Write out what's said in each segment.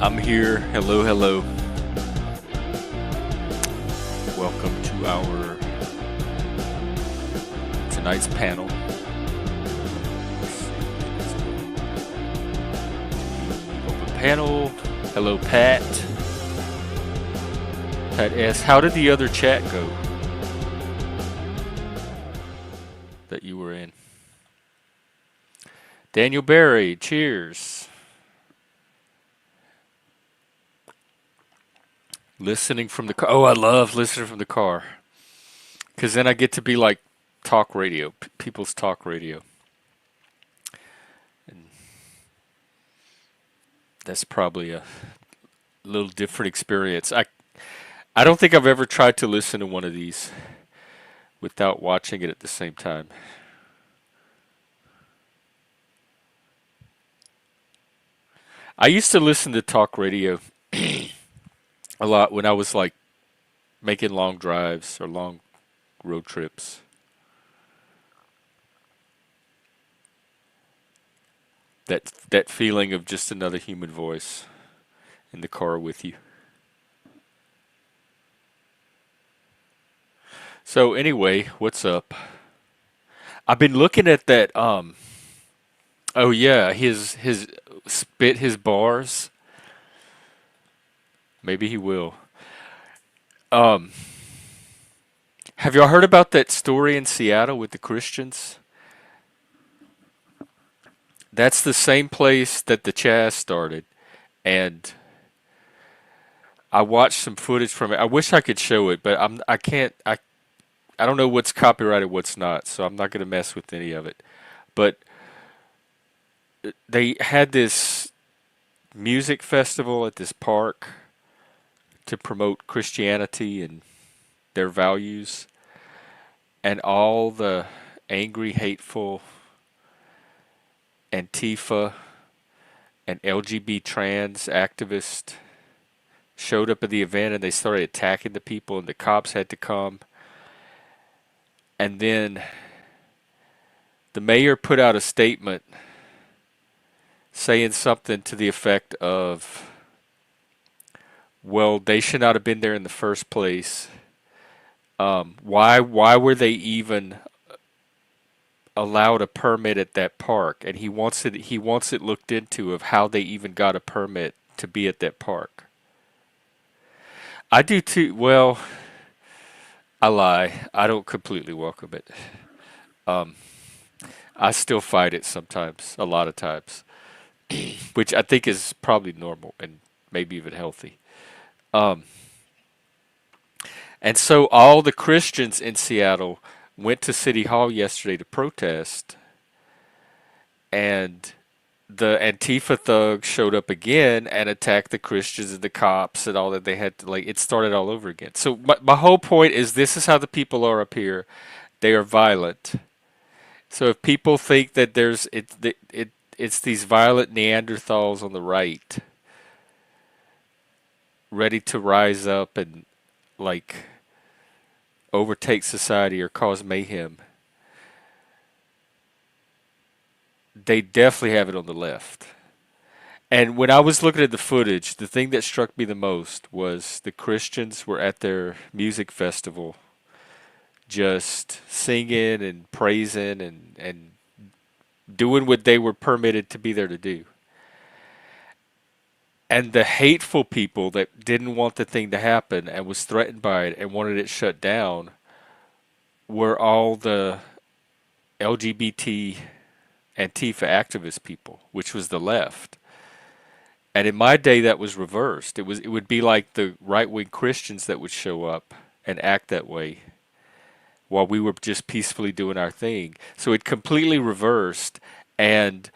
I'm here. Hello, hello. Welcome to our tonight's panel. Open panel. Hello, Pat. Pat asks, how did the other chat go that you were in? Daniel Barry, cheers. Listening from the car. Oh, I love listening from the car. Because then I get to be like talk radio, people's talk radio. And that's probably a little different experience. I don't think I've ever tried to listen to one of these without watching it at the same time. I used to listen to talk radio a lot when I was like making long drives or long road trips. That feeling of just another human voice in the car with you. So anyway, what's up? I've been looking at that oh yeah, his spit his bars. Maybe he will. Um have y'all heard about that story in Seattle with the Christians? That's the same place that the Chaz started, and I watched some footage from it. I wish I could show it, but I can't. I don't know what's copyrighted, what's not, so I'm not going to mess with any of it. But they had this music festival at this park to promote Christianity and their values, and all the angry, hateful Antifa and LGBT trans activists showed up at the event, and they started attacking the people, and the cops had to come. And then the mayor put out a statement saying something to the effect of, well, they should not have been there in the first place. Why were they even allowed a permit at that park? And he wants it looked into of how they even got a permit to be at that park. I do too. Well, I lie. I don't completely welcome it. Um, I still fight it sometimes, a lot of times, which I think is probably normal and maybe even healthy. Um, and so all the Christians in Seattle went to City Hall yesterday to protest, and the Antifa thugs showed up again and attacked the Christians and the cops and all that. They had to, like, it started all over again. So my whole point is, this is how the people are up here. They are violent. So if people think that it's these violent Neanderthals on the right ready to rise up and like overtake society or cause mayhem, they definitely have it on the left. And when I was looking at the footage, the thing that struck me the most was the Christians were at their music festival just singing and praising and doing what they were permitted to be there to do. And the hateful people that didn't want the thing to happen and was threatened by it and wanted it shut down were all the LGBT Antifa activist people, which was the left. And in my day, that was reversed. It would be like the right wing Christians that would show up and act that way while we were just peacefully doing our thing. So it completely reversed, and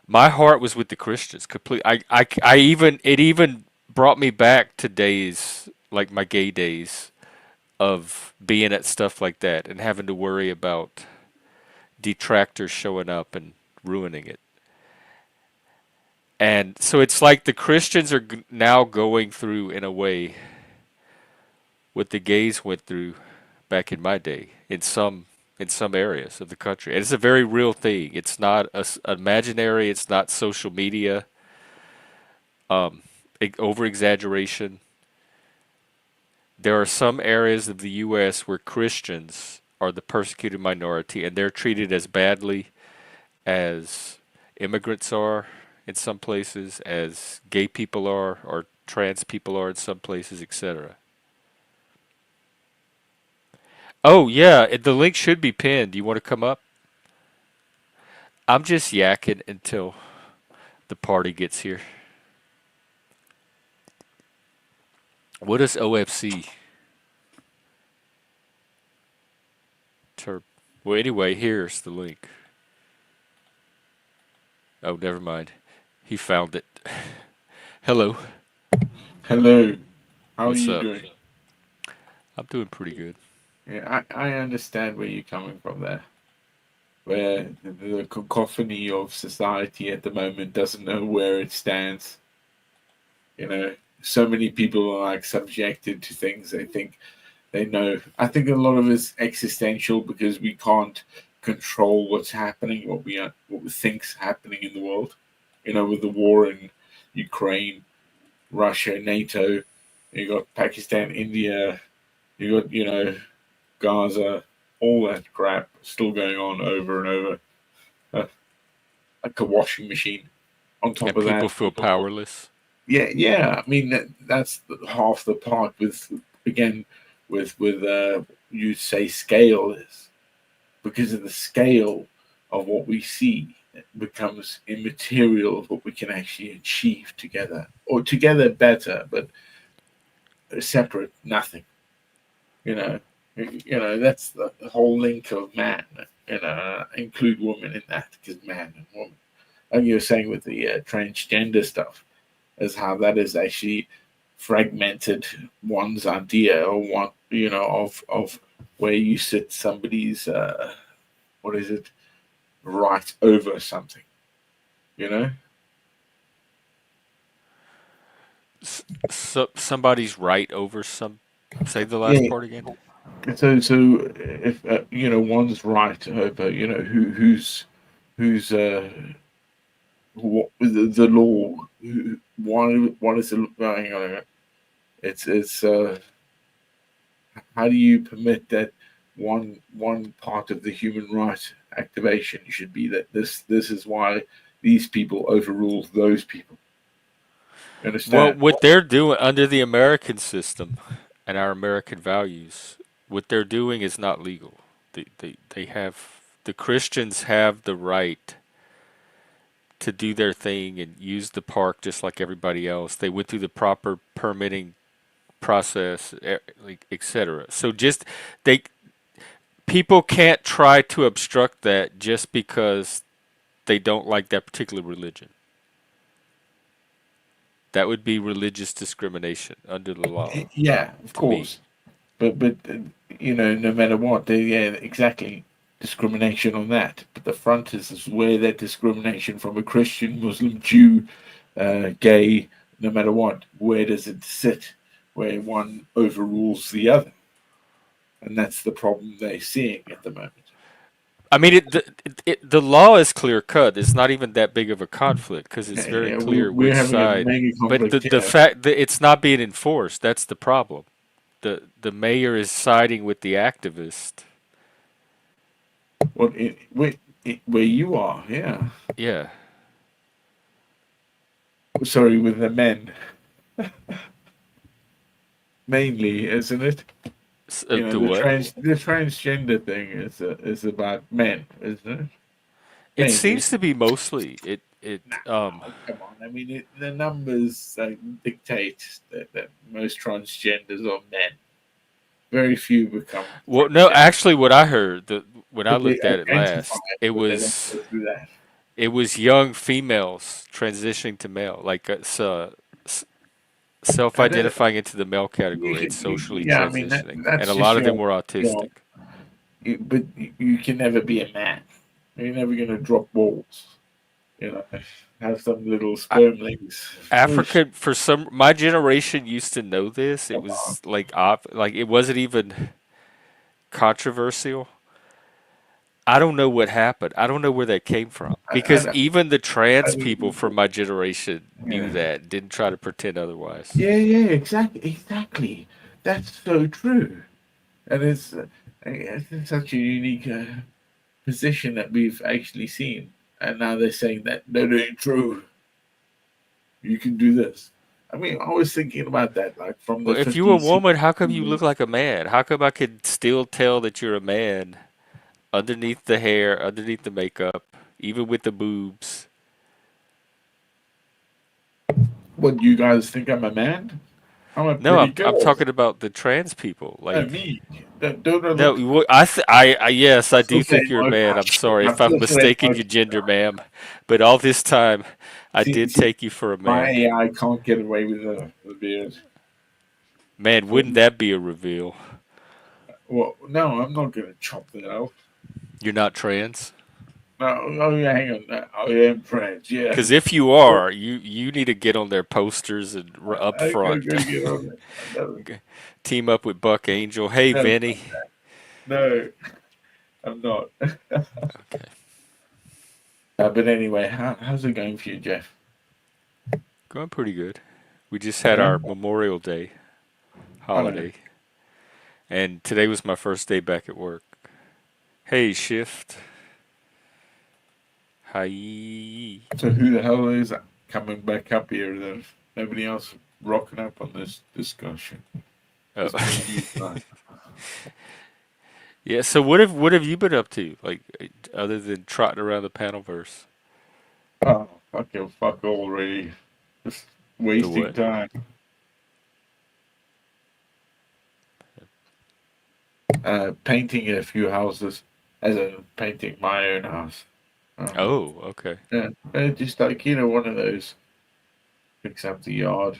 my heart was with the Christians. Complete. I even it even brought me back to days like my gay days of being at stuff like that and having to worry about detractors showing up and ruining it. And so it's like the Christians are now going through, in a way, what the gays went through back in my day in some areas of the country. And it's a very real thing. It's not imaginary. It's not social media. over exaggeration. There are some areas of the U.S. where Christians are the persecuted minority, and they're treated as badly as immigrants are in some places, as gay people are, or trans people are in some places, etc. Oh yeah, the link should be pinned. Do you want to come up? I'm just yakking until the party gets here. What is OFC? Terp. Well, anyway, here's the link. Oh, never mind. He found it. Hello. Hello, how are What's you up? doing? I'm doing pretty good. Yeah, I understand where you're coming from there, where the cacophony of society at the moment doesn't know where it stands. You know, so many people are like subjected to things they think they know. I think a lot of it's existential because we can't control what's happening, what we think's happening in the world. You know, with the war in Ukraine, Russia, NATO, you got Pakistan, India, you got Gaza, all that crap still going on over and over, uh, like a washing machine. On top And of people that, feel powerless. yeah, yeah. I mean, that's half the part with again with you say scale is because of the scale of what we see it becomes immaterial of what we can actually achieve together or together better, but separate nothing. You know, that's the whole link of man. Include woman in that because man and woman, like you were saying with the transgender stuff, is how that is actually fragmented one's idea or one of where you sit somebody's what is it right over something. You know, So somebody's right over some. Say the last yeah. part again. So if one's right over who's what the law. What is the hang on, it's how do you permit that one part of the human right activation should be that this is why these people overrule those people. You Well, understand? what they're doing under the American system and our American values, what they're doing is not legal. They have the Christians have the right to do their thing and use the park just like everybody else. They went through the proper permitting process, like etc. So just they people can't try to obstruct that just because they don't like that particular religion. That would be religious discrimination under the law Yeah, of to me. course. But no matter what, yeah, exactly. Discrimination on that. But the front is where that discrimination from a Christian, Muslim, Jew, gay, no matter what, where does it sit? Where one overrules the other, and that's the problem they're seeing at the moment. I mean, the law is clear cut. It's not even that big of a conflict because it's Yeah, very yeah, we clear we're which having a side. mega But conflict the here. fact that it's not being enforced, that's the problem. The mayor is siding with the activist. Where you are, yeah. Yeah. Sorry, with the men mainly, isn't it? Do what? The transgender thing is about men, isn't it? It Mainly. seems to be mostly Nah, it. come on. I mean, the numbers dictate that most transgenders are men. Very few become Well, no, transgender, actually, what I heard when I but they looked at it identify, last, it but they don't was go through that. it was young females transitioning to male, like s- I don't. self-identifying into the male category and socially Yeah, I mean transitioning, and that's a just lot of them were your autistic. but you can never be a man. You're never gonna drop balls. You know, have some little I, spermlings. Whoosh, Africa, for some, my generation used to know this. It come on. was like it wasn't even controversial. I don't know what happened. I don't know where that came from I, because I, even the I trans people don't, from my generation knew Yeah. that, didn't try to pretend otherwise. Yeah, yeah, exactly, exactly. That's so true. And it's such a unique position that we've actually seen. And now they're saying that no, it ain't true. You can do this. I mean, I was thinking about that, like from the Well, if you're a 50s, woman, how come you 60s. look like a man? How come I could still tell that you're a man underneath the hair, underneath the makeup, even with the boobs? What, you guys think I'm a man? I'm a No, pretty I'm girl. talking about the trans people. No, Like, me. Don't I no, look? yes, I'm I still do think saying you're a my man. I'm gosh. sorry I'm if I've still saying mistaken my your gender, ma'am. But all this time, I did see, take you for a my man. AI can't get away with the beard. Man, So, wouldn't that be a reveal? well, no, I'm not gonna chop that off. You're not trans? No, oh yeah, hang on. I am French. Yeah. Because if you are, you need to get on their posters and up I front. gotta get on it. I never, Team up with Buck Angel. Hey, never. Vinny. No, I'm not. Okay. But anyway, how's it going for you, Jeff? Going pretty good. We just had Yeah, our Memorial Day I know. holiday, and today was my first day back at work. Hey, shift. Hi. So who the hell is coming back up here? There's nobody else rocking up on this discussion. Oh. Just me and you tonight. Yeah, so what have you been up to? Like other than trotting around the panelverse? Oh, fucking fuck already. Just The wasting what? time. Painting a few houses, as in painting my own house. Um, Oh, okay. yeah, just like one of those. Fix up the yard,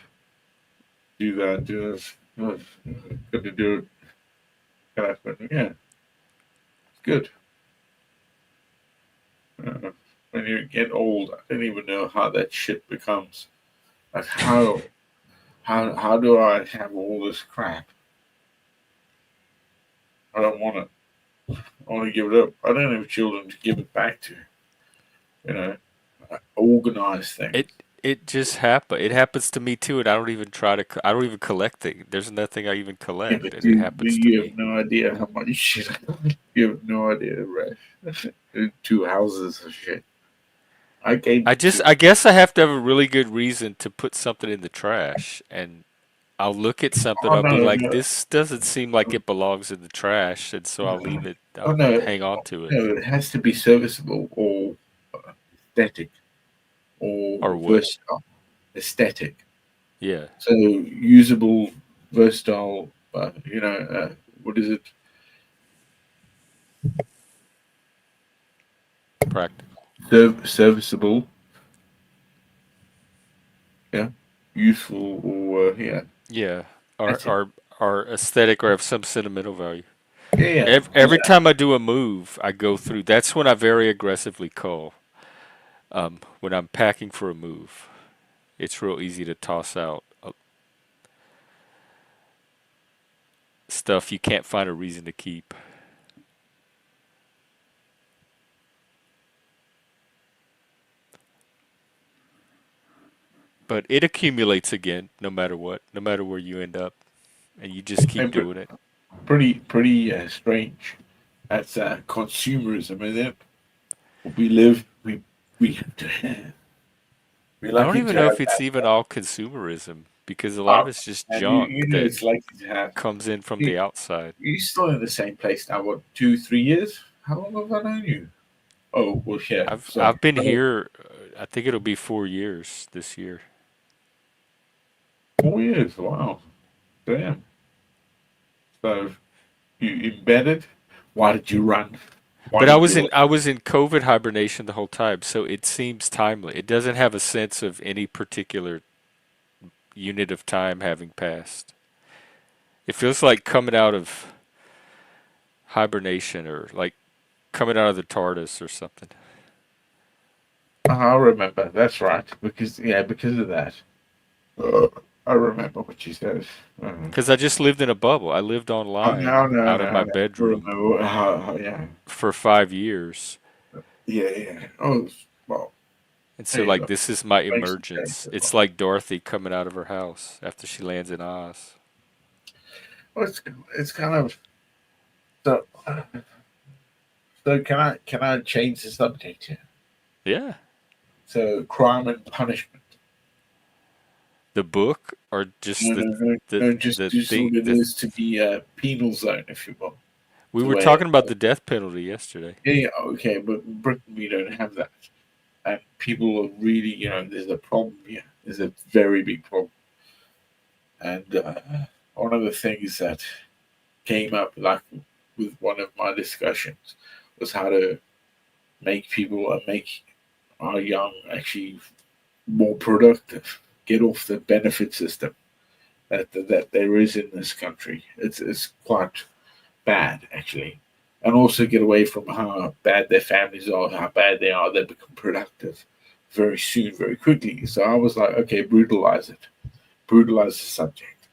do that, do this. Good to do it. But yeah, it's good. Uh, when you get old, I don't even know how that shit becomes. Like how do I have all this crap? I don't want it. I want to give it up. I don't have children to give it back to. You know, organize things. It it just happen. It happens to me too, and I don't even try to. I don't even collect things. There's nothing I even Yeah, collect, but and it you, happens to you have me. no idea how much shit. You have no idea, right? Two houses of shit. I gave I them just, to. I guess I have to have a really good reason to put something in the trash, and I'll look at something. Oh I'll be no, like, no, this doesn't seem like it belongs in the trash, and so I'll leave it. oh I'll no, hang on to it. no. It has to be serviceable or aesthetic or Or what? versatile. Aesthetic. Yeah, So usable, versatile. What is it? practical. Serviceable. Yeah, useful or yeah. Yeah, or That's it. or aesthetic, or have some sentimental value. Yeah, yeah, Every time I do a move, I go through. That's when I very aggressively call. When I'm packing for a move, it's real easy to toss out stuff you can't find a reason to keep. But it accumulates again, no matter what, no matter where you end up, and you just keep and doing it. pretty strange. That's consumerism, isn't it? We live, we have to have. We're I don't lucky even to know have if it's that. even all consumerism because a lot of Oh, it's just and junk that it's lucky to have. comes in from You, the outside. you're still in the same place now. What, 2, 3 years? How long have I known you? Oh, well, yeah. I've Sorry. been Oh, here. I think it'll be 4 years this year. 4 years. Wow. Damn. So you embedded. Why did you run? Why But I did was you in run? I was in COVID hibernation the whole time, so it seems timely. It doesn't have a sense of any particular unit of time having passed. It feels like coming out of hibernation or like coming out of the TARDIS or something. I remember. That's right. Because of that. Uh, I remember what you said. Uh, Because I just lived in a bubble. I lived oh no, online no, out of no, my no. I bedroom remember. Yeah, for 5 years. yeah, yeah. Oh, well. And There so, you like, go. this is my Make some change emergence. as It's well. like Dorothy coming out of her house after she lands in Oz. Well, it's kind of so. So can I change the subject here? Yeah. So crime and punishment. The book, or just No, no, no, no. Just what it the. is to be a penal zone, if you will. We The were way. talking about the death penalty yesterday. Yeah, yeah, okay, but in Britain we don't have that, and people are really, there's a problem here. There's a very big problem, and one of the things that came up, like with one of my discussions, was how to make our young actually more productive, get off the benefit system that there is in this country. It's quite bad actually, and also get away from how bad their families are, how bad they are. They become productive very soon, very quickly. So I was like, okay, brutalize the subject.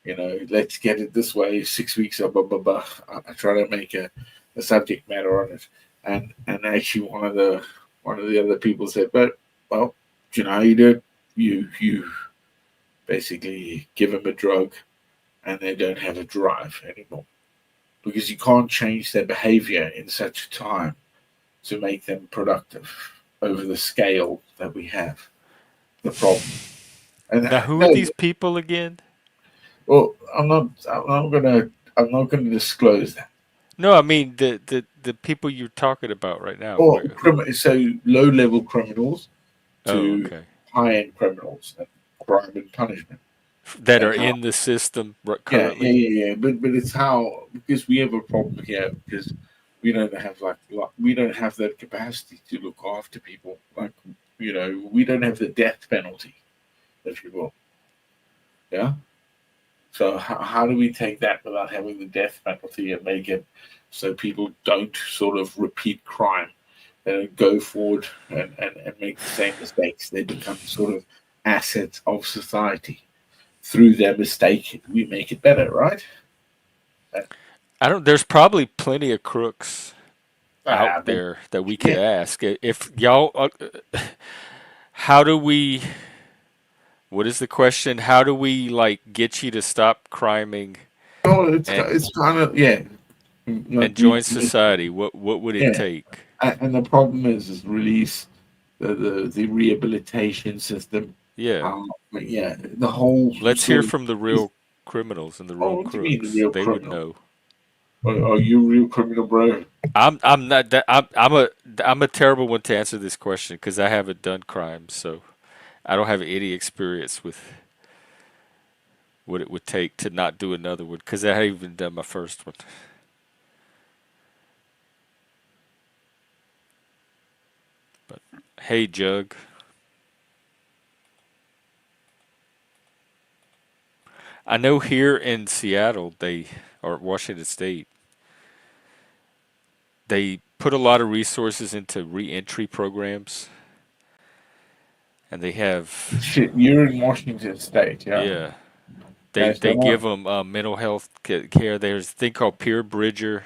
Let's get it this way. 6 weeks of blah blah blah. I try to make a subject matter on it, and actually one of the other people said, but well, do you know how you do it? You basically give them a drug, and they don't have a drive anymore because you can't change their behavior in such a time to make them productive over the scale that we have. The problem, and Now, who are no, these people again? well, I'm not gonna disclose that. No, I mean the people you're talking about right now. Or Who? so low level criminals Oh, to okay. high end criminals and crime and punishment. That And are how in the system yeah, yeah, currently. yeah, yeah. But it's how, because we have a problem here because we don't have that capacity to look after people. Like, we don't have the death penalty, if you will. Yeah. So how do we take that without having the death penalty and make it so people don't sort of repeat crime? They don't go forward and make the same mistakes. They become sort of assets of society. Through their mistake, we make it better, right? Uh, I don't. There's probably plenty of crooks out but there that we could yeah, ask. If y'all, how do we? What is the question? How do we like get you to stop criming no, and it's kind of, yeah, like join society? What would it yeah, take? and the problem is release the rehabilitation system. Yeah. Yeah, the whole Let's hear sort of. from the real criminals and the Oh, real what do you mean the crooks. real They would criminal? know. Are you a real criminal, bro? I'm not that I'm a terrible one to answer this question because I haven't done crimes, so I don't have any experience with what it would take to not do another one because I haven't even done my first one. But hey, Jug, I know here in Seattle or Washington State they put a lot of resources into reentry programs, and they have Shit, you're in Washington State, yeah. yeah Yeah, they so give what? them mental health care. There's a thing called Peer Bridger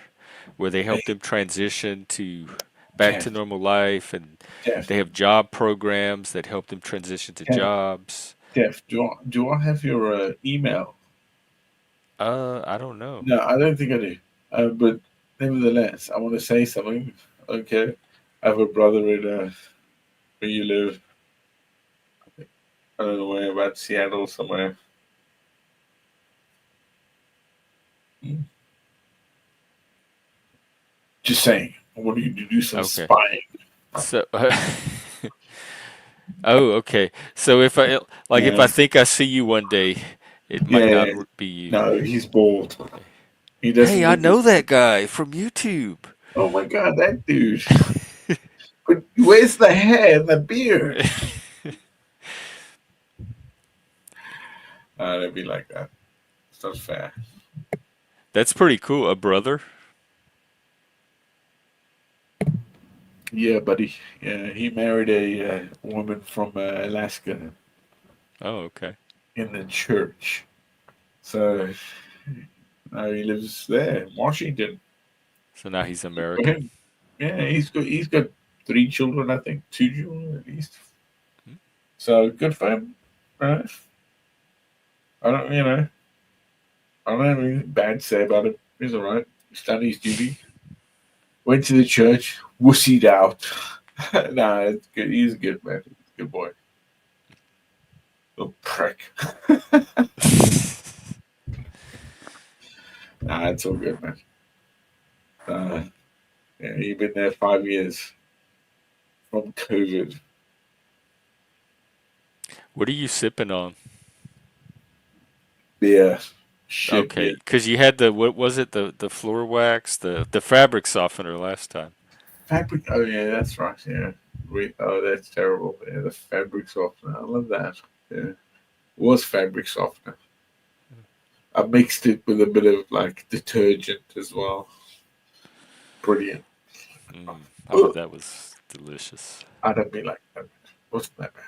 where they help Hey, them transition to back to Jeff, normal life, and Jeff, they have job programs that help them transition to Jeff, jobs. Jeff. Do I have your email? I don't know. No, I don't think I do. But nevertheless, I want to say something. Okay, I have a brother in where you live. I don't know where, about Seattle somewhere. Hmm. Just saying. I want you to do some Okay, spying. so oh, okay. So if I Yeah, think I see you one day, it might yeah. not be you. No, he's bald. He Hey, doesn't I look. know that guy from YouTube. Oh my god, that dude. But where's the hair and the beard? It'd be like that. It's not fair. That's pretty cool. A brother. Yeah, buddy. Yeah, he married a woman from Alaska Oh, okay. in the church. So now he lives there in Washington. So now he's For American. him, yeah, he's good. He's got three children, I think, two children at least. So good for him, right? I don't, I don't have anything bad to say about him. He's all right. He's done his duty. Went to the church, wussied out. Nah, it's good. He's a good man. He's a good boy. Little prick. Nah, it's all good, man. Uh, yeah, you've been there 5 years from COVID. What are you sipping on? Beer. Shit Okay, beer. because you had the what was it the floor wax the fabric softener last time. Fabric. Oh, yeah, that's right. Yeah. Oh, that's terrible. Yeah, the fabric softener. I love that. Yeah. It was fabric softener. I mixed it with a bit of like detergent as well. Brilliant. I bet that was delicious. I don't mean like that. Wasn't that bad?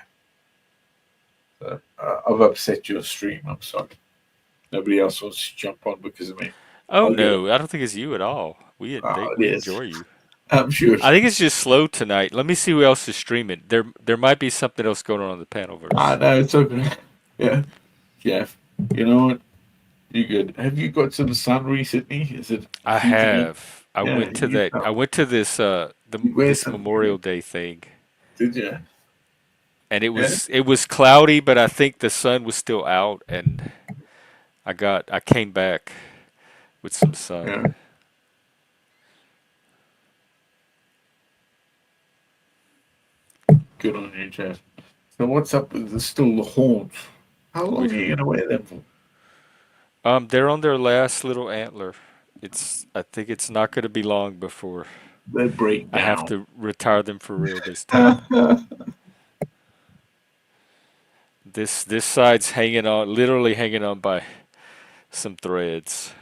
So, I've upset your stream. I'm sorry. Nobody else wants to jump on because of me. Oh I'll get it. no, I don't think it's you at all. Oh, it We is. enjoy you. I'm sure. I think it's just slow tonight. Let me see who else is streaming. There might be something else going on in the I panelverse. know it's okay. Yeah, Jeff. You know what? You good? Have you got some sun recently? Is it I heating up? have. Yeah, you I went to this you wear this some. Yeah. Memorial Day thing, Did you? and Yeah, it was cloudy, but I think the sun was still out, and I came back with some sun. yeah. Good on you, Jeff. So what's up with the still the horns? How long With are you who? gonna wear them for? They're on their last little antler. It's I think it's not going to be long before They break I have down. to retire them for real this time. This side's hanging on, literally hanging on by some threads.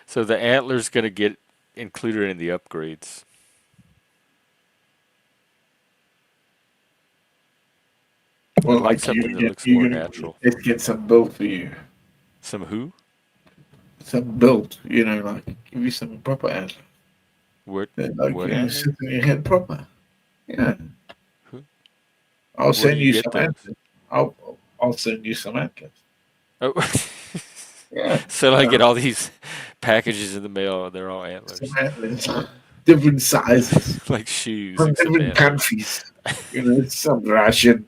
So the antler's going to get included in the upgrades. I Well, like like something that looks more you're gonna natural. let's get some built for you. Some who? Some built, like give you some proper antler. What? Then, like, What antler? sit in your head proper. Yeah. Who? I'll Where do send you you get some those? antlers. I'll send you some antlers. Oh, Yeah. so I get Uh, all these packages in the mail. They're all some antlers, antlers. Different sizes. like shoes, From except different antlers. countries. Some Russian,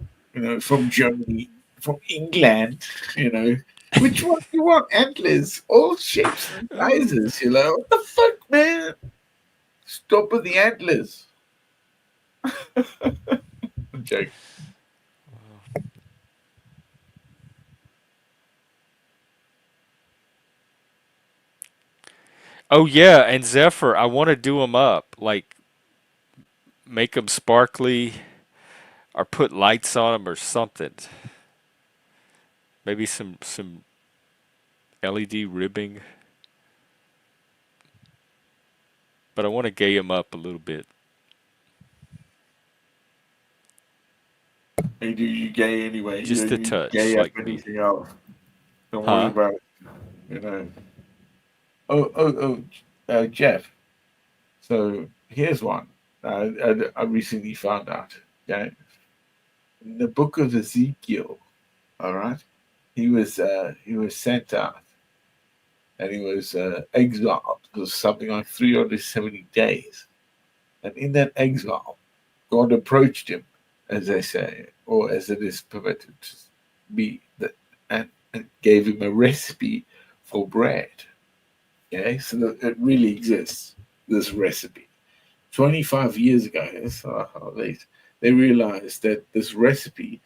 from Germany, from England, you know. Which one do you want? Antlers, all shapes and Oh. sizes, What the fuck, man? Stop with the antlers. I'm joking. Oh yeah, and Zephyr, I want to do them up, like make them sparkly or put lights on them or something. Maybe some LED ribbing, but I want to gay them up a little bit, Hey, do you gay anyway? You just don't a need to touch, gay up like me. anything else. Don't worry Huh? about it. You know. Oh, Jeff. So here's one. I recently found out. Okay, in the book of Ezekiel, all right, he was sent out and he was exiled for something like 370 days. And in that exile, God approached him, as they say, or as it is permitted to be, and gave him a recipe for bread. Okay, so that it really exists, this recipe. 25 years ago, that's late, they realized that this recipe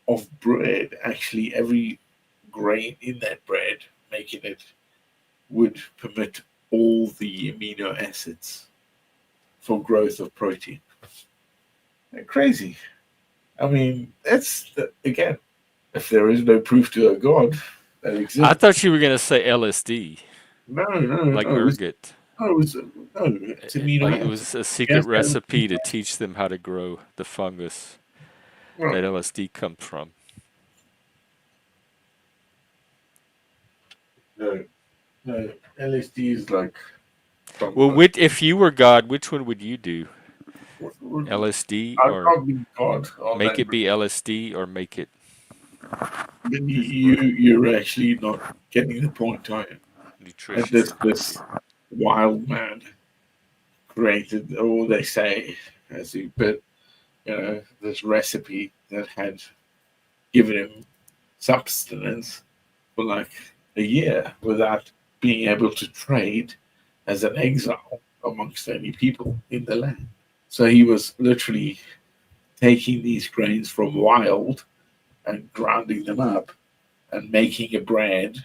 of bread, actually, every grain in that bread, making it, would permit all the amino acids for growth of protein. They're crazy. I mean, again, if there is no proof to a God that I thought exists, you were gonna say LSD, no, no, like no, ergot. it's amino Like it acids. was a secret Yes, recipe to teach them how to grow the fungus no, that LSD comes from. no. No, LSD is like some. Well, if you were God, which one would you do? LSD I or can't be God on make that, it be LSD or make it but this what you're actually not getting the point, are you? And nutritious and this healthy. wild man created, or they say, as he put, this recipe that had given him substance for like a year without being able to trade as an exile amongst any people in the land. So he was literally taking these grains from wild and grinding them up and making a bread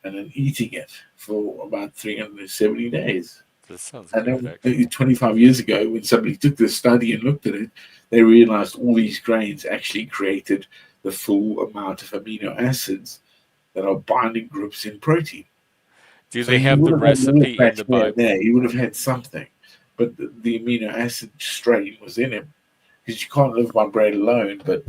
and then eating it for about 370 days. That sounds And good, then actually. 25 years ago, when somebody took this study and looked at it, they realized all these grains actually created the full amount of amino acids that are binding groups in protein. Do So they he have would the have had a little recipe in patch the here and Bible? there. He would have had something. But the amino acid strain was in him because you can't live by bread alone, but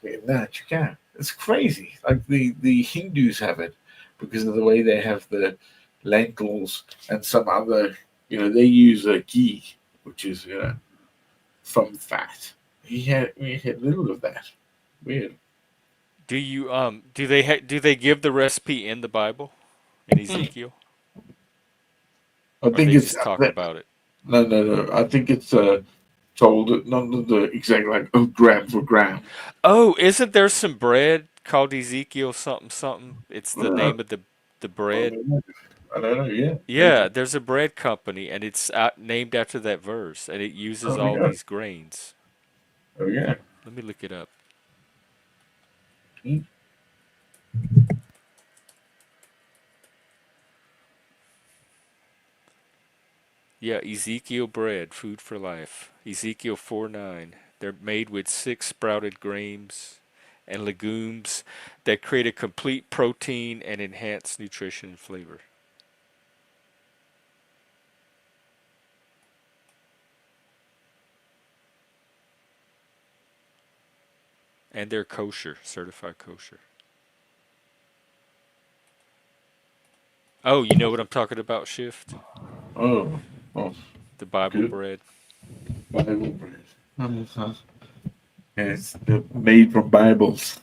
in that you can. It's crazy. Like the Hindus have it because of the way they have the lentils and some other. They use a ghee, which is from fat. He had little of that. Weird. Do they give the recipe in the Bible in Ezekiel, I or think they it's just talk about it? no, no, no. I think it's told none of the exact like gram for gram. Oh, isn't there some bread called Ezekiel something something? It's the Uh, name of the I bread. don't know. I don't know. Yeah, Yeah, maybe. there's a bread company, and it's named after that verse, and it uses Oh all yeah. these grains. Oh yeah. Let me look it up. Mm. Yeah, Ezekiel bread, food for life. Ezekiel 4:9. They're made with six sprouted grains and legumes that create a complete protein and enhance nutrition and flavor. And they're kosher, certified kosher. Oh, you know what I'm talking about, Shift? Oh, oh, The Bible good. bread. Bible bread. Uh-huh. Yes, made from Bibles.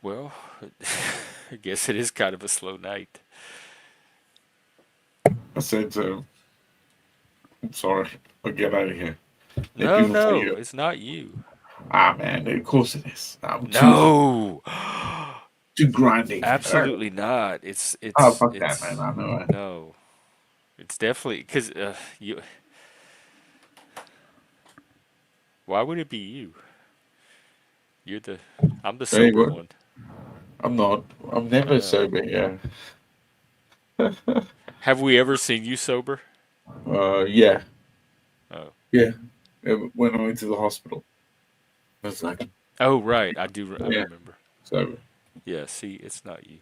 Well, I guess it is kind of a slow night. I said, I'm sorry. I'll get out of here. Let No, people say no, you. it's not you. Man, of course it is. I'm No. too grinding. Absolutely not. Fuck that, man. It's I know it. no. It's definitely because you. Why would it be you? You're the. I'm the Hey, sober what? one. I'm not. I'm I never know. sober. Yeah. Have we ever seen you sober? Yeah. Oh. Yeah. When I went to the hospital, I was like, Oh right, I do. I yeah, remember. sober. Yeah. See, it's not you.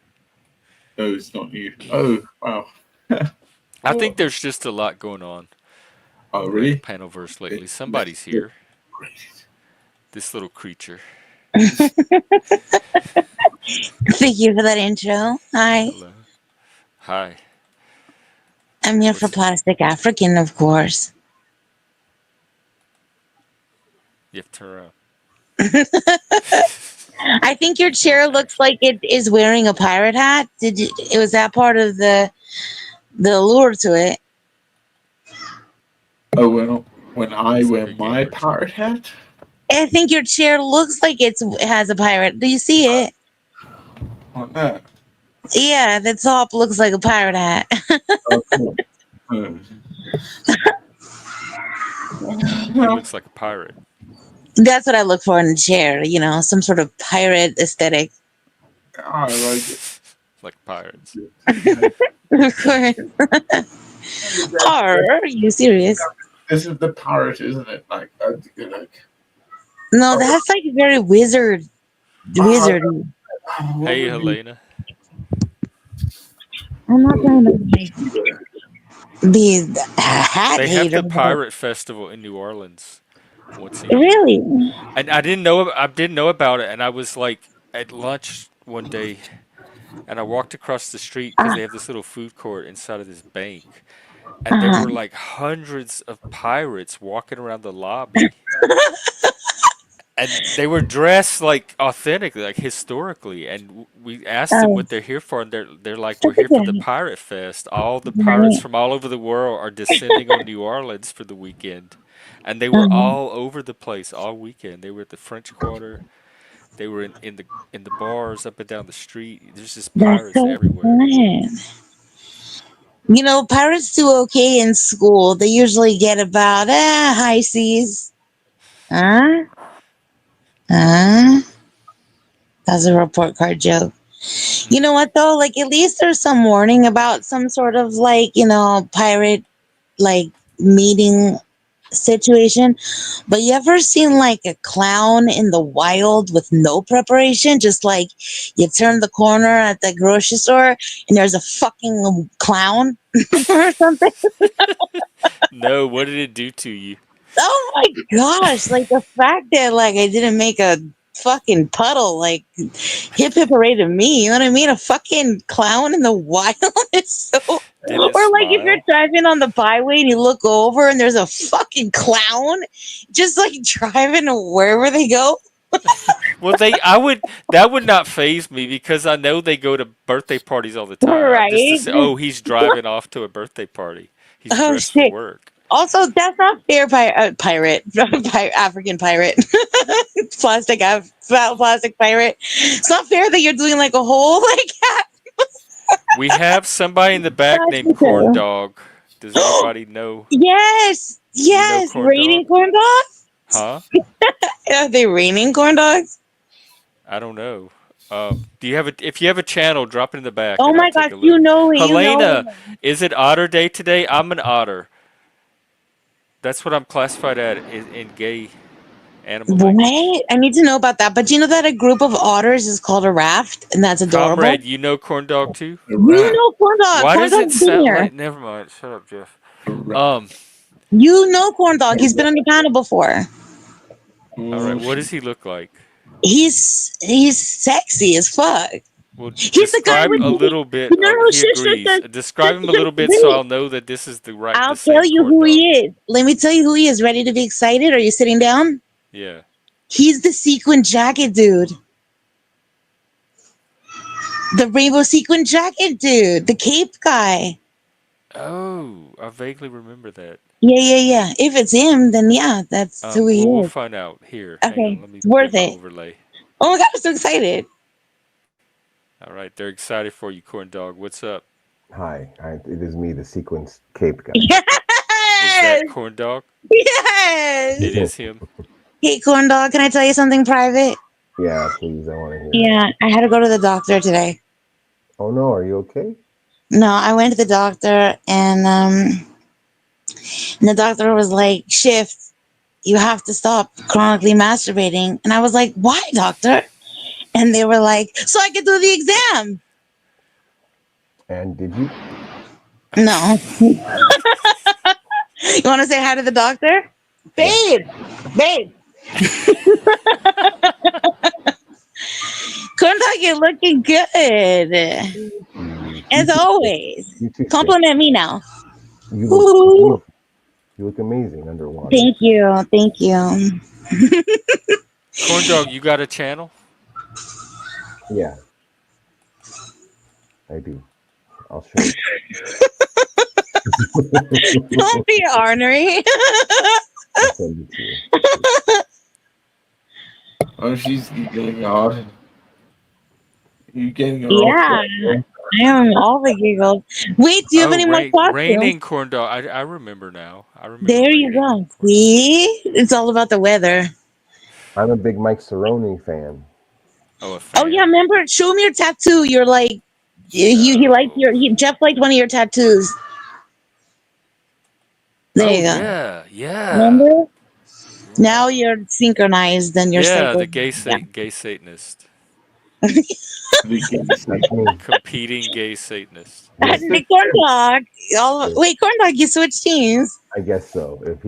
No, it's not you. Oh, wow. I think Oh, there's just a lot going on at the really? panel verse Let- lately. Let's Somebody's get here. great. This little creature. Thank you for that intro. Hi, Hello. Hi. I'm here for What's Plastic African, of course. you have to turn around? I think your Don't chair looks actually. like it is wearing a pirate hat. Did you, it was that part of the allure to it? Oh, when I Looks like wear a my gamer chair. pirate hat? I think your chair looks like it has a pirate. Do you see it? Oh, no. Yeah, the top looks like a pirate hat. Oh, cool. Uh, He well, looks like a pirate, That's what I look for in a chair. Some sort of pirate aesthetic. I like it. like pirates. Of course. Are you serious? This is the pirate, isn't it? Like, No, oh, that's like very oh, wizardy. what Hey, would you? Helena. I'm not Oh, trying to. be a hat They have hater. the pirate festival in New Orleans once a year. Really? And I didn't know about it, and I was like at lunch one day, and I walked across the street because Uh, they have this little food court inside of this bank, and there uh, were like hundreds of pirates walking around the lobby, and they were dressed like authentically, like historically. And we asked them oh, what they're here for, and they're like, "We're look at here for the that. pirate fest. All the pirates Right. from all over the world are descending on New Orleans for the weekend." And they were Uh-huh. all over the place all weekend. They were at the French Quarter. They were in the bars up and down the street. There's just That's pirates so everywhere. fun. You know, pirates do okay in school. They usually get about high C's. Huh? Huh? That's a report card joke. You know what though? Like at least there's some warning about some sort of like, pirate like meeting situation. But you ever seen like a clown in the wild with no preparation? Just like you turn the corner at the grocery store and there's a fucking clown or something. No, what did it do to you? Oh my gosh! Like the fact that like I didn't make a fucking puddle, like hip hip hooray to me. You know what I mean? A fucking clown in the wild is so. Did it Or like if you're smile? driving on the byway and you look over and there's a fucking clown, just like driving to wherever they go. Well, that would not phase me because I know they go to birthday parties all the time. Just to Right? say, oh, he's driving off to a birthday party. He's Oh dressed for shit! work. Also, that's not fair. Pirate, African pirate, plastic pirate. It's not fair that you're doing like a whole like We have somebody in the back named Corn hat. Dog. Does anybody know? Yes, You know yes, Corn raining Dog? corn dogs. Huh? Are they raining corn dogs? I don't know. Do you have a? If you have a channel, drop it in the back, Oh and I'll my take gosh, a you look. know it, you know Helena, it. is it Otter Day today? I'm an otter. That's what I'm classified at in gay animal language. What? I need to know about that. But you know that a group of otters is called a raft, and that's adorable. Comrade, you know Corn Dog too? A You rat. know corn dog. Why Corn does it dog's been sound here. like? Never mind. Shut up, Jeff. A rat. Um. You know corn dog. A He's been rat. on your panel before. All right. Oh, What does he look like? He's sexy as fuck. Well, He's the guy describe with a the little bit. no, no, He shush, shush, agrees. shush, Describe shush, him a shush. little bit so Wait, I'll know that this is the I'll tell same you Corn who Dog. he is. Let me tell you who he is. Ready to be excited? Are you sitting down? Yeah. He's the sequin jacket dude. The rainbow sequin jacket dude. The cape guy. Oh, I vaguely remember that. Yeah, yeah, yeah. If it's him, then yeah, that's who he Well, we'll is. find out. Here, hang on. Okay, Let me it's worth get my it. overlay. Oh my god, I'm so excited. All right, they're excited for you, Corn Dog. What's up? Hi, it is me, the sequence cape guy. Is Yes! that Corn Dog? It Yes! is him. Hey, corn dog, can I tell you something private? Yeah, please, I want to hear it. Yeah, I had to go to the doctor today. Oh no, are you okay? No, I went to the doctor and the doctor was like, Shift, you have to stop chronically masturbating. And I was like, why, doctor? And they were like, so I could do the exam. And did you? No. You want to say hi to the doctor? Yeah. Babe, babe. Corn dog, you're looking good. You As too, always. you too, Steph. Compliment me now. You look Ooh, amazing. You look amazing underwater. thank you. Thank you. Corn Dog, you got a channel? Yeah, I do. I'll show you. Don't be ornery. I'll send it to you. oh, she's giggling hard. You getting her off? Yeah, I am all the giggles. Wait, do you have Oh, any more costumes? raining Corn Dog. I remember now. I remember There you raining go. Corn Dog. See? It's all about the weather. I'm a big Mike Cerrone fan. Oh, a Oh yeah, fan? remember? Show me your tattoo. You're like he liked No. Jeff liked one of your tattoos. There Oh you go. yeah, yeah, Remember? Now yeah. you're synchronized and you're Yeah, psycho. the Yeah. gay Satanist. The gay That's Satan. me. Competing gay Satanists. Yep. The corn dog. Wait, corn dog, you switched teams. I guess so. If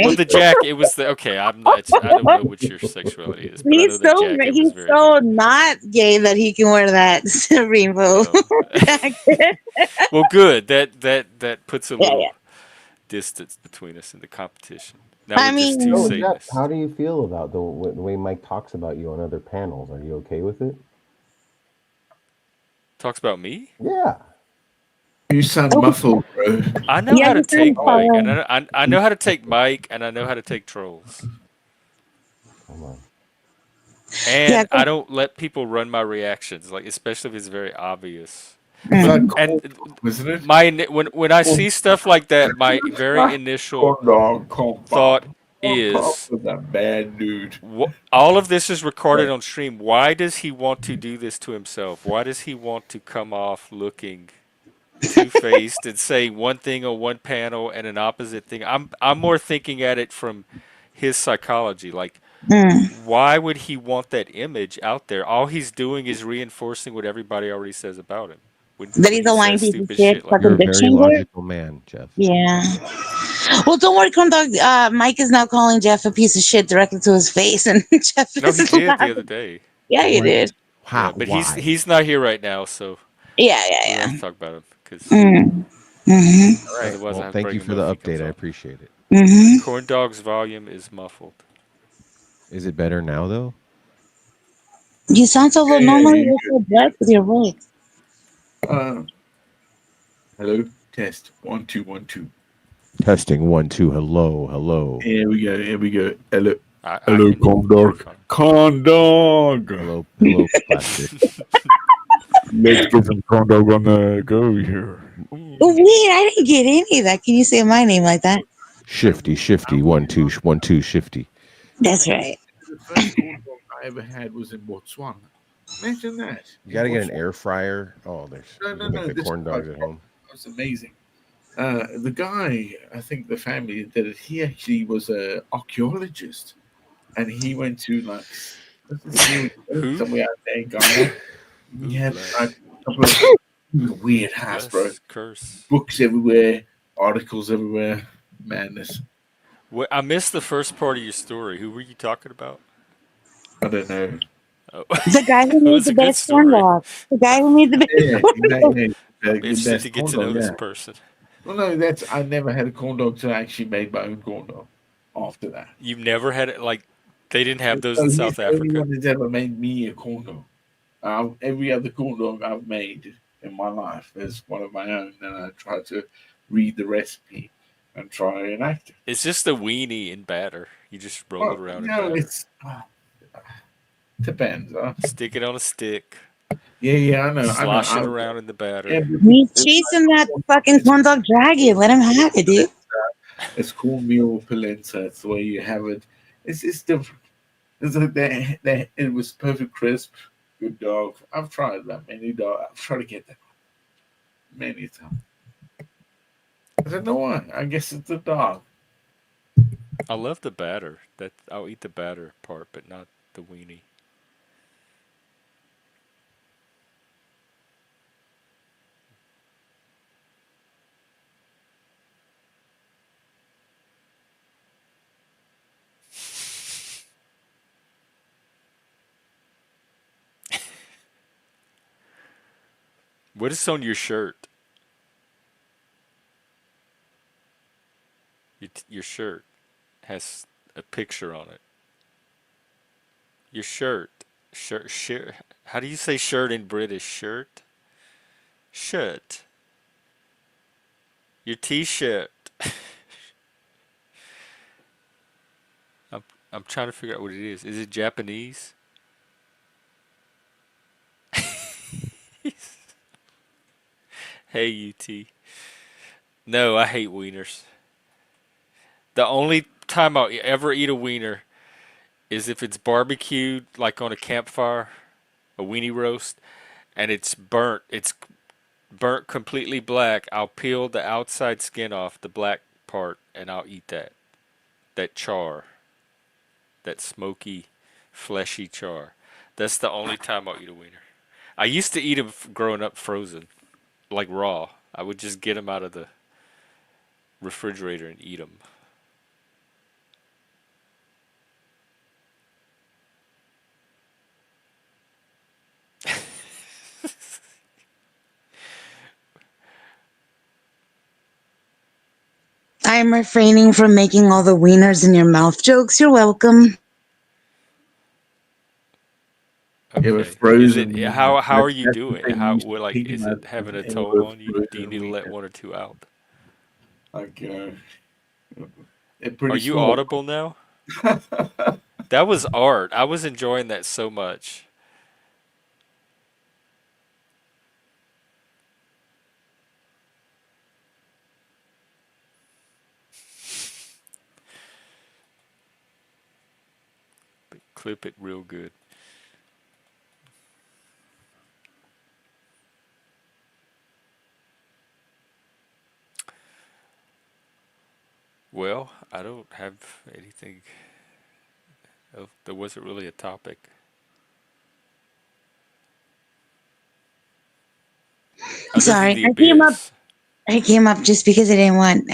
Well, Okay. the Jack, it was the okay. I'm not. I don't know what your sexuality is, but I know He's the jacket was he's very so gay. not gay that he can wear that rainbow Oh, jacket. well, good. That puts a Yeah, yeah. little distance between us in the competition. Now I we're just two so, mean, Jeff, Satanists. how do you feel about the way Mike talks about you on other panels? Are you okay with it? Talks about me. Yeah. You sound oh, muffled, bro. I know yeah, how to you sound take Mike, and fine. I know how to take Mike, and I know how to take trolls. Come on. Yeah, And I don't let people run my reactions, like especially if it's very obvious. It's But like mm. corn and dog, isn't it? when I see stuff like that, my very initial Corn dog, corn thought pop. Corn pop is was a bad dude. all of this is recorded on stream. Why does he want to do this to himself? Why does he want to come off looking two-faced and say one thing on one panel and an opposite thing? I'm more thinking at it from his psychology. Like, Mm. why would he want that image out there? All he's doing is reinforcing what everybody already says about him That when he's he a lying says piece of stupid shit, shit like fucking You're a that. bitch very changer. logical man, Jeff. Yeah. Well, don't worry, corn dog. Mike is now calling Jeff a piece of shit directly to his face, and Jeff No, he is did the other laughing. day. Yeah, you What? did. How? Yeah, but Why? he's not here right now, so Yeah, we don't have yeah, to talk about him because yeah. Mm. Mm-hmm. All right. otherwise I Well, have to thank bring you him for up if the he update. comes I on. appreciate it. Mm-hmm. Corn Dog's volume is muffled. Is it better now, though? You sound so low. Yeah, Normally, you you're so bright with your voice. uh, hello, test 1 2 1 2. Testing 1 2. Hello, hello, Here we go. Here we go. Hello, I hello, can corn hear you dog. fine. Corn dog. hello, hello, plastic. Let's get some corn dog on the go here. Oh, wait, I didn't get any of that. Can you say my name like that? Shifty, shifty. 1 2, 1 2, shifty. That's right. The first corn dog I ever had was in Botswana. Imagine that You in got to get an Botswana. air fryer. Oh, No, you no, can make no. the This corn was dogs at home. amazing. The guy, I think the family that did it, he actually was a archaeologist, and he went to like this is really Who? somewhere out there in Ghana. He Ooh, had like bless. a couple of weird house, bro. Bless. Curse. Books everywhere, articles everywhere, madness. I missed the first part of your story. Who were you talking about? I don't know. Oh, The guy who it made was the a good best corn story. dog. The guy who made the best Yeah, corn dog. exactly. I'm The interested to best get corn to know dog, this yeah. person. Well, no, that's I never had a corn dog till I actually made my own corn dog. After that, You've never had it like they didn't have those so in he's South the only Africa. one that's ever made me a corn dog. Every other corn dog I've made in my life is one of my own, and I try to read the recipe and try and act it. It's just a weenie in batter. You just roll it Well, around you in know, batter. it's depends. Stick it on a stick. Yeah, I know, I know. Slosh it around in the batter. Yeah, but He's it's chasing that like fucking corn dog dragon. Let him have it, dude. it's cornmeal polenta. It's the way you have it. It's different. It's like it was perfect crisp. Good dog. I've tried that many dog. I've tried to get that many times. I don't know why. I guess it's the dog. I love the batter. That I'll eat the batter part, but not the weenie. What is on your shirt? Your shirt has a picture on it. Your shirt. How do you say shirt in British? Shirt. Shirt. Your T-shirt. I'm I'm trying to figure out what it is. Is it Japanese? Hey, UT. No, I hate wieners. The only time I'll ever eat a wiener is if it's barbecued, like on a campfire, a weenie roast, and it's burnt. It's burnt completely black. I'll peel the outside skin off, the black part, and I'll eat that. That char, that smoky, fleshy char. That's the only time I'll eat a wiener. I used to eat them growing up frozen, like raw. I would just get them out of the refrigerator and eat them. I'm refraining from making all the wieners in your mouth jokes. You're welcome. Yeah, with Okay. Is frozen it wieners. how are you That's the doing? thing you How should like think is about it having a toll with on you? Do you frozen need to let wieners. one or two out? Like, they're Are pretty you small. audible now? That was art. I was enjoying that so much. Clip it real good. Well, I don't have anything. There wasn't really a topic other than Sorry, the abyss. I came up just because I didn't want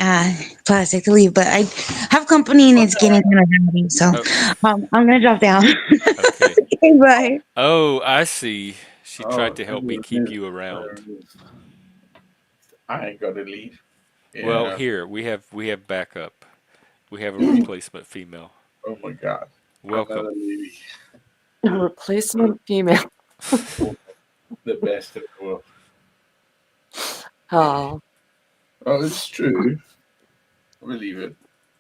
plastic to leave, but I have company and it's getting kind of rowdy, so Oh, I'm gonna drop down. okay. Okay, bye. Oh, I see. She tried Oh, to help me keep you around. I ain't got to leave. Well, Yeah. here we have backup. We have a replacement female. Oh my God. Welcome. Another lady. A replacement female. Oh, the best in the world. Oh, Oh, it's true. I believe it.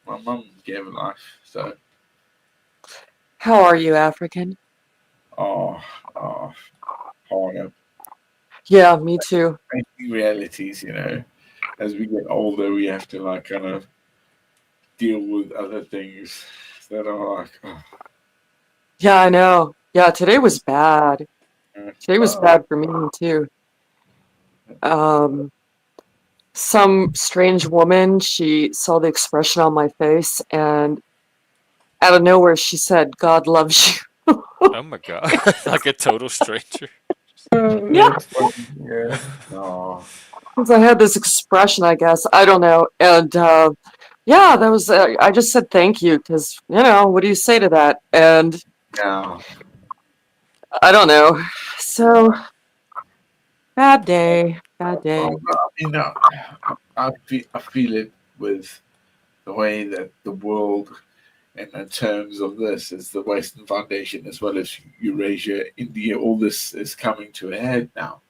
My mum gave life, so how are you, African? oh, oh, harder. Yeah, me too. Facing realities, as we get older, we have to like kind of deal with other things that are like, Yeah, I know. Yeah, today was bad. Today was oh, bad for me too. Um, some strange woman, she saw the expression on my face, and out of nowhere, she said, "God loves you." Oh my god. Like a total stranger. Yeah, that's funny. Yeah. Oh, because I had this expression, I guess. I don't know. And yeah, that was, I just said thank you, because, what do you say to that? And yeah. I don't know. So, bad day, bad day. Oh, no, I feel it with the way that the world, in terms of this, is the Western Foundation as well as Eurasia, India. All this is coming to a head now.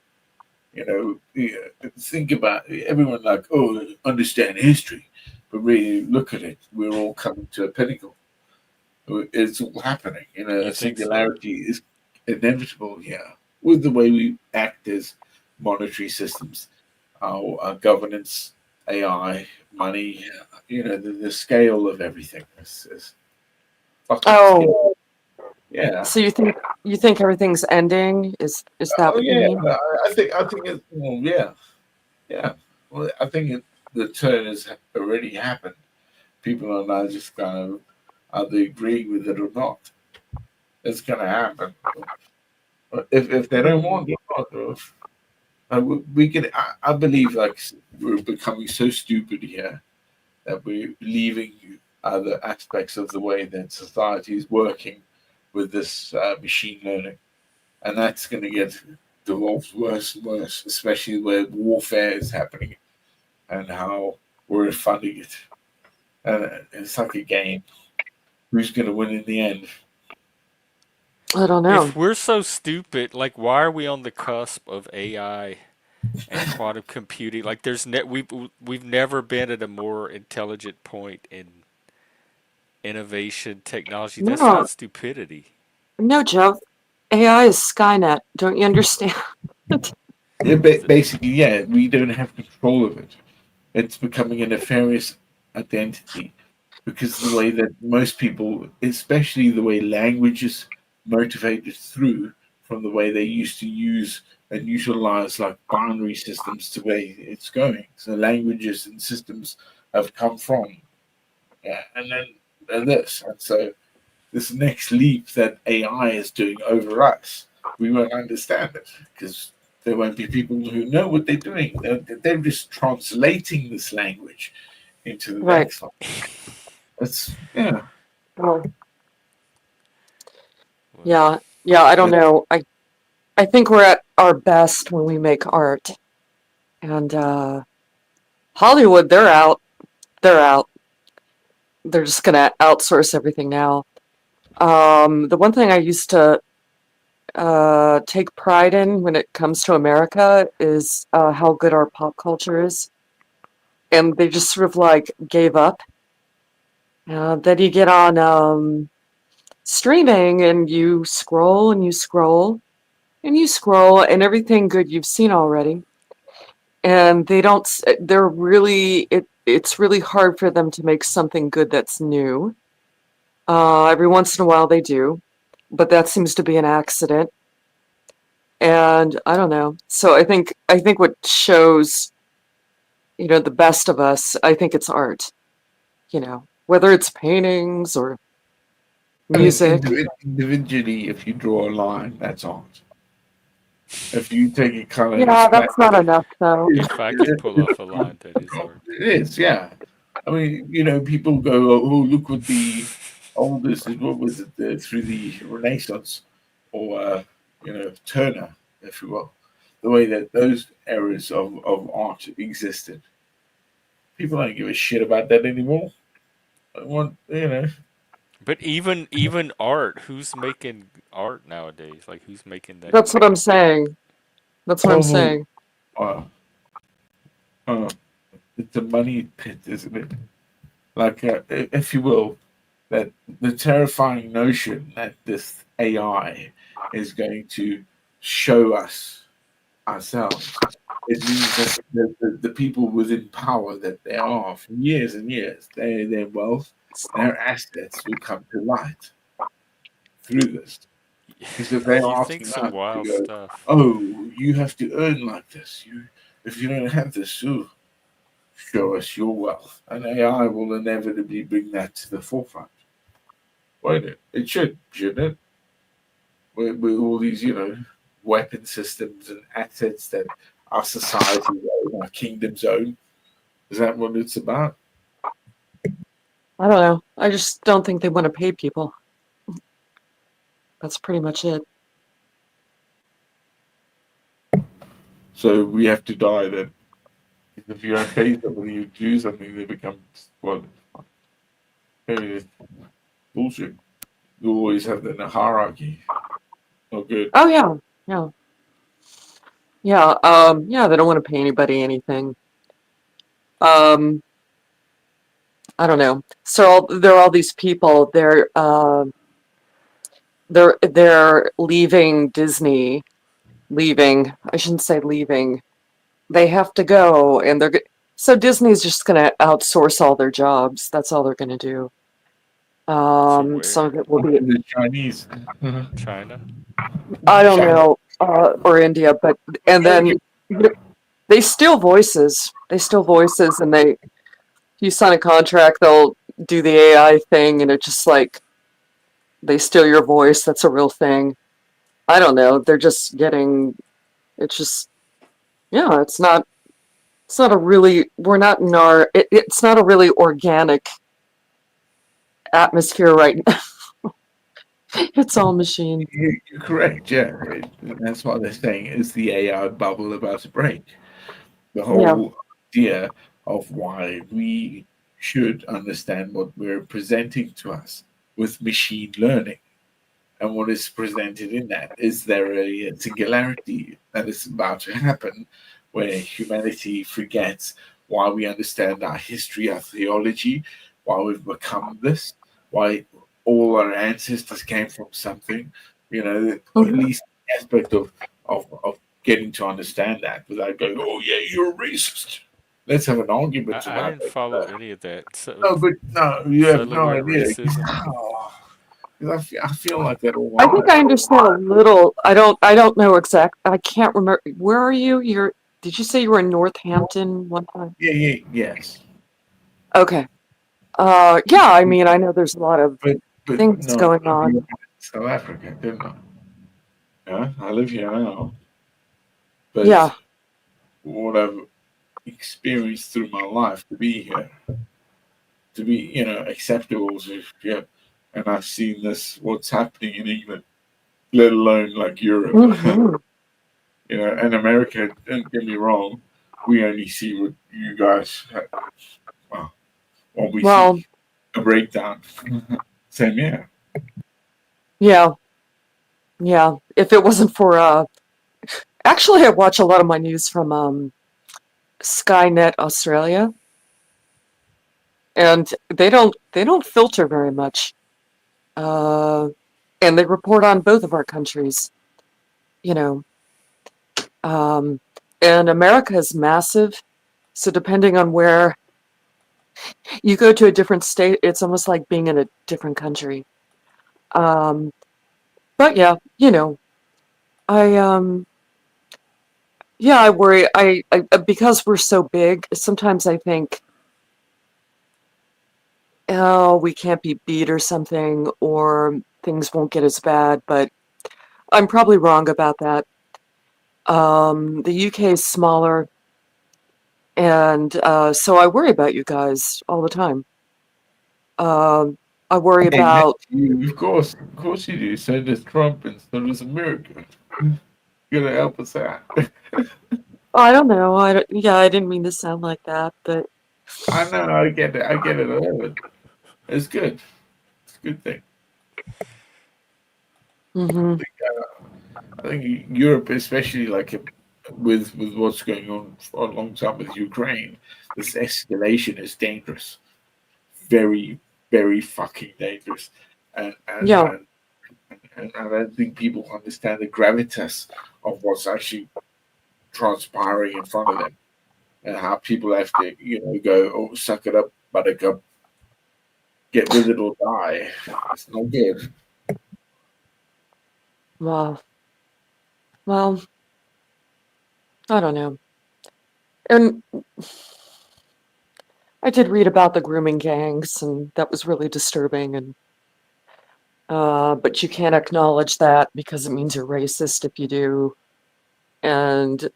Think about everyone like, oh, understand history, but really look at it. We're all coming to a pinnacle. It's all happening. You A think so? singularity is inevitable. Yeah, with the way we act as monetary systems, our governance, AI, money. The scale of everything is fucking scary. Oh, Yeah. so you think everything's ending? Is that Oh what you yeah. mean? I think it's well, yeah. Yeah. Well, I think the turn has already happened. People are now just kind of either agreeing with it or not. It's going to happen. If they don't want it or not, we can. I believe like we're becoming so stupid here that we're leaving other aspects of the way that society is working with this machine learning, and that's going to get devolved worse and worse, especially where warfare is happening and how we're funding it. And it's like a game. Who's going to win in the end? I don't know. If we're so stupid, like why are we on the cusp of AI and quantum computing? Like we've never been at a more intelligent point in innovation technology. That's No, not stupidity. no, Joe. AI is Skynet. Don't you understand? Yeah, Is it basically, yeah, we don't have control of it. It's becoming a nefarious identity because the way that most people, especially the way language is motivated through from the way they used to use and utilize like binary systems to where it's going. So languages and systems have come from, yeah, and then this, and so. this next leap that AI is doing over us, we won't understand it because there won't be people who know what they're doing. They're just translating this language into the Right. next one. It's yeah. Well, Well, yeah. Yeah. I don't But know. I think we're at our best when we make art. And Hollywood, they're out. They're out. They're just gonna outsource everything now. The one thing I used to take pride in when it comes to America is how good our pop culture is, and they just sort of like gave up. Then you get on streaming, and you scroll and you scroll and you scroll, and everything good you've seen already, and they don't. They're really it's really hard for them to make something good that's new. Every once in a while they do, but that seems to be an accident. And I don't know. So I think what shows, the best of us, I think it's art, whether it's paintings or I mean, music. individually, if you draw a line, that's art. If you take a color and Yeah, splash that's not it, enough though. if I can pull off a line, that is art. it is, yeah. I mean, people go, "Oh, look what the oldest is. What was it through the Renaissance, or Turner, if you will, the way that those eras of art existed. People don't give a shit about that anymore. I want, But even art, who's making art nowadays? Like who's making that? That's what I'm saying. That's what I'm oh, saying. uh, uh, it's a money pit, isn't it? Like, if you will, that the terrifying notion that this AI is going to show us ourselves. It means that the people within power that they are for years and years, their wealth, their assets will come to light through this. Because if they're You think asking some us to wild go, stuff. oh, you have to earn like this. If you don't have this, show us your wealth. And AI will inevitably bring that to the forefront. Won't it? It should, shouldn't it? With all these, weapon systems and assets that our society own, our kingdoms own. Is that what it's about? I don't know. I just don't think they want to pay people. That's pretty much it. So we have to die then. If you don't pay somebody, you do something, they become, well, it's bullshit. You always have that in a hierarchy. Not good. Oh yeah, yeah, yeah. Yeah. They don't want to pay anybody anything. Um, I don't know. So there are all these people. They're leaving Disney. Leaving. I shouldn't say leaving. They have to go, and so Disney's just going to outsource all their jobs. That's all they're going to do. To Some where? of it will be. The Chinese. China? I don't China. know, or India, but and then they steal voices. They steal voices, and you sign a contract, they'll do the AI thing, and it's just like they steal your voice. That's a real thing. I don't know. They're just getting. It's just yeah. It's not. It's not a really. We're not in our. It's not a really organic atmosphere right now. It's all machine. You're correct, yeah. That's what they're saying is the AI bubble about to break. The Yeah. whole idea of why we should understand what we're presenting to us with machine learning and what is presented in that. Is there a singularity that is about to happen where humanity forgets why we understand our history, our theology, why we've become this, why all our ancestors came from something, or at Mhm. least the aspect of getting to understand that without going, oh, yeah, you're a racist. Let's have an argument I about didn't that. follow any of that. So No, but no, you have no Delaware idea. racism. I feel like that all I my think life. I understand a little. I don't know exact. I can't remember. Where are you? Did you say you were in Northampton one time? Yeah, yeah, yes. Okay. Yeah, I mean, I know there's a lot of But but things no, going I grew on. up in South Africa, didn't I? Yeah, I live here now, but Yeah, what I've experienced through my life to be here, to be acceptable to yeah, and I've seen this what's happening in England, let alone like Europe, hmm and America. Don't get me wrong, we only see what you guys, well, what we well, see, a breakdown. Same, yeah. yeah, yeah. If it wasn't for actually, I watch a lot of my news from Skynet Australia, and they don't filter very much, uh, and they report on both of our countries. You know, um, and America is massive, so depending on where you go to a different state, it's almost like being in a different country. Um, but yeah, I yeah, I worry. I because we're so big. Sometimes I think, oh, we can't be beat or something, or things won't get as bad. But I'm probably wrong about that. The UK is smaller, and so I worry about you guys all the time. Um, I worry Hey, man, about. of course you do. So does Trump, and so does America. You gotta help us out. I don't know. Yeah, I didn't mean to sound like that, but I know, I get it. I get it. I love it. It's good. It's a good thing. hmm I think Europe, especially like with what's going on for a long time with Ukraine, this escalation is dangerous. Very, very fucking dangerous. And and yeah, and, and I don't think people understand the gravitas of what's actually transpiring in front of them, and how people have to, go, oh, suck it up, buttercup, get with it or die. It's not good. well, well, I don't know. And I did read about the grooming gangs, and that was really disturbing. And but you can't acknowledge that because it means you're racist if you do. And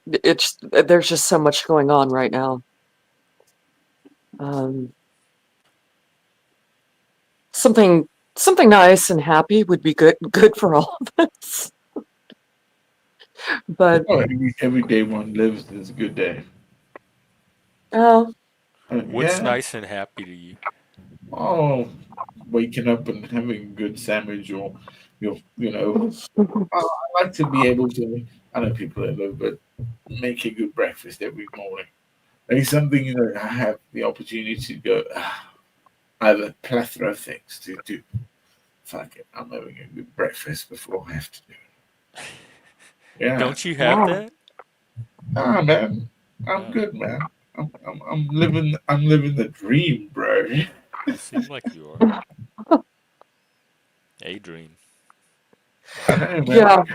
it's there's just so much going on right now. Um, something something nice and happy would be good for all of us. But Oh, every day one lives is a good day. oh, What's Yeah. nice and happy to you? Oh, waking up and having a good sandwich, or I like to be able to. I know people that live, but make a good breakfast every morning. Like something I have the opportunity to go. I have a plethora of things to do. Fuck it, I'm having a good breakfast before I have to do it. Yeah. Don't you have wow, that? Ah, man, I'm Uh, good, man. I'm living. I'm living the dream, bro. you seem like you are. A dream. I know, man.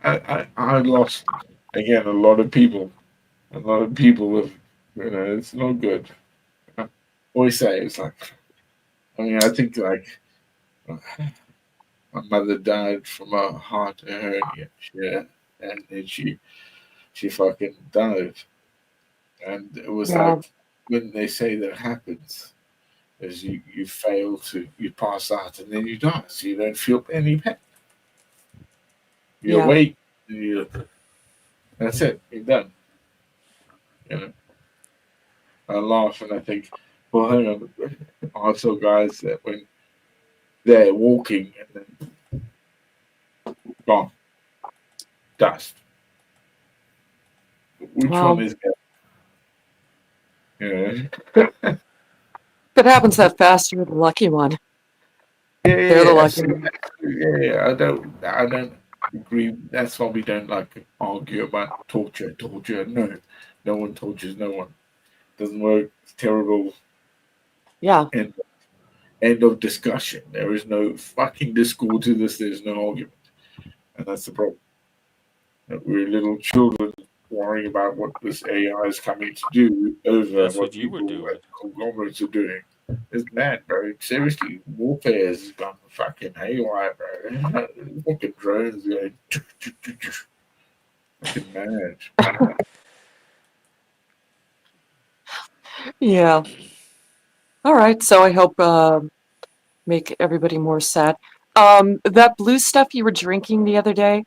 yeah, I lost again a lot of people. A lot of people have, it's not good. I always say it's like, I mean, I think like my mother died from a heart hernia, yeah, and then she fucking died, and it was yeah, like when they say that happens, is you fail to you pass out and then you die, so you don't feel any pain. You yeah, awake, and that's it, you're done. You know, I laugh and I think, well, hang on, also guys that when they're walking and then gone, dust. Which one well, is it? Yeah, if it happens that fast, you're the lucky one. yeah, They're yeah, the yeah, lucky absolutely. one. Yeah, yeah. I don't agree. That's why we don't like argue about torture. Torture, no, no one tortures no one. Doesn't work. It's terrible. Yeah, End end of discussion. There is no fucking discord to this. There's no argument, and that's the problem. That we're little children worrying about what this AI is coming to do over That's what what you were people doing. at conglomerates are doing. It's mad, bro. Seriously, warfare has gone fucking haywire, bro. Fucking drones going fucking mad. Yeah. All right. So I hope make everybody more sad. That blue stuff you were drinking the other day,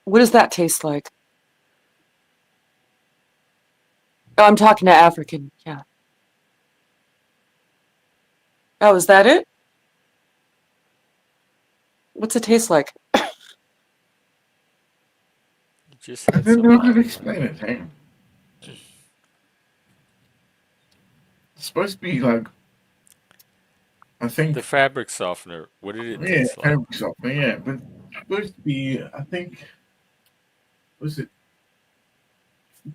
what does that taste like? Oh, I'm talking to African. Yeah. Oh, is that it? What's it taste like? You just I had don't some know how to last explain night. it. Hang on. It's supposed to be like, I The think, fabric softener. What did it yeah, taste like? fabric softener, yeah, but it's supposed to be, I think, was it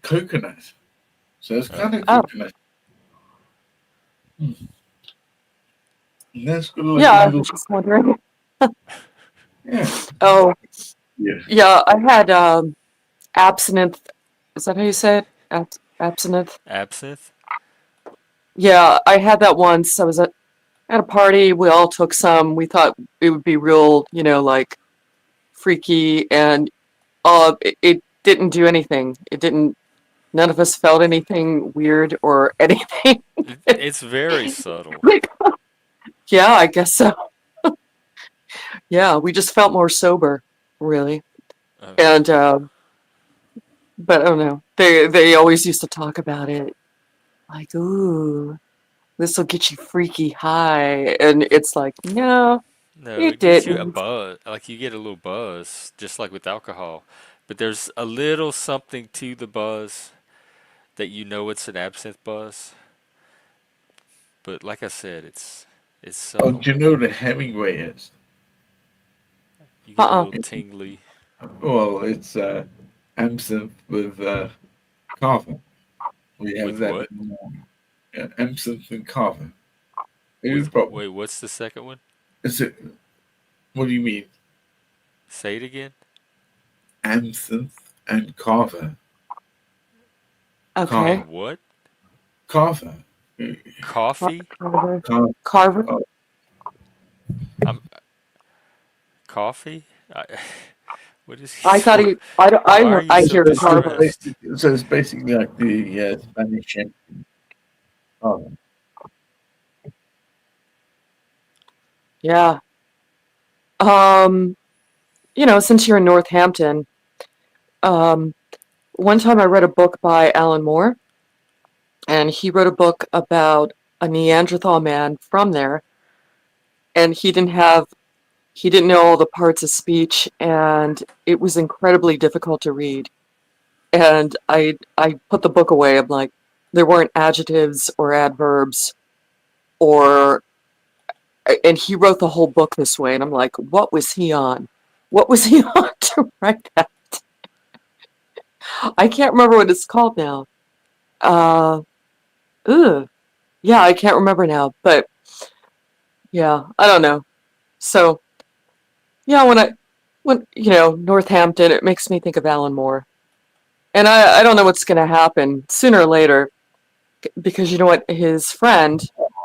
coconut? So it's Oh, kind of Oh, coconut. Hmm. And that's got like yeah, a I little, was just wondering. yeah, Oh, yeah. yeah, I had absinthe. Is that how you say it? Absinthe? absinthe. Yeah, I had that once. I was at a party. We all took some. We thought it would be real, like freaky, and it didn't do anything. It didn't. None of us felt anything weird or anything. It's very subtle. Yeah, I guess so. Yeah, we just felt more sober, really. Oh, And but I don't know. They always used to talk about it, like, ooh, this will get you freaky high, and it's like, no, no, it it gives you a didn't. buzz. Like you get a little buzz, just like with alcohol. But there's a little something to the buzz that you know it's an absinthe buzz. But like I said, it's Oh, subtle. do you know what a Hemingway is? You get a Uh-uh. little tingly. Well, it's absinthe with kava. We have With that what? in the morning. Yeah, absinthe and kava. Here's the problem. Wait, what's the second one? Is it? What do you mean? Say it again. Absinthe and kava. Okay. Kava. And what? Kava. Coffee? Carver. Kava. Carver. Oh, I'm coffee? What is he I thought so? he. Why are you I so hear it's just Carver. distressed? so it's basically like the Spanish kava. Yeah. Since you're in Northampton, um, one time I read a book by Alan Moore, and he wrote a book about a Neanderthal man from there, and he didn't know all the parts of speech, and it was incredibly difficult to read. And I put the book away. I'm like, there weren't adjectives or adverbs or and he wrote the whole book this way, and I'm like, what was he on? What was he on to write that? I can't remember what it's called now. Uh, ugh. Yeah, I can't remember now, but yeah, I don't know. So yeah, when Northampton, it makes me think of Alan Moore, and I don't know what's going to happen sooner or later because you know what, his friend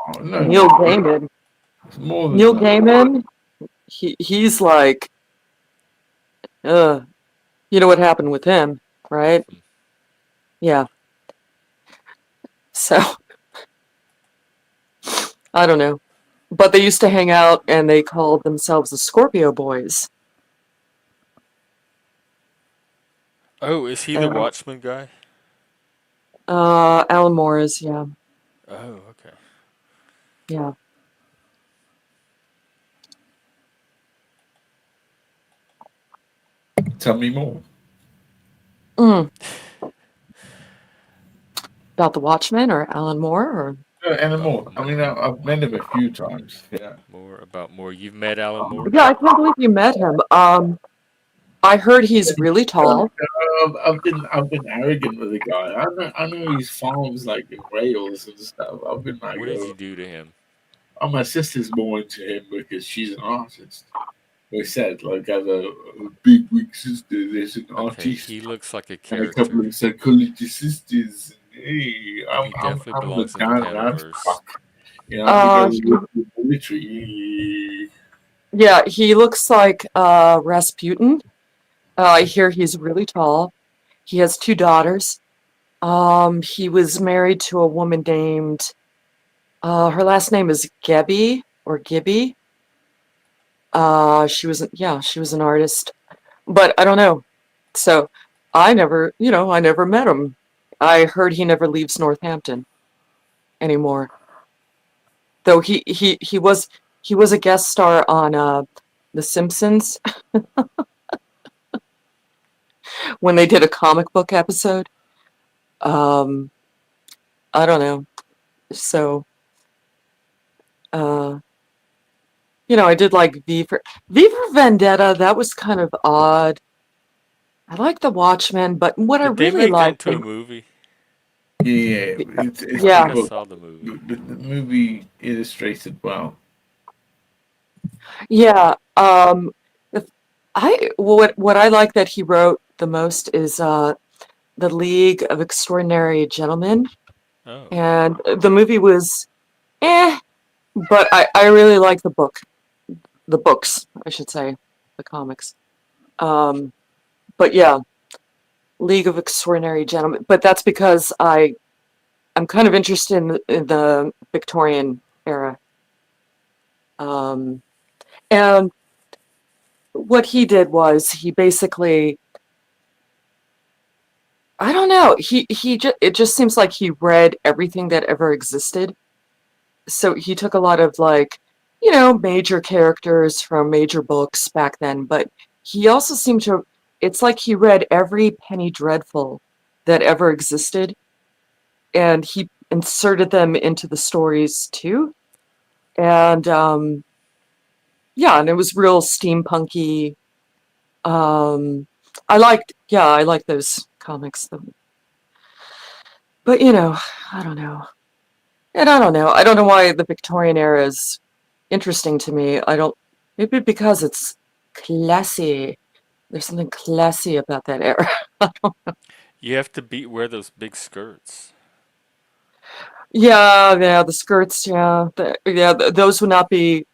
Oh, no, Neil Gaiman, it's more than Neil that. Gaiman, he's like, you know what happened with him, right? Yeah. So I don't know. But they used to hang out and they called themselves the Scorpio Boys. Oh, is he the Uh, Watchman guy? Alan Moore is, yeah, Oh, okay. yeah. Tell me more. Mm. About the Watchmen or Alan Moore or And About more. I mean, I've met him a few times. Yeah. more about more. You've met Alan Moore? yeah, I can't believe you met him. I heard he's really tall. I've been arrogant with the guy. I know his farms like in Wales and stuff. I've been like, What did you do to him? my sister's more into him because she's an artist. we said, like as a big weak sister, there's an Okay, artist he looks like a and a couple character. of psychology sisters. Hey, Oh, he definitely I'm the belongs in the down and out Panelverse. cock. I'm the guy He, with the military. yeah, he looks like Rasputin. I hear he's really tall. He has two daughters. He was married to a woman named, her last name is Gebby or Gibby. She was an artist, but I don't know. So I never met him. I heard he never leaves Northampton anymore. Though he was a guest star on The Simpsons when they did a comic book episode. Um, I don't know. So, uh, I did like V for Vendetta. That was kind of odd. I like The Watchmen, but what I Did they really make that liked, into a movie? Yeah, I it's the think yeah, I book. saw the movie. The movie illustrated well. yeah. The, what I like that he wrote the most is The League of Extraordinary Gentlemen, Oh, and the movie was eh, but I really like the books, I should say, the comics. Um, but yeah, League of Extraordinary Gentlemen. But that's because I'm kind of interested in the Victorian era. Um, and what he did was he basically, I don't know, it just seems like he read everything that ever existed. So he took a lot of major characters from major books back then, but he also seemed to, it's like he read every Penny Dreadful that ever existed, and he inserted them into the stories too. And yeah, and it was real steampunky. Um, I liked those comics. But I don't know. And I don't know. I don't know why the Victorian era is interesting to me. I don't, maybe because it's classy. There's something classy about that era. you have to wear those big skirts. Yeah, the skirts, those would not be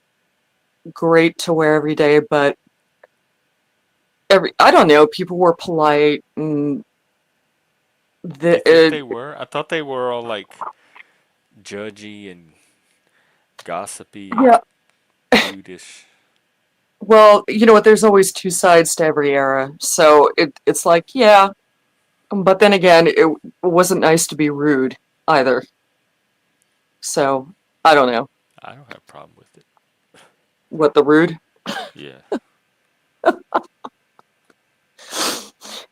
great to wear every day, but I don't know, people were polite and You the think they were? I thought they were all like judgy and gossipy, yeah, prudish. well, you know what, there's always two sides to every era. So it's like, yeah, but then again, it wasn't nice to be rude either. So I don't know I don't have a problem with it. what the rude. Yeah.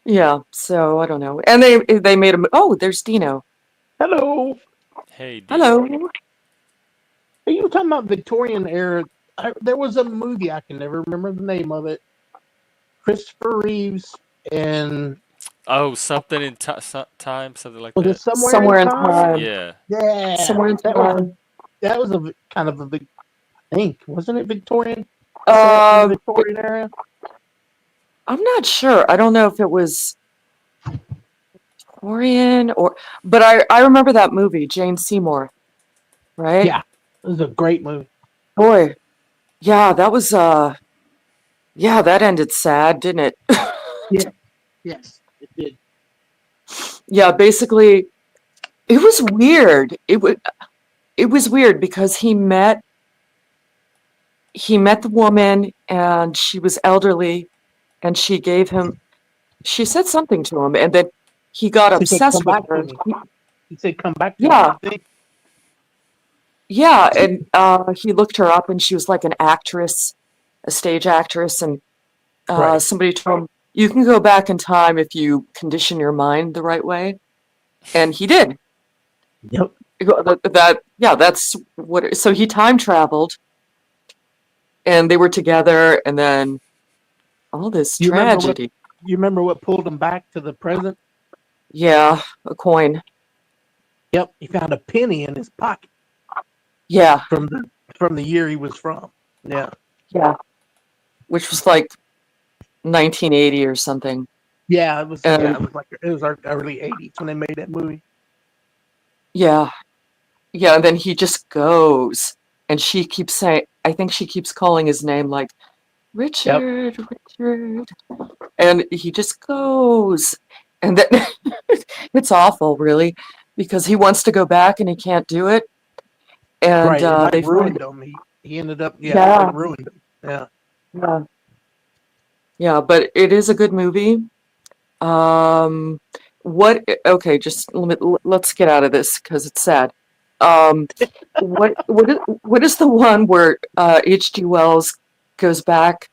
Yeah, so I don't know. And they made him. Oh, there's Dino. Hello. Hey, Dino. Hello. Are you talking about Victorian era? There was a movie, I can never remember the name of it. Christopher Reeves and Oh, something in time, something like was it that. Somewhere in Somewhere in Time? time. Yeah. Yeah, Somewhere in time. that was a kind of a big. I think wasn't it Victorian? Set in the Um, Victorian era. I'm not sure. I don't know if it was Victorian but I remember that movie, Jane Seymour, right? Yeah, it was a great movie. Boy, yeah, that was yeah, that ended sad, didn't it? Yeah, yes, it did. Yeah, basically, it was weird. It was weird because he met the woman and she was elderly and she said something to him and then he got He said, "Come obsessed with back to her. me." He said, "Come back to me." Yeah, I think. yeah, and he looked her up and she was like an actress, a stage actress, and Right. somebody told him you can go back in time if you condition your mind the right way, and he did. Yep. Yeah, that's what. So he time traveled, and they were together, and then all this You remember what? tragedy. You remember what pulled him back to the present? Yeah, a coin. Yep. He found a penny in his pocket Yeah, from the year he was from. Yeah. yeah. which was like 1980 or something. Yeah, it was. And Yeah, it was our early '80s when they made that movie. yeah, yeah. And then he just goes, and she keeps saying, I think she keeps calling his name like Yep. Richard, Richard, and he just goes, and then it's awful, really, because he wants to go back and he can't do it, and Right. It like they ruined find, him. He ended up. Yeah, it yeah, ruined him. Yeah. yeah, yeah. But it is a good movie. Um, okay, just let's get out of this because it's sad. Um, what is the one where H.G. Wells goes back?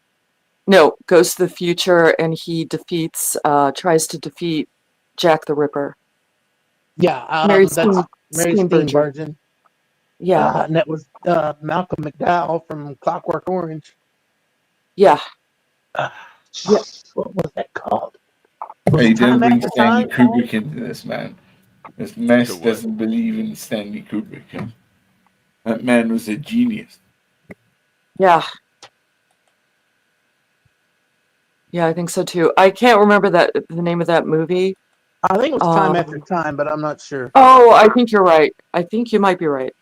No, goes to the future and he tries to defeat Jack the Ripper. Yeah. Mary That's Mary Steenburgen. Steenburgen. Yeah, And that was Malcolm McDowell from Clockwork Orange. yeah, Uh, yeah. what was that called? Was Hey, it don't Time bring After Stanley Time? Kubrick into this, man. This The mess what? doesn't believe in Stanley Kubrick. That man was a genius. Yeah, yeah, I think so too. I can't remember the name of that movie. I think it was Time After Um, Time, but I'm not sure. oh, I think you're right. I think you might be right.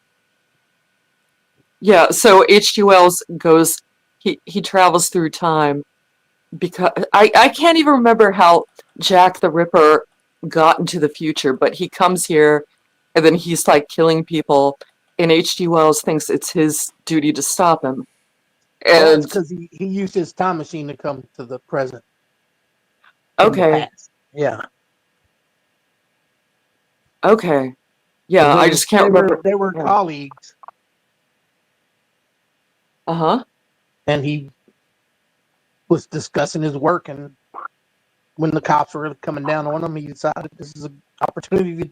Yeah, so H.G. Wells goes, he travels through time because I can't even remember how Jack the Ripper got into the future, but he comes here and then he's like killing people, and H.G. Wells thinks it's his duty to stop him. Well, that's And because he used his time machine to come to the present from the okay, past. Yeah. okay, yeah, Because I just can't remember. they were Yeah. colleagues, Uh-huh. and he was discussing his work, and when the cops were coming down on him, he decided this is an opportunity to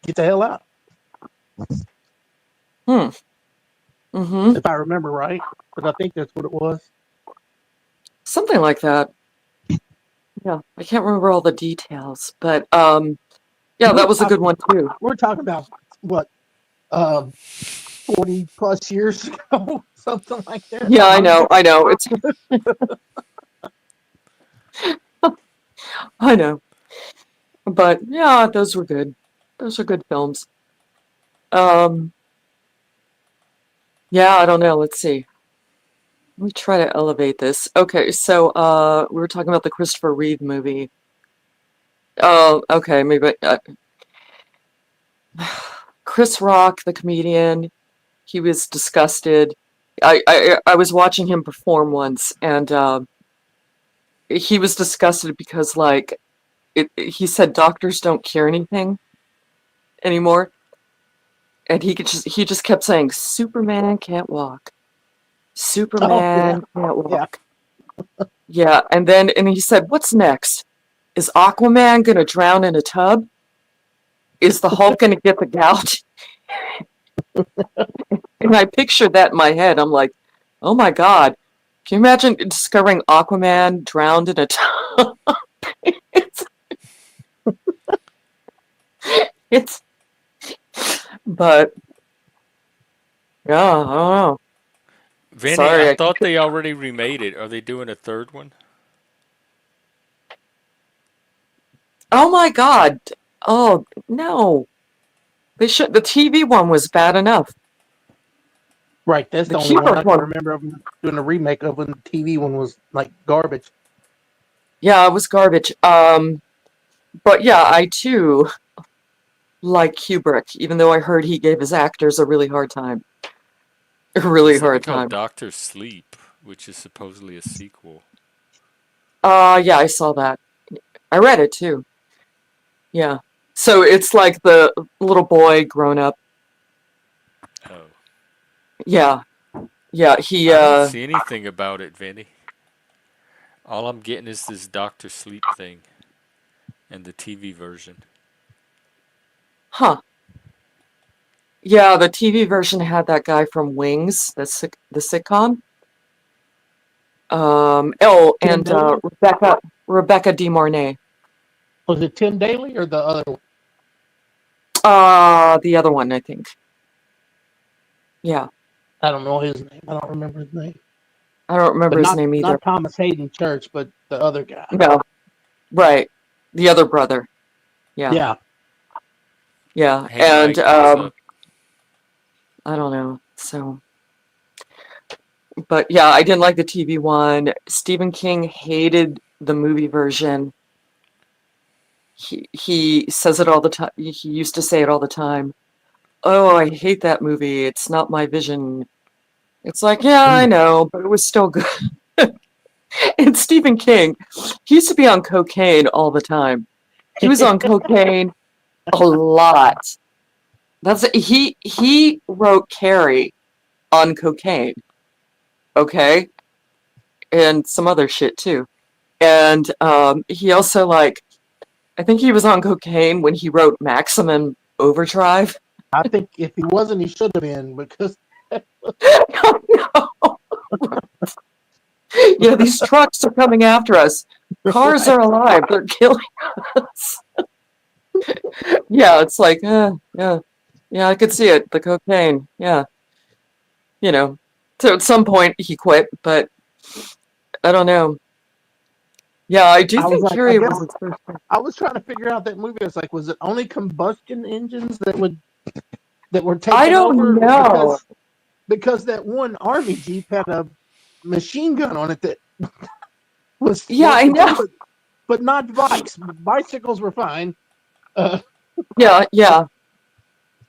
get the hell out. Hmm. Mm-hmm. If I remember right, but I think that's what it was. Something like that. Yeah, I can't remember all the details, but yeah, that was a good one too. We're talking about what, um, 40 plus years ago, something like that. Yeah, I know. It's I know. But yeah, those were good. Those are good films. Um, yeah, I don't know. Let's see. Let me try to elevate this. Okay, so we were talking about the Christopher Reeve movie. Oh, okay, maybe Chris Rock, the comedian, he was disgusted. I was watching him perform once, and he was disgusted because like he said doctors don't cure anything anymore, and he just kept saying Superman can't walk. Oh yeah, Superman can't yeah. walk. Yeah, and he said, "What's next? Is Aquaman gonna drown in a tub? Is the Hulk gonna get the gout?" And I pictured that in my head. I'm like, "Oh my God, can you imagine discovering Aquaman drowned in a tub?" it's, it's, but yeah, I don't know. Vinny, I Sorry, thought they already remade it. Are they doing a third one? oh my God, oh no, they should. The TV one was bad enough. Right. That's The the only one I Kubrick can one, remember of them doing a remake of when the TV one was like garbage. yeah, it was garbage. But yeah, I too like Kubrick, even though I heard he gave his actors a really hard time. A really There's something hard called time. Doctor Sleep, which is supposedly a sequel. Yeah, I saw that. I read it too. Yeah. So it's like the little boy grown up. Oh. Yeah. Yeah, he I don't see anything about it, Vinny. All I'm getting is this Doctor Sleep thing and the TV version. huh. Yeah, the TV version had that guy from Wings, the sitcom. Oh, Tim and Daly? Rebecca De Mornay. Was it Tim Daly or the other one? The other one, I think. Yeah. I don't know his name. I don't remember his name. I don't remember but his name either. not Thomas Hayden Church, but the other guy. No, right. The other brother. Yeah. Yeah. Yeah. Hey, And Mike, what's up? I don't know. So, but yeah, I didn't like the TV one. Stephen King hated the movie version. He says it all the time. He used to say it all the time. Oh, I hate that movie. It's not my vision. It's like, yeah, I know, but it was still good. And Stephen King, he used to be on cocaine all the time. He was on cocaine a lot. He wrote Carrie on cocaine, okay, and some other shit too. And he also I think he was on cocaine when he wrote Maximum Overdrive. I think if he wasn't, he should have been, because No. Yeah, these trucks are coming after us. Cars are alive. They're killing us. Yeah, it's like, yeah, I could see it. The cocaine, yeah, you know. So at some point he quit, but I don't know. Yeah, I do I was think like, Carrie was his first one. I was trying to figure out that movie. I was like, was it only combustion engines that were I taking don't over? know. Because that one army jeep had a machine gun on it that was Yeah, I know. but not bikes. Bicycles were fine. Yeah.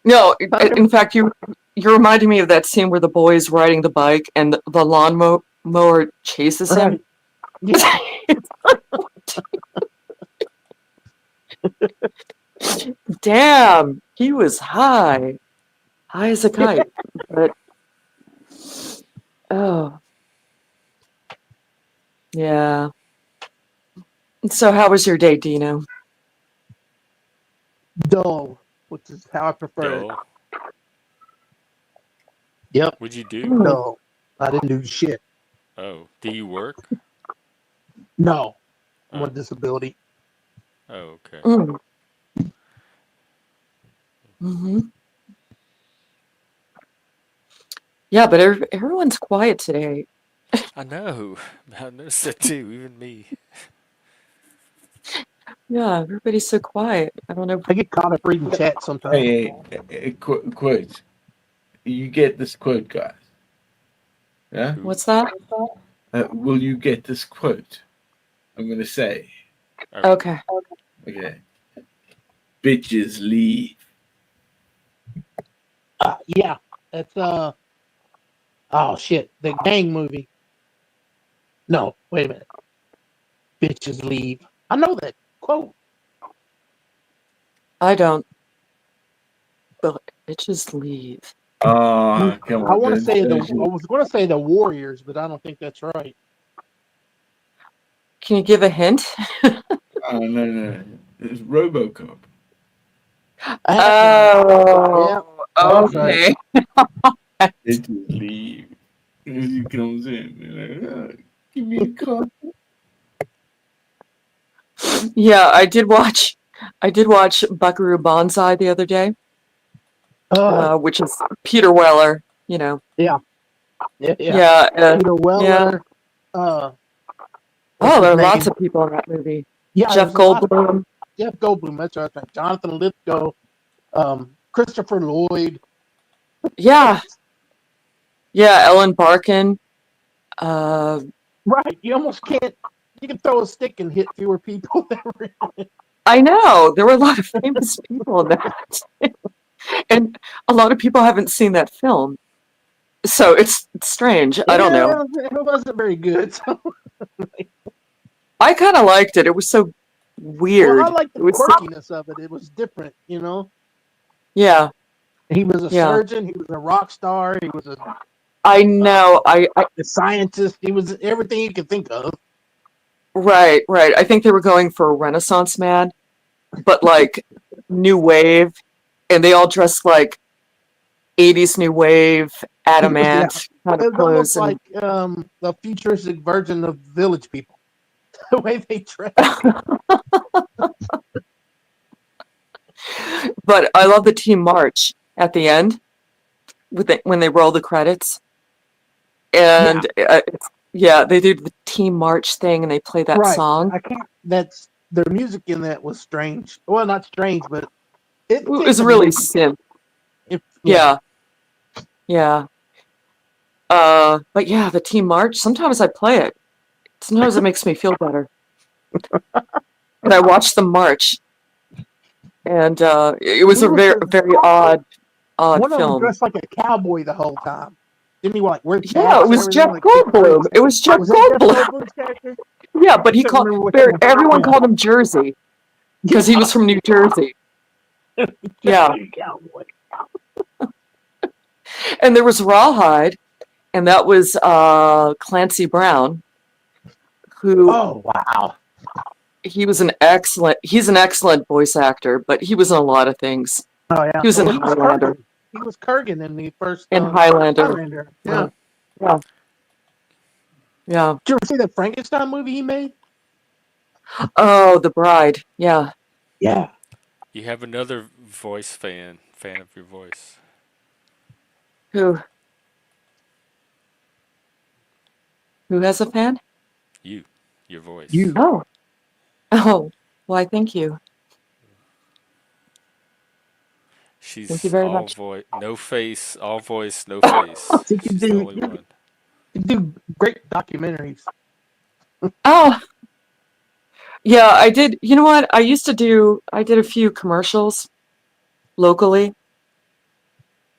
No, in fact, you're reminding me of that scene where the boy's riding the bike and the lawnmower chases him. Right. Yeah. Damn, he was high as a kite. But oh, yeah. So how was your day, Dino? Dull, which is how I prefer it. Dull. Yep. What'd you do? No, I didn't do shit. Oh, do you work? No, I'm Oh, on disability. oh, okay. Mm. Hmm. Yeah, but everyone's quiet today. I know. I noticed that too. Even me. Yeah, everybody's so quiet. I don't know. I get caught up reading chat sometimes. Hey, quote. You get this quote, guys? Yeah. What's that? Will you get this quote? I'm gonna say. Okay. Okay. Bitches leave. Yeah, that's oh shit, the gang movie. No, wait a minute. Bitches leave. I know that quote. I don't. But bitches leave. Ah, come I on. want to say I I was going to say the Warriors, but I don't think that's right. Can you give a hint? Oh, no. It's RoboCop. Oh, okay. Bitches leave. He comes in. Give me a call. Yeah, I did watch Buckaroo Banzai the other day, which is Peter Weller, you know. Yeah. Yeah. Peter Weller. Oh, there are lots of people in that movie. Yeah, Jeff Goldblum. Jeff Goldblum, that's right. Jonathan Lithgow, Christopher Lloyd. Yeah. Yeah, Ellen Barkin. Right. You almost can't. You can throw a stick and hit fewer people than really. I know. There were a lot of famous people in that. And a lot of people haven't seen that film. So it's strange. I don't know. It wasn't very good. So. I kind of liked it. It was so weird. Well, I liked the quirkiness of it. It was different, you know? Yeah. He was a surgeon. He was a rock star. He was I know. A scientist. He was everything you could think of. Right. I think they were going for a Renaissance man, but like new wave, and they all dressed like 80s new wave adamant kind of clothes. Almost like the futuristic version of Village People. The way they dress. But I love the team march at the end when they roll the credits. And Yeah, they did the Team March thing and they play that Right. song. I can't. That's the music in that was strange. Well, not strange, but It it was takes a really minute. sim. Yeah. Yeah. But yeah, the Team March, sometimes I play it. Sometimes it makes me feel better. And I watch them march. And it was Who a was very the very odd one of them film. dressed like a cowboy the whole time? Didn't he like wear Yeah, it chaps and was everything Jeff like big Goldblum. boots? It was Jeff Was that Jeff Goldblum. Goldblum's character? Yeah, but I he couldn't called remember which one. everyone Yeah. called him Jersey because he was from New Jersey. Yeah. Cowboy. And there was Rawhide, and that was Clancy Brown, who Oh wow. he's an excellent voice actor, but he was in a lot of things. Oh yeah. He was in Well, he was Highlander. Kurgan. He was Kurgan in the first In Highlander. Highlander. Yeah. Yeah. Yeah. Did you ever see that Frankenstein movie he made? Oh, The Bride. Yeah. Yeah. You have another voice fan of your voice. Who has a fan? You, your voice. You. Oh. Oh. Why, thank you. Thank you She's very all much. voice, no face, all voice, no face. She can She's the do only one. great documentaries. Oh. Yeah, I did. You know what? I did a few commercials locally.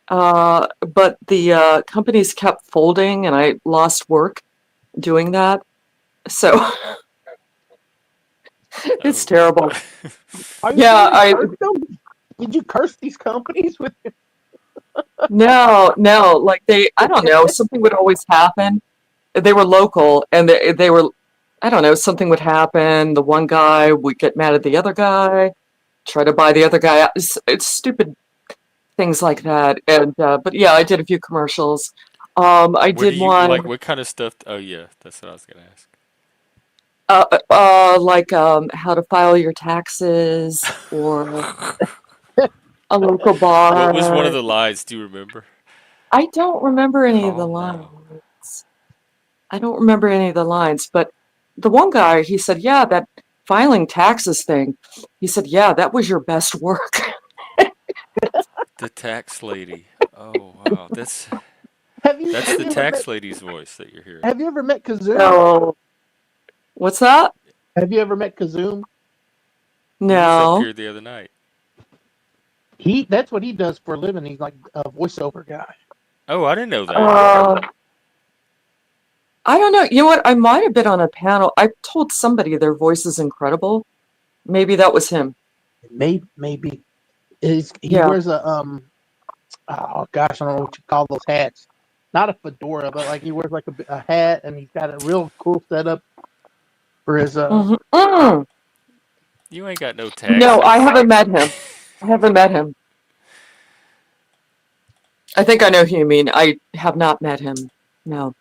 But the companies kept folding and I lost work doing that. So it's Oh. terrible. Are you Yeah, serious? Curse them? Did you curse these companies with no, like I don't know, something would always happen. They were local and they were, I don't know, something would happen. The one guy would get mad at the other guy, try to buy the other guy out. It's stupid things like that. And but yeah, I did a few commercials. I What do did you one like? What kind of stuff? Oh yeah, that's what I was gonna ask. like how to file your taxes or a local What was one of bar. the lies? Do you remember? I don't remember any of the Call lines. now. I don't remember any of the lines, but the one guy, he said, yeah, that filing taxes thing. He said, yeah, that was your best work. The tax lady. Oh wow, that's have you that's have the you ever met tax lady's voice that you're hearing. have you ever met Kazoom? So, what's that? Have you ever met Kazoom? He was up No. here the other night. That's what he does for a living. He's like a voiceover guy. Oh, I didn't know that. I don't know. You know what? I might have been on a panel. I told somebody their voice is incredible. Maybe that was him. Maybe. He Yeah. wears a oh gosh, I don't know what you call those hats. Not a fedora, but like he wears like a hat, and he's got a real cool setup for his Mm. You ain't got no taxes. No, I haven't met him. I haven't met him. I think I know who you mean. I have not met him. No.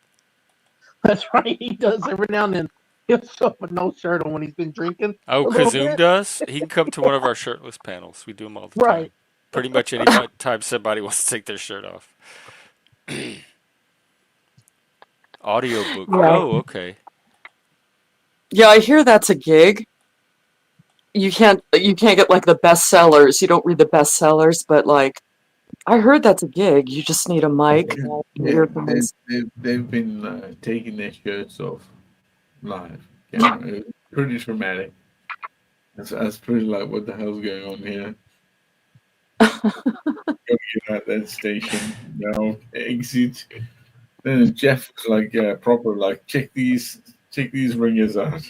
That's right. He does every now and then. He'll show up with no shirt on when he's been drinking. Oh, a little Kazoom bit. does? He can come to one of our shirtless panels. We do them all the Right. time. Pretty much any time somebody wants to take their shirt off. Audiobook. Yeah. Oh, okay. Yeah, I hear that's a gig. You can't get like the bestsellers. You don't read the bestsellers, but like I heard that's a gig. You just need a mic. Earphones. They've been taking their shirts off live. Yeah, it was pretty traumatic. That's pretty like, what the hell's going on here? Gotta get out that station. No, exit. Then Jeff was like, proper, like, check these ringers out.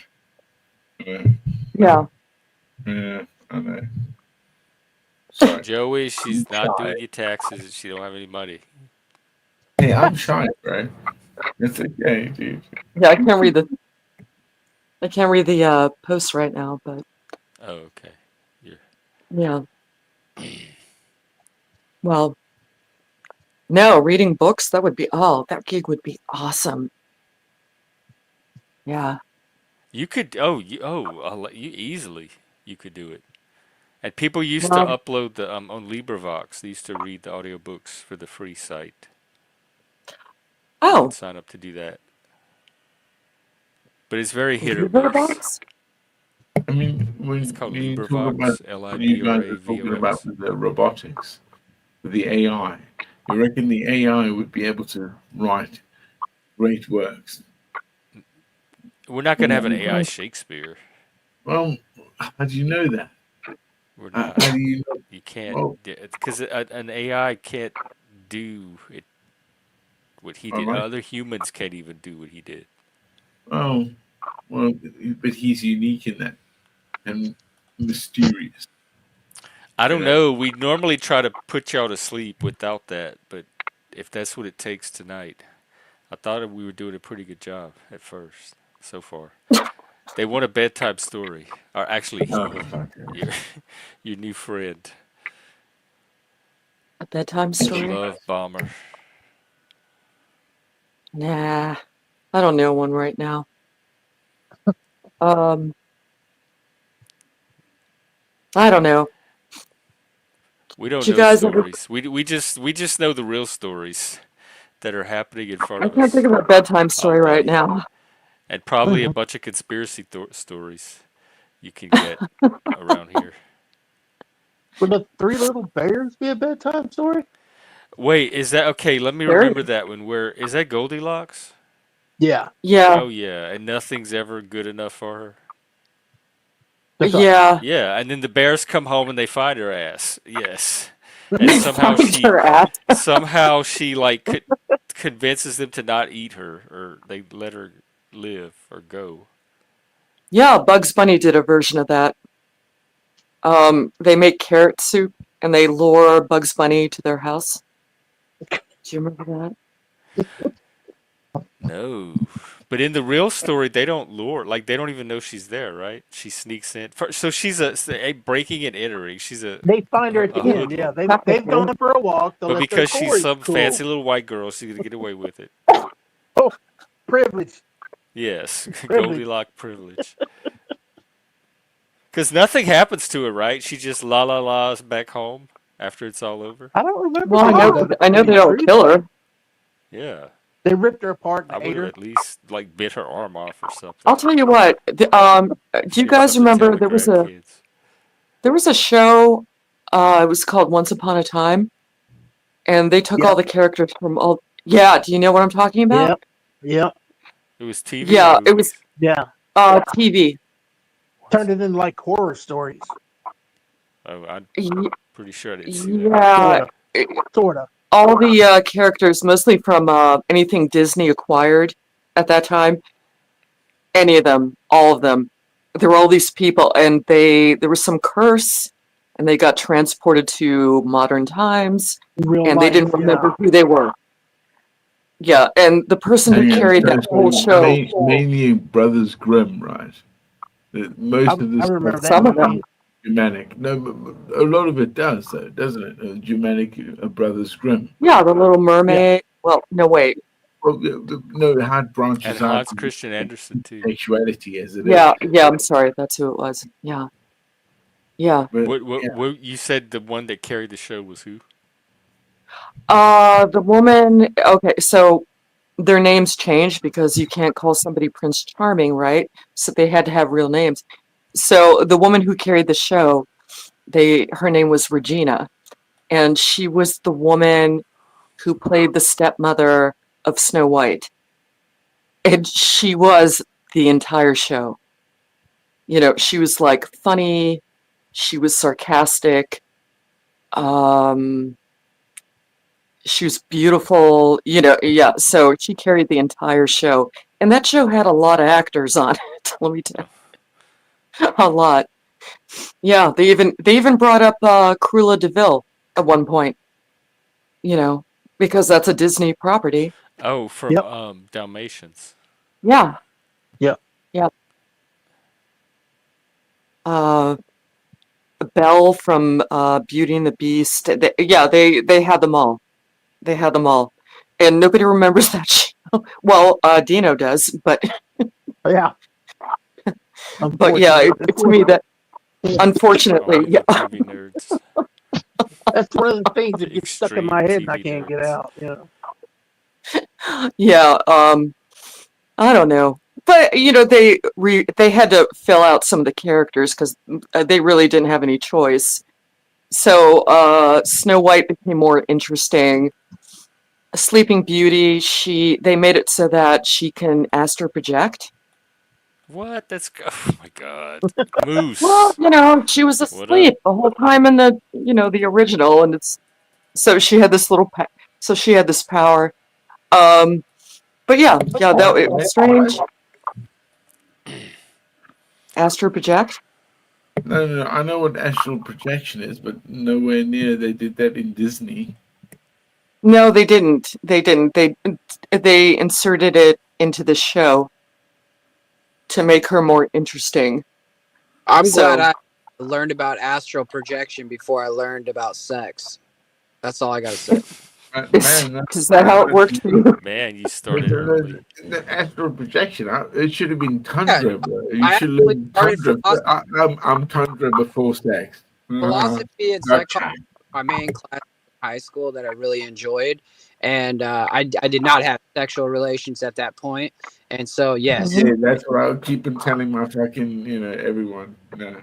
Yeah. Yeah, I know. Sorry. Joey, she's I'm not shy. doing your taxes and she don't have any money. Hey, I'm shy, right? It's okay, dude. Yeah, I can't read the posts right now, but Oh, okay. yeah. Well, no, reading books, that gig would be awesome. Yeah. You could, I'll let you easily, you could do it. And people used to upload the, on LibriVox, they used to read the audiobooks for the free site. You Oh, could sign up to do that. but it's very hit or Liver miss. box? I mean, It's when called you talk about LibriVox, L I what you B R guys A are V O talking about X. with the robotics, with the AI, you reckon the AI would be able to write great works? We're not going to have an AI Shakespeare. Well, how do you know that? We're How not. do you know? You can't, Well, because an AI can't do it what he all did. right. Other humans can't even do what he did. Well, well, but he's unique in that and mysterious. I You don't know. know. We normally try to put y'all to sleep without that, but if that's what it takes tonight, I thought we were doing a pretty good job at first so far. They want a bedtime story, or actually, Oh, for fuck's your sake. your new friend, A bedtime the story? love bomber. Nah, I don't know one right now. Um, I don't know. We don't Did you know guys ever? stories. We just know the real stories that are happening in front I of can't think us of a bedtime all story right day, now. and probably a bunch of conspiracy stories you can get around here. Would the Three Little Bears be a bedtime story? Wait, is that okay? Let me Very. remember that one. Where is that Goldilocks? Yeah, Yeah, Oh yeah, and nothing's ever good enough for her. that's right. yeah. Yeah, and then the bears come home and they find her ass. Yes, and They find her ass. somehow she like convinces them to not eat her, or they let her live or go. Yeah, Bugs Bunny did a version of that. They make carrot soup and they lure Bugs Bunny to their house. Do you remember No, but in the real story, they don't lure. Like they don't even know she's there, right? She sneaks in. So she's a breaking and entering. She's They find her at a the that? end. Yeah, hoodlum. they've Technically. gone for a walk. They But left their because she's Corey's some cool. fancy little white girl, she's gonna get away with it. Oh, privilege, Yes, privilege. Goldilocks privilege. Because nothing happens to her, right? She just la la la's back home after it's all over. I don't remember Well, the end of it, I to know be they don't truthful. kill her. Yeah, They ripped her apart I and ate would have her. at least like bit her arm off or something. I'll tell you what. Do you She didn't guys have to tell remember the grandkids. there was a show? It was called Once Upon a Time, and they took all Yep, the characters from all. Yeah, do you know what I'm talking about? yep, yep, It was TV or Yeah, it was movies. yeah. TV. Once Turned it upon into like horror stories. Oh, I'm Y- pretty sure I didn't see that one. Yeah, Sorta, sorta. all the characters, mostly from anything Disney acquired at that time. Any of them, all of them. There were all these people, and there was some curse, and they got transported to modern times, In real and they life, didn't yeah. remember who they were. Yeah, and the person who Hang on. carried that whole show, Mainly Brothers Grimm, right? Most of the I stuff remember that some of movie. them. comes Germanic. No, but a lot of it does, though, doesn't it? Germanic Brothers Grimm. Yeah, the Little Yeah, Mermaid. Well, no, wait. Well, no, it had And branches out Hans into Christian Andersen too. sexuality as it is. Yeah, yeah. I'm sorry, that's who it was. Yeah, yeah. But yeah, What you said the one that carried the show was who? The woman. Okay, so their names changed because you can't call somebody Prince Charming, right? So they had to have real names. So the woman who carried the show, her name was Regina, and she was the woman who played the stepmother of Snow White, and she was the entire show. You know, she was like funny, she was sarcastic, um, she was beautiful. You know, yeah. So she carried the entire show, and that show had a lot of actors on it. Let me tell you, a lot. Yeah, they even brought up Cruella de Vil at one point. You know, because that's a Disney property. Oh, from yep, Dalmatians. Yeah, yep. yeah. Uh, Belle from Beauty and the Beast. Yeah, they had them all. They had them all, and nobody remembers that show. Well, Dino does, Yeah, but yeah, unfortunately. to me that Only unfortunately, the yeah, TV nerds. That's one of the things that The gets stuck in extreme my head and I TV can't get nerds. out. You know. yeah. I don't know. But they had to fill out some of the characters because they really didn't have any choice. So Snow White became more interesting. Sleeping Beauty, they made it so that she can astral project. What? Oh my god. Well, Moose. she was What up? asleep the whole time in the original, and so she had this so she had this power. But yeah, that it was strange. Astral project. No. I know what astral projection is, but nowhere near they did that in Disney. No, they didn't. They didn't. They inserted it into the show to make her more interesting. I'm So- glad I learned about astral projection before I learned about sex. That's all I gotta say. Is that how it worked for you? Man, you started early. The astral projection. It should have been tundra. Bro. You I should actually learn started tundra. I'm tundra before sex. Philosophy and Gotcha. psychology, my main class in high school that I really enjoyed, and I did not have sexual relations at that point, and so yes, Yeah, that's what I'll keep on telling my fucking everyone. No.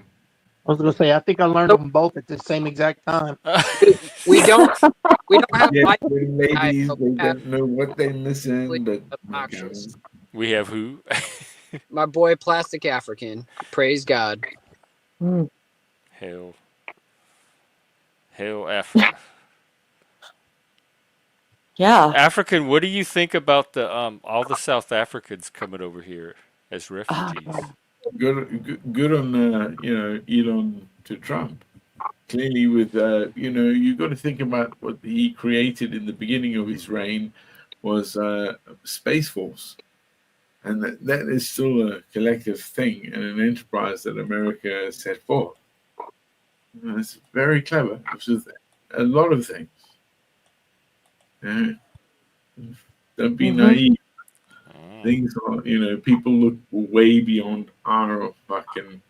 I was gonna say, I think I learned them both at the same exact time. we don't have Yeah, life the ladies, so they we have don't know what they're missing, but obnoxious. We have who? My boy, Plastic African. Praise God. Hell. Hell, Africa. Yeah. African, what do you think about the all the South Africans coming over here as refugees? good on Elon to Trump. Clearly, with you got to think about what he created in the beginning of his reign was Space Force, and that is still a collective thing and an enterprise that America has set forth. It's very clever. Which is a lot of things. Yeah. Don't be naive. Things are, people look way beyond our fucking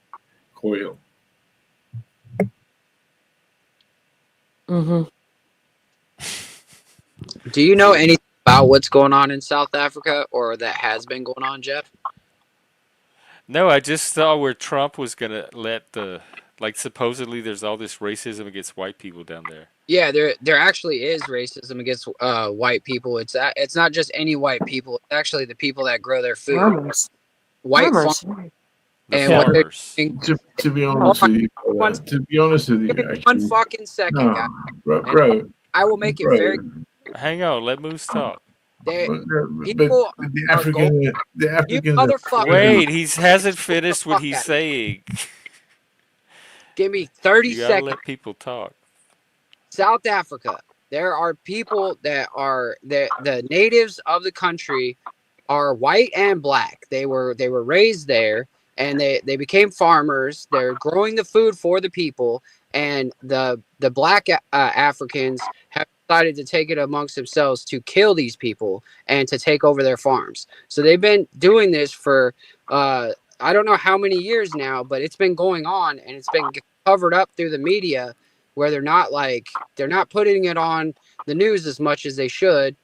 coil. Mm-hmm. Do you know anything about what's going on in South Africa, or that has been going on, Jeff? No, I just saw where Trump was gonna let supposedly there's all this racism against white people down there. Yeah, there actually is racism against white people. It's not just any white people. It's actually the people that grow their food. Farmers. White Farmers. The and what they're farmers. doing, To be honest with you, give me one fucking second, no, guys. bro, I will make it bro. very. Hang on, let Moose talk. But People the are African, You are motherfucker. Wait, he hasn't finished what he's saying. Give me 30 You gotta seconds. let people talk. South Africa. There are people that are the natives of the country are white and black. They were raised there, and they became farmers. They're growing the food for the people, and the black Africans have decided to take it amongst themselves to kill these people and to take over their farms. So they've been doing this for I don't know how many years now, but it's been going on, and it's been covered up through the media, where they're not putting it on the news as much as they should.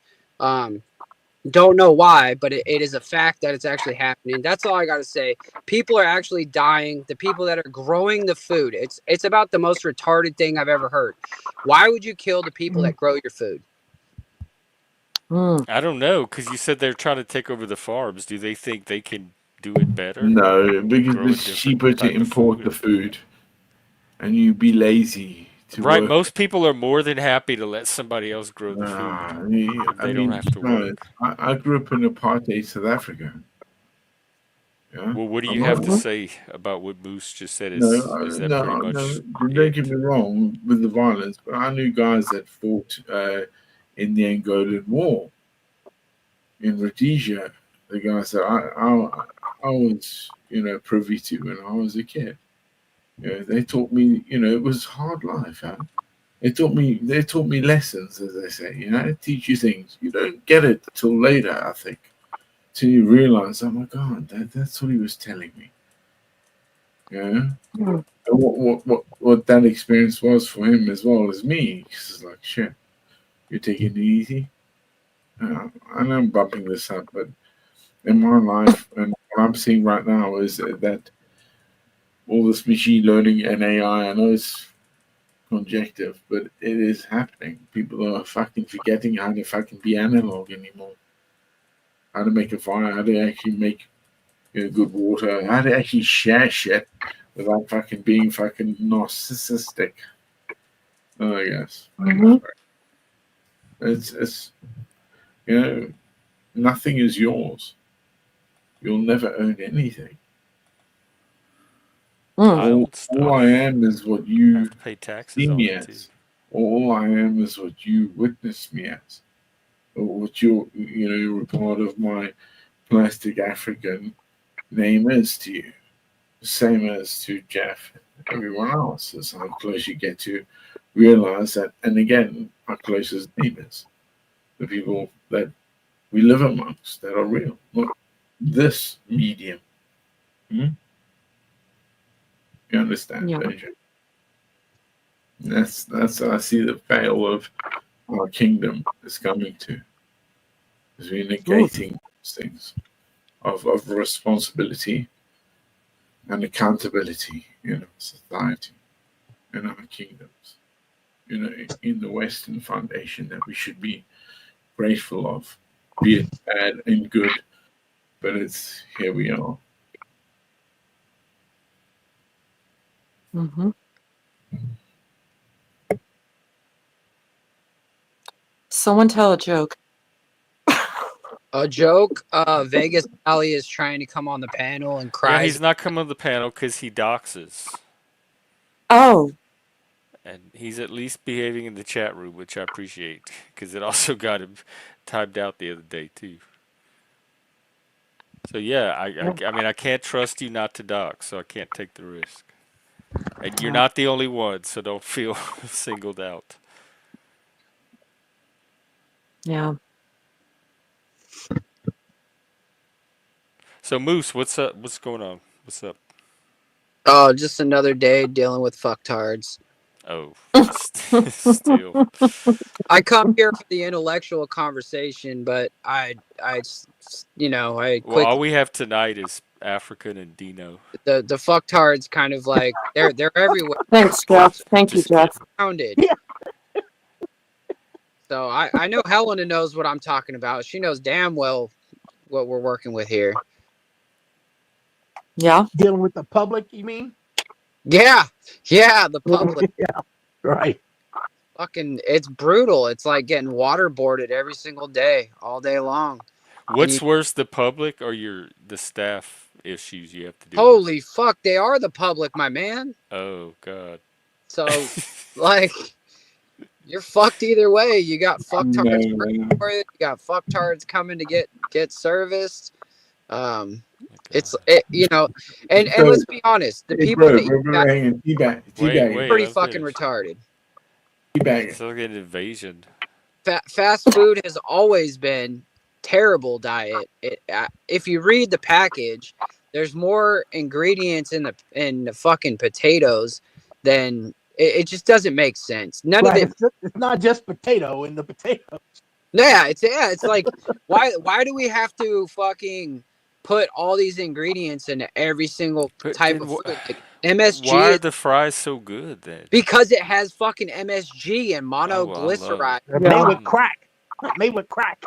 Don't know why, but it is a fact that it's actually happening. That's all I got to say. People are actually dying. The people that are growing the food. It's about the most retarded thing I've ever heard. Why would you kill the people that grow your food? I don't know, because you said they're trying to take over the farms. Do they think they can do it better? No, because Grow a it's different cheaper to type of import food? the food, and you be lazy to Right, work. most people are more than happy to let somebody else grow the food. They don't have to work. I grew up in apartheid South Africa. Yeah. Well, what do you have to say about what Moose just said? Is that pretty much don't get me wrong with the violence, but I knew guys that fought in the Angolan War in Rhodesia. The guys that I was privy to when I was a kid. They taught me, it was hard life, huh? They taught me lessons, as they say, teach you things. You don't get it till later, I think. Till you realize, oh my God, that's what he was telling me. Yeah. And what that experience was for him as well as me. Because it's like, shit, you're taking it easy. I know I'm bumping this up, but in my life and what I'm seeing right now is that all this machine learning and AI, I know it's conjective, but it is happening. People are fucking forgetting how to fucking be analog anymore. How to make a fire, how to actually make good water, how to actually share shit without fucking being fucking narcissistic. I guess. Mhm. It's nothing is yours. You'll never own anything. Mm. I own All I stuff. am is what I you have to pay taxes see on me it too. as. All I am is what you witness me as. Or what you're a part of my plastic African name is to you. The same as to Jeff, everyone else, is how close you get to realize that, and again, how close his name is. The people that we live amongst that are real, not this medium. Hmm? You understand, Yeah. don't you? That's I see the veil of our kingdom is coming to. Is we're negating those things of responsibility and accountability in our society, in our kingdoms, in the Western foundation that we should be grateful of, be it bad and good, but it's here we are. Mm-hmm. Someone tell a joke. A joke. Vegas Ali is trying to come on the panel and Yeah, cries. he's not coming on the panel because he doxes. Oh, And he's at least behaving in the chat room, which I appreciate, because it also got him timed out the other day too. So yeah, I mean I can't trust you not to dox, so I can't take the risk. And you're not the only one, so don't feel singled out. yeah. So Moose, what's up? What's going on? What's up? Oh, just another day dealing with fucktards. Oh, still. I come here for the intellectual conversation, but I Well, quick all we have tonight is African and Dino. the fucktards kind of like they're everywhere. Thanks, Jeff. Thank you, Just kidding. Jeff. Surrounded. Yeah. So I know Helena knows what I'm talking about. She knows damn well what we're working with here. Yeah. Dealing with the public, you mean? Yeah, the public. Yeah, right. Fucking, it's brutal. It's like getting waterboarded every single day, all day long. What's worse, the public or the staff issues you have to deal with? Holy fuck, they are the public, my man. Oh God. So, like, you're fucked either way. You got fucktards working for you. You got fucktards coming to get serviced. It's and let's be honest, the people that you got Wait, pretty I'm fucking finished. retarded. It's like an invasion. Fast food has always been terrible diet. If you read the package, there's more ingredients in the fucking potatoes than it just doesn't make sense. None of it. It's not just potato in the potato. Yeah, it's like why do we have to fucking put all these ingredients in every single type of food? Like MSG. Why are the fries so good then? Because it has fucking MSG and monoglyceride. Made with crack. Made with crack.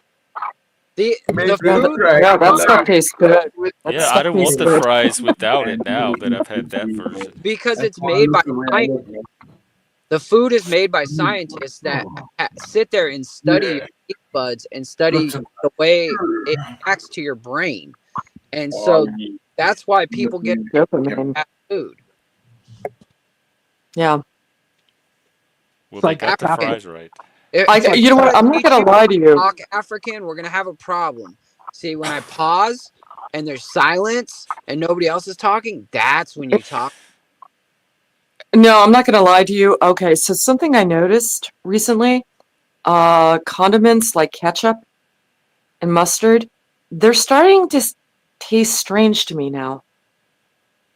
The food. Yeah, that stuff tastes good. Yeah, I don't want the fries without it now that I've had that version. Because it's made by scientists. The food is made by scientists that sit there and study your taste buds and study the way it acts to your brain. And so that's why people get fast food. Yeah. Well, they got the fries right. You know what? I'm not gonna lie to you. Talk African, we're gonna have a problem. See, when I pause and there's silence and nobody else is talking, that's when you talk. No, I'm not gonna lie to you. Okay, so something I noticed recently, condiments like ketchup and mustard, they're starting to taste strange to me now.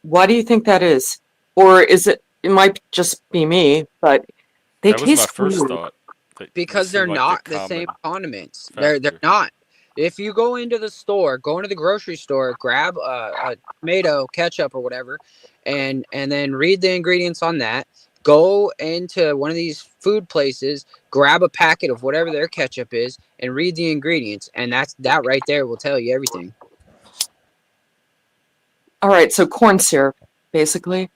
Why do you think that is? Or is it might just be me, but they That was taste my first weird. thought. Because they're not the same condiments. They're not. If you go into the store, go into the grocery store, grab a tomato, ketchup, or whatever, and then read the ingredients on that. Go into one of these food places, grab a packet of whatever their ketchup is, and read the ingredients, and that right there will tell you everything. All right, so corn syrup, basically.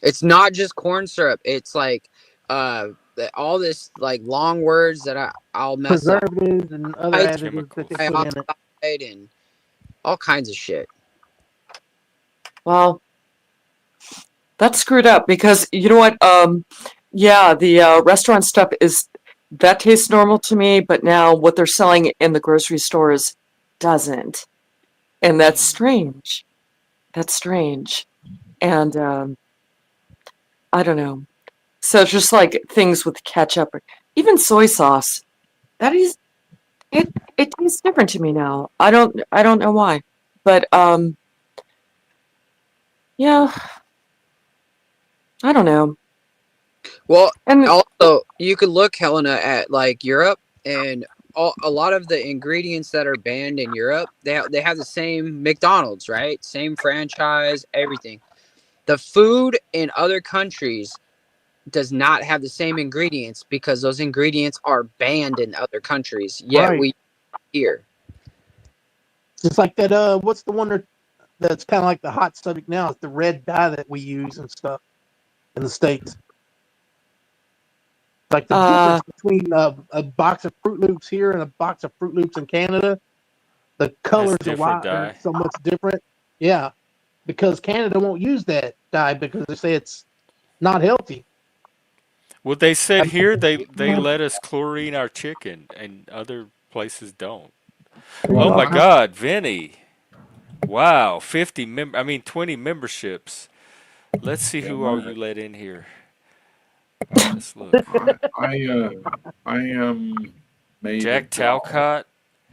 It's not just corn syrup. It's like all this like long words that I'll mess up. Preservatives and other High additives that they Chemicals. put in it. dioxide and all kinds of shit. Well, that's screwed up because you know what? Yeah, the restaurant stuff that tastes normal to me, but now what they're selling in the grocery stores doesn't, and that's strange. That's strange, and I don't know. So it's just like things with ketchup or even soy sauce. That is it. It tastes different to me now. I don't know why, but yeah, I don't know. Well, And also you could look, Helena, at like Europe, and a lot of the ingredients that are banned in Europe, they have the same McDonald's, right? Same franchise, everything. The food in other countries does not have the same ingredients because those ingredients are banned in other countries. Yet Right. we here. Just like that. What's the one that's kind of like the hot subject now? It's the red dye that we use and stuff in the States. Like the difference between a box of Fruit Loops here and a box of Fruit Loops in Canada, the colors are so much different. Yeah, because Canada won't use that dye because they say it's not healthy. Well, they said here they let us chlorine our chicken, and other places don't. Oh my Well, God, Vinny! Wow, 20 memberships. Let's see yeah, who all you let in here. Let's look. I made a Jack doll Talcott,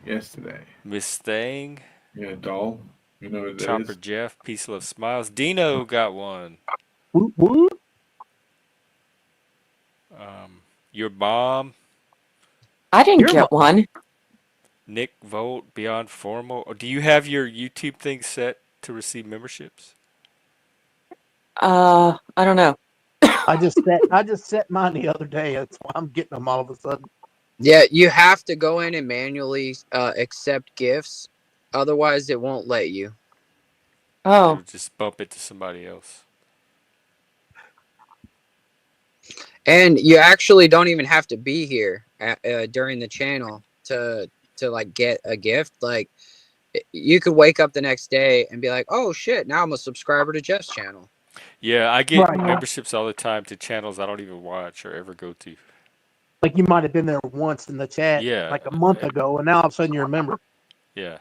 yesterday. Miss Thang, Yeah, doll. You know what that Chopper is? Jeff, Peace Love Smiles. Dino got one. Woot woot. Your mom, I didn't Your mom. get one. Nick Volt, Beyond Formal. Do you have your YouTube thing set to receive memberships? I don't know. I just set mine the other day. That's why I'm getting them all of a sudden. Yeah, you have to go in and manually accept gifts, otherwise it won't let you. Oh, It'll just bump it to somebody else. And you actually don't even have to be here during the channel to like get a gift. Like you could wake up the next day and be like, "Oh shit, now I'm a subscriber to Jeff's channel." Yeah, I get Right. memberships all the time to channels I don't even watch or ever go to. Like you might have been there once in the chat Yeah, like a month ago, and now all of a sudden you remember. yeah.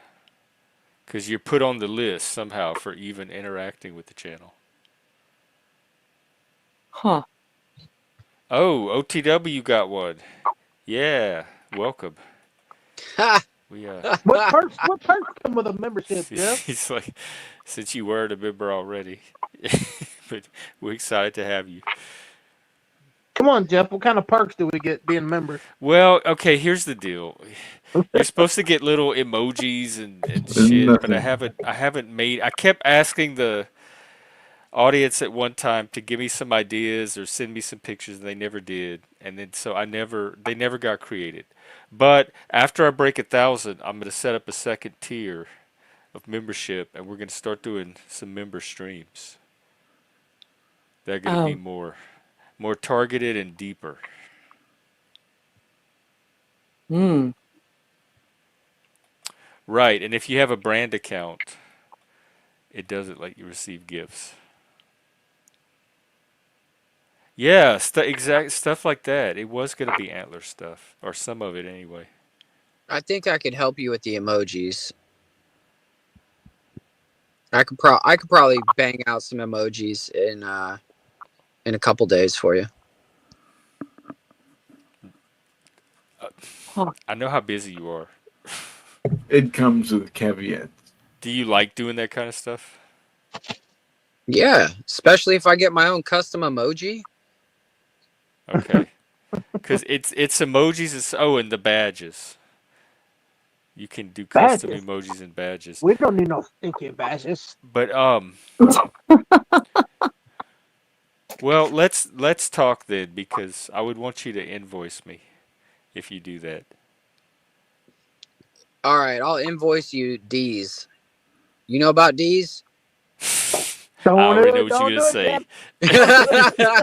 Because you're put on the list somehow for even interacting with the channel. huh. Oh, OTW got one. Yeah, welcome. Ha! We What perks come with a membership, Jeff? he's like, since you weren't a member already, but we're excited to have you. Come on, Jeff. What kind of perks do we get being a member? Well, okay, here's the deal. You're supposed to get little emojis and There's shit, but nothing. I haven't made. I kept asking the audience at one time to give me some ideas or send me some pictures, and they never did. And then so they never got created. But after I break 1,000, I'm gonna set up a second tier of membership, and we're gonna start doing some member streams. They're gonna be Oh, more targeted and deeper. hmm. Right, and if you have a brand account, it doesn't let you receive gifts. Yeah, exact stuff like that. It was gonna be antler stuff, or some of it anyway. I think I could help you with the emojis. I could probably bang out some emojis in a couple days for you. Huh. I know how busy you are. It comes with caveats. Do you like doing that kind of stuff? Yeah, especially if I get my own custom emoji. Okay, because it's emojis. And the badges. You can do custom Badges. emojis and badges. We don't need no stinking badges. But well, let's talk then, because I would want you to invoice me if you do that. All right, I'll invoice you D's. You know about D's? I Don't already do know it. what you're Don't gonna do it, say. Jeff.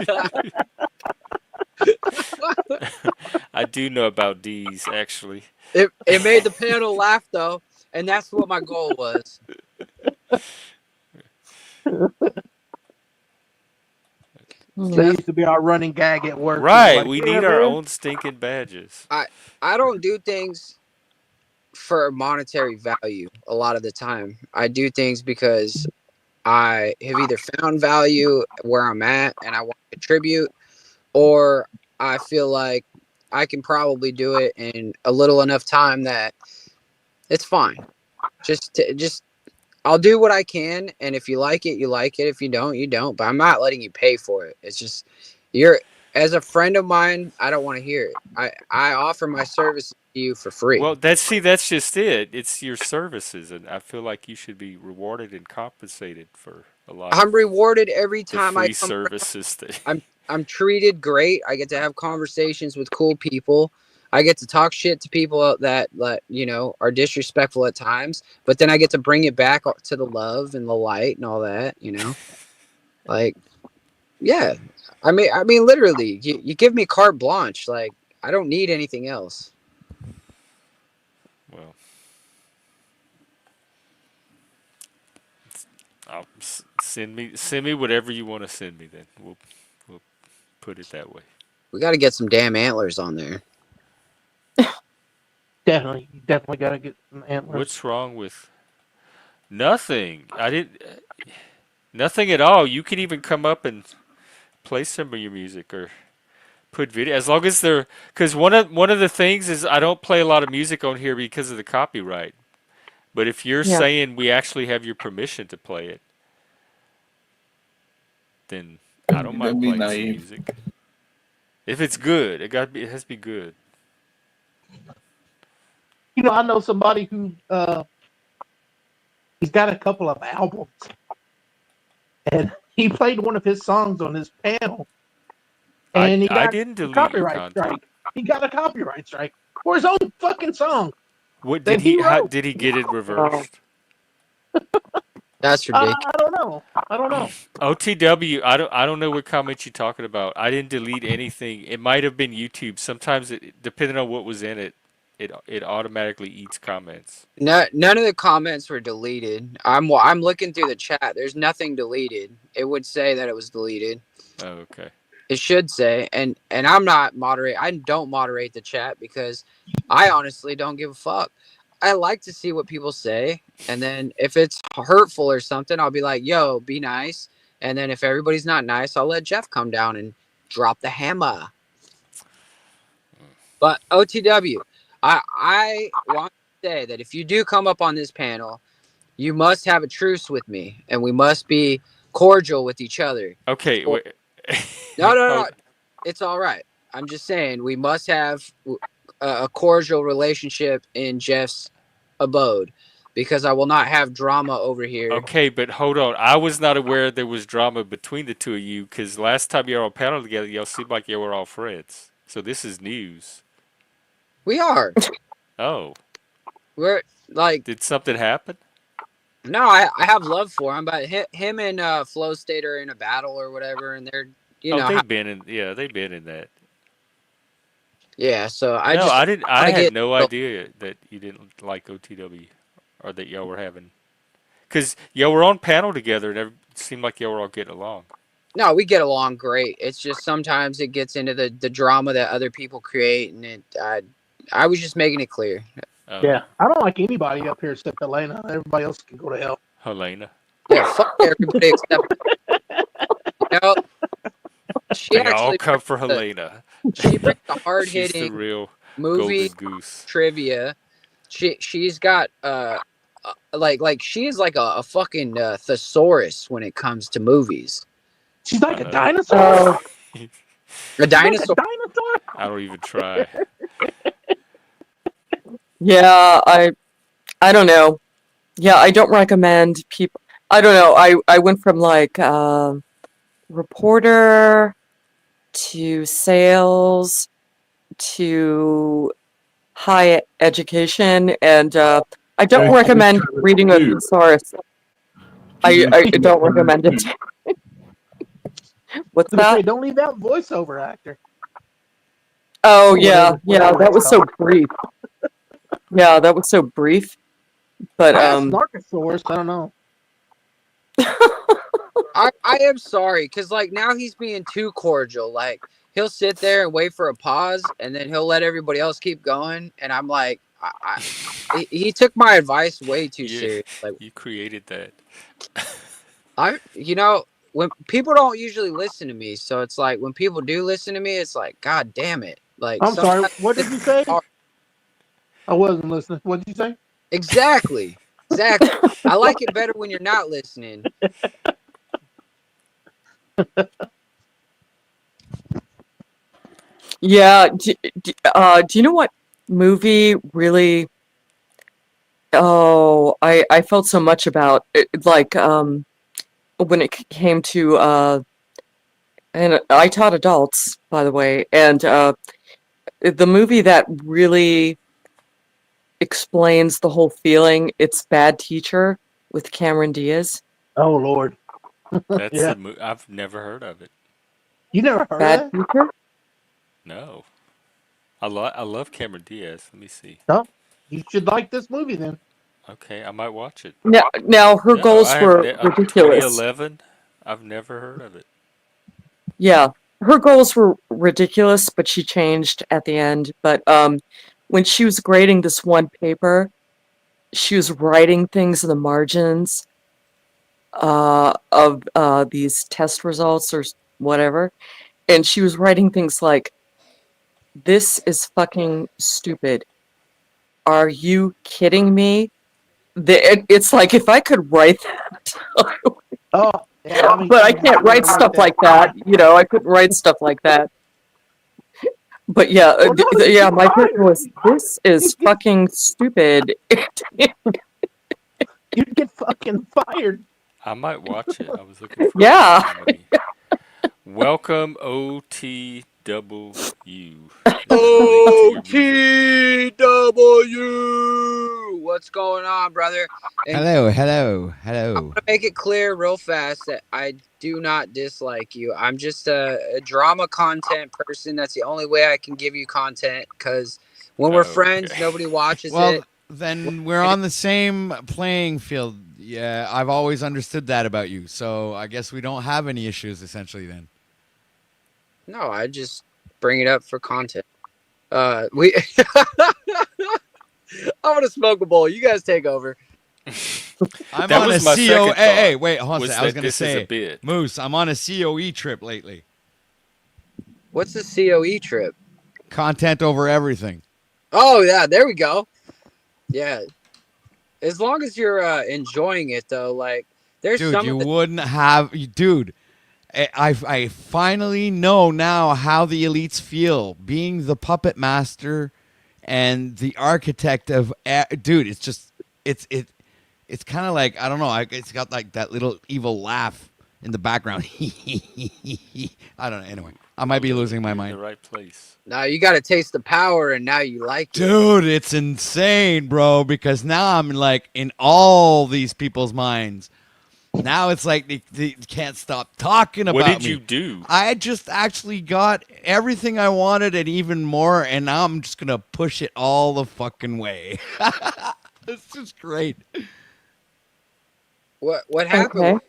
I do know about D's actually. It made the panel laugh though, and that's what my goal was. That used to be our running gag at work. Right, Like, we yeah, need our man. own stinking badges. I don't do things for monetary value a lot of the time. I do things because I have either found value where I'm at and I want to contribute, or I feel like I can probably do it in a little enough time that it's fine. Just I'll do what I can, and if you like it, you like it. If you don't, you don't. But I'm not letting you pay for it. It's just you're as a friend of mine, I don't want to hear it. I offer my services to you for free. Well, that's just it. It's your services, and I feel like you should be rewarded and compensated for a lot I'm of rewarded every the time I free come around. services that. I'm treated great. I get to have conversations with cool people. I get to talk shit to people that are disrespectful at times, but then I get to bring it back to the love and the light and all that, Like, yeah. I mean literally, you give me carte blanche, like I don't need anything else. Well, send me whatever you want to send me. Then we'll put it that way. We got to get some damn antlers on there. Definitely got to get some antlers. What's wrong with nothing? I didn't. Nothing at all. You can even come up and play some of your music or put video, as long as they're. Because one of the things is I don't play a lot of music on here because of the copyright. But if you're saying we actually have your permission to play it, then I don't mind playing some music. If it's good, it has to be good. I know somebody who he's got a couple of albums, and he played one of his songs on his panel, and I didn't delete copyright your content. strike. He got a copyright strike for his own fucking song. What did he? How did he get it reversed? That's ridiculous. I don't know. OTW. I don't know what comment you're talking about. I didn't delete anything. It might have been YouTube. Sometimes depending on what was in it, it automatically eats comments. No, none of the comments were deleted. I'm looking through the chat. There's nothing deleted. It would say that it was deleted. Oh, okay. It should say, and I'm not moderate. I don't moderate the chat because I honestly don't give a fuck. I like to see what people say, and then if it's hurtful or something, I'll be like, "Yo, be nice." And then if everybody's not nice, I'll let Jeff come down and drop the hammer. But OTW, I want to say that if you do come up on this panel, you must have a truce with me, and we must be cordial with each other. Okay. No. It's all right. I'm just saying we must have a cordial relationship in Jeff's abode, because I will not have drama over here. Okay, but hold on. I was not aware there was drama between the two of you, because last time you were on panel together, y'all seemed like you were all friends. So this is news. We are. Oh. We're like. Did something happen? No, I have love for him, but him and Flow State are in a battle or whatever, and they're they've been in that. Yeah, so I had no idea that you didn't like OTW, or that y'all were having, because y'all were on panel together and it seemed like y'all were all getting along. No, we get along great. It's just sometimes it gets into the drama that other people create, and I was just making it clear. Yeah, I don't like anybody up here except Elena. Everybody else can go to hell. Helena. Yeah, fuck everybody except. They all come for Helena. She brings the hard She's hitting the real movie golden goose. trivia. She's got like she is like a fucking thesaurus when it comes to movies. She's like a dinosaur. A dinosaur. I don't even try. Yeah, I don't know. Yeah, I don't recommend people. I don't know. I went from like reporter to sales to high education, and I don't Joe recommend reading a two. thesaurus. Do you know I Channel don't recommend it. 2? What's I was gonna say, that? don't leave out voiceover actor Oh or yeah, yeah. whatever That it's was so called. brief. Yeah, that was so brief. But I asked Narcosaurus. I don't know. I am sorry, because like now he's being too cordial. Like he'll sit there and wait for a pause, and then he'll let everybody else keep going. And I'm like, he took my advice way too Yeah, serious. Like you created that. when people don't usually listen to me, so it's like when people do listen to me, it's like, God damn it! Like I'm sorry. sometimes What did you say? hard. I wasn't listening. What did you say? Exactly, exactly. I like it better when you're not listening. yeah, do you know what movie really? Oh, I felt so much about it, like when it came to and I taught adults, by the way, and the movie that really explains the whole feeling. It's Bad Teacher with Cameron Diaz. Oh Lord. That's Yeah. I've never heard of it. You never heard of Bad that? Teacher? No, I love Cameron Diaz. Let me see. No. You should like this movie then. Okay, I might watch it. Now her No, goals I have were ridiculous. 2011. I've never heard of it. Yeah, her goals were ridiculous, but she changed at the end. But when she was grading this one paper, she was writing things in the margins of these test results or whatever, and she was writing things like, "This is fucking stupid. Are you kidding me?" It's like if I could write that, Oh, yeah. How many but I times did can't you want to write write stuff that? like that. You know, I couldn't write stuff like that. But yeah, Well, no, you yeah, get my paper fired. was, "This You is get fucking stupid." you get fucking fired. I might watch it. I was looking for a good Yeah. comedy. Welcome OTW. Is there a link to your music? OTW. What's going on, brother? And Hello, hello, I'm hello. gonna make it clear real fast that I do not dislike you. I'm just a drama content person. That's the only way I can give you content, because when we're Oh, friends, okay. nobody watches Well, it. then we're on the same playing field. Yeah, I've always understood that about you. So I guess we don't have any issues essentially then. No, I just bring it up for content. We. I'm gonna smoke a bowl. You guys take over. I'm That on a was my CO. second Hey, hey, thought. wait, hold on a Was second. I was that gonna this is a say, bit? Moose, I'm on a COE trip lately. What's the COE trip? Content over everything. Oh yeah, there we go. Yeah, as long as you're enjoying it though, like there's Dude, some you of the wouldn't have, dude. I finally know now how the elites feel being the puppet master and the architect of dude. It's just it's kind of like, I don't know. It's got like that little evil laugh in the background. I don't know. Anyway, I might be losing my You're in the mind, right place. now you got to taste the power, and now you like it. dude. It's insane, bro. Because now I'm like in all these people's minds. Now it's like they can't stop talking What about did me. you do? I just actually got everything I wanted and even more, and now I'm just gonna push it all the fucking way. It's just great. What happened Okay. was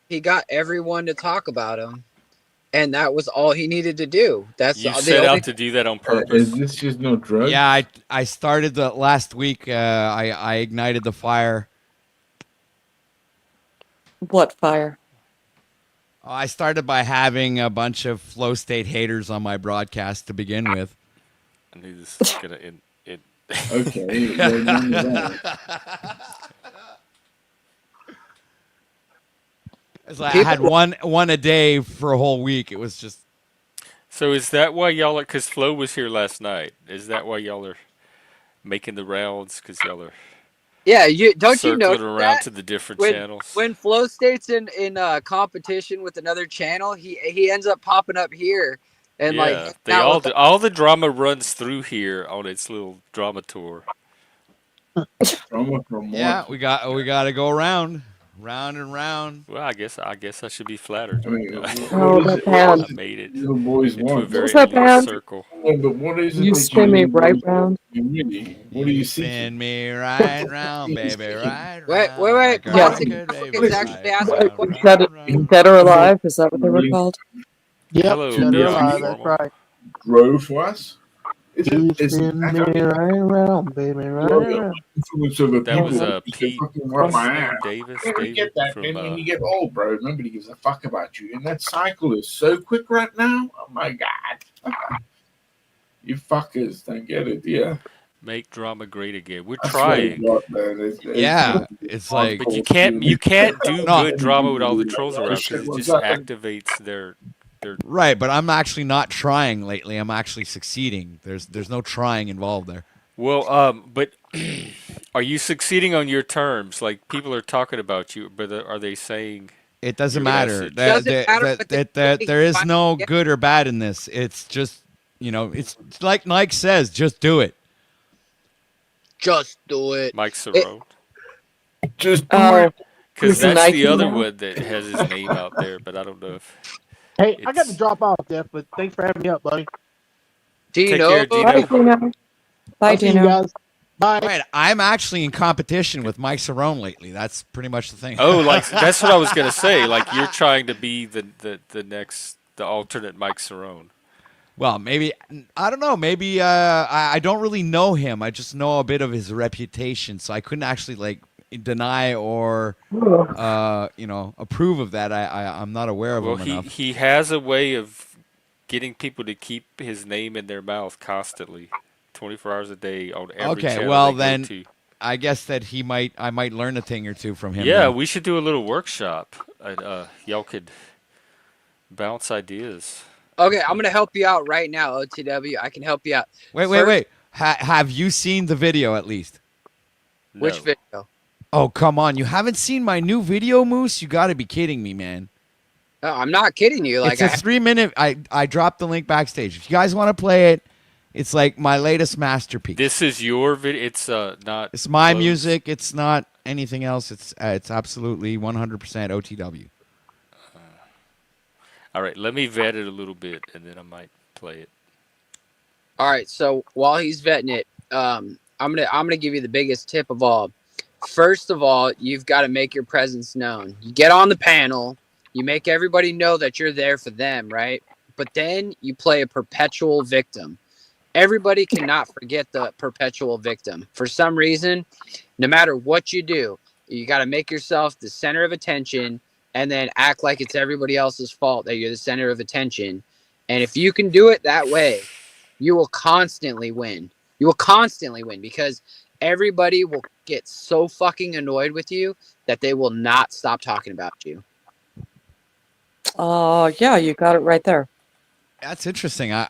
he got everyone to talk about him, and that was all he needed to do. That's You the set only. out to do that on Is purpose? this just no drugs? Yeah, I started the last week. I ignited the fire. What fire? I started by having a bunch of flow state haters on my broadcast to begin with. I knew this was gonna end. Okay, well, none of that. It's like I People had one a day for a whole week. It was just So is that why y'all are? Because Flo was here last night. Is that why y'all are making the rounds? Because y'all are Yeah, you don't you circling notice around that to the different when channels. Flow State's in competition with another channel, he ends up popping up here and like Yeah, hanging they out all with do. All the drama runs through here on its little drama tour. Drama from what? Yeah, we got to go around, round and round. Well, I guess I should be flattered. I mean, what Oh, is that it? What is band. I it made it little boys into a want? What was very that elite band? circle. Yeah, but what is it You that you spin me little right boys round. really? What are You you seeking? spin me right round, What are you baby, seeking? right wait, round like a Yeah. Plastic record, Dog baby, is What is actually right asking round, what Dead, round, round. Dead or you Alive? Is that what they were really called? Yep, Hello, Dead or Beyond Alive. That's Formal. right. grow for us? You Isn't spin that me only right round, baby, right the round. influence of the That was people who say Pete. fucking What's rub his my name? ass? Davis. Yeah, we David get that. from. Then when you get old, bro, nobody gives a fuck about you. And that cycle is so quick right now. Oh my god. You fuckers don't get it, yeah. Make drama great again. We're I swear to trying, God, man, it's Yeah, gonna be it's like but you hardcore can't. soon. You can't do no, good drama with all the trolls Oh around because shit, it what's just that? activates their. right. But I'm actually not trying lately. I'm actually succeeding. There's no trying involved there. Well, but are you succeeding on your terms? Like people are talking about you, but are they saying It doesn't your matter. message? doesn't matter what they say. There is Fine. no Yeah, good or bad in this. It's just it's like Nike says, just do it. just do it. Mike It Cerrone? Just do Oh, it. Because he's a that's the Nike other now. one that has his name out there, but I don't know if Hey, I got to it's. drop off, Jeff, but thanks for having me up, buddy. Take Dino, care, Bye, Dino. Dino. Bye, I'll see you Dino. guys. Bye. Right. I'm actually in competition with Mike Cerrone lately. That's pretty much the thing. Oh, like that's what I was gonna say. Like you're trying to be the next the alternate Mike Cerrone. Well, maybe I don't know. Maybe I don't really know him. I just know a bit of his reputation, so I couldn't actually like deny or approve of that. I'm not aware of Well, him he enough. he has a way of getting people to keep his name in their mouth constantly, 24 hours a day on every Okay, channel well they go then to. I guess that I might learn a thing or two from him. Yeah, Then we should do a little workshop. And, y'all could bounce ideas. okay, I'm gonna help you out right now, OTW. I can help you out. wait. Have you seen the video at least? Which No. video? Oh come on! You haven't seen my new video, Moose? You got to be kidding me, man! No, I'm not kidding you. Like It's a 3 minute. I dropped the link backstage. If you guys want to play it, it's like my latest masterpiece. This is your video. It's not. It's my Flo's. music. It's not anything else. It's absolutely 100% OTW. All right, let me vet it a little bit, and then I might play it. all right, so while he's vetting it, I'm gonna give you the biggest tip of all. First of all, you've got to make your presence known. You get on the panel, you make everybody know that you're there for them, right? But then you play a perpetual victim. Everybody cannot forget the perpetual victim. For some reason, no matter what you do, you got to make yourself the center of attention and then act like it's everybody else's fault that you're the center of attention. And if you can do it that way, you will constantly win. You will constantly win because everybody will get so fucking annoyed with you that they will not stop talking about you. Yeah, you got it right there. That's interesting. I'm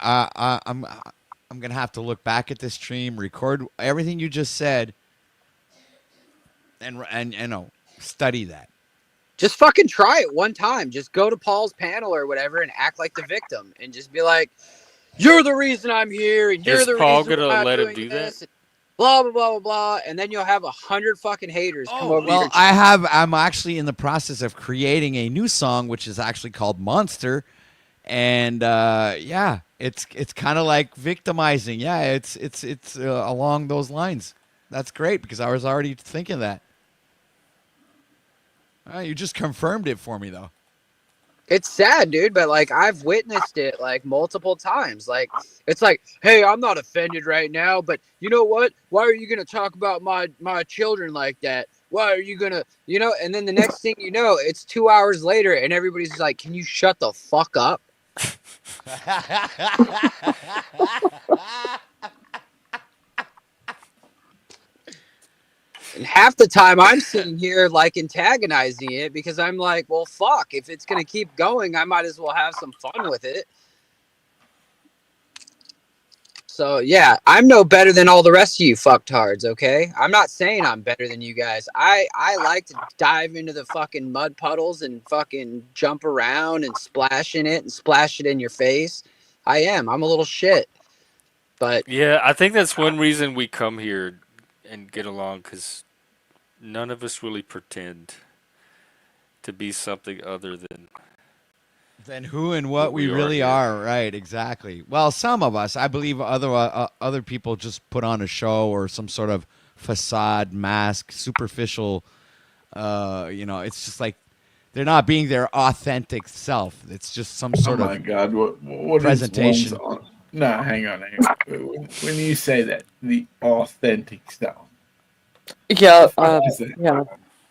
gonna have to look back at this stream, record everything you just said, and study that. Just fucking try it one time. Just go to Paul's panel or whatever and act like the victim and just be like, "You're the reason I'm here, and you're Is the Paul reason gonna why I'm let him doing do this." that? Blah blah blah blah blah, and then you'll have 100 fucking haters come over Well, your. I'm actually in the process of creating a new song, which is actually called Monster, and yeah, it's kind of like victimizing. Yeah, it's along those lines. That's great because I was already thinking that. You just confirmed it for me, though. It's sad, dude, but like I've witnessed it like multiple times. Like it's like, hey, I'm not offended right now, but you know what? Why are you gonna talk about my children like that? Why are you gonna, And then the next thing you know, it's 2 hours later, and everybody's like, can you shut the fuck up? And half the time I'm sitting here like antagonizing it because I'm like, well, fuck, if it's going to keep going, I might as well have some fun with it. So yeah, I'm no better than all the rest of you fucktards, okay? I'm not saying I'm better than you guys. I like to dive into the fucking mud puddles and fucking jump around and splash in it and splash it in your face. I am. I'm a little shit. But Yeah, I think that's one reason we come here and get along because none of us really pretend to be something other Than who and what what we we are really here. are, right? Exactly. Well, some of us, I believe, other people just put on a show or some sort of facade, mask, superficial. It's just like they're not being their authentic self. It's just some Oh sort my of God! What is one's? presentation. No, hang on. When you say that, the authentic self, Yeah, the fuck is that? yeah.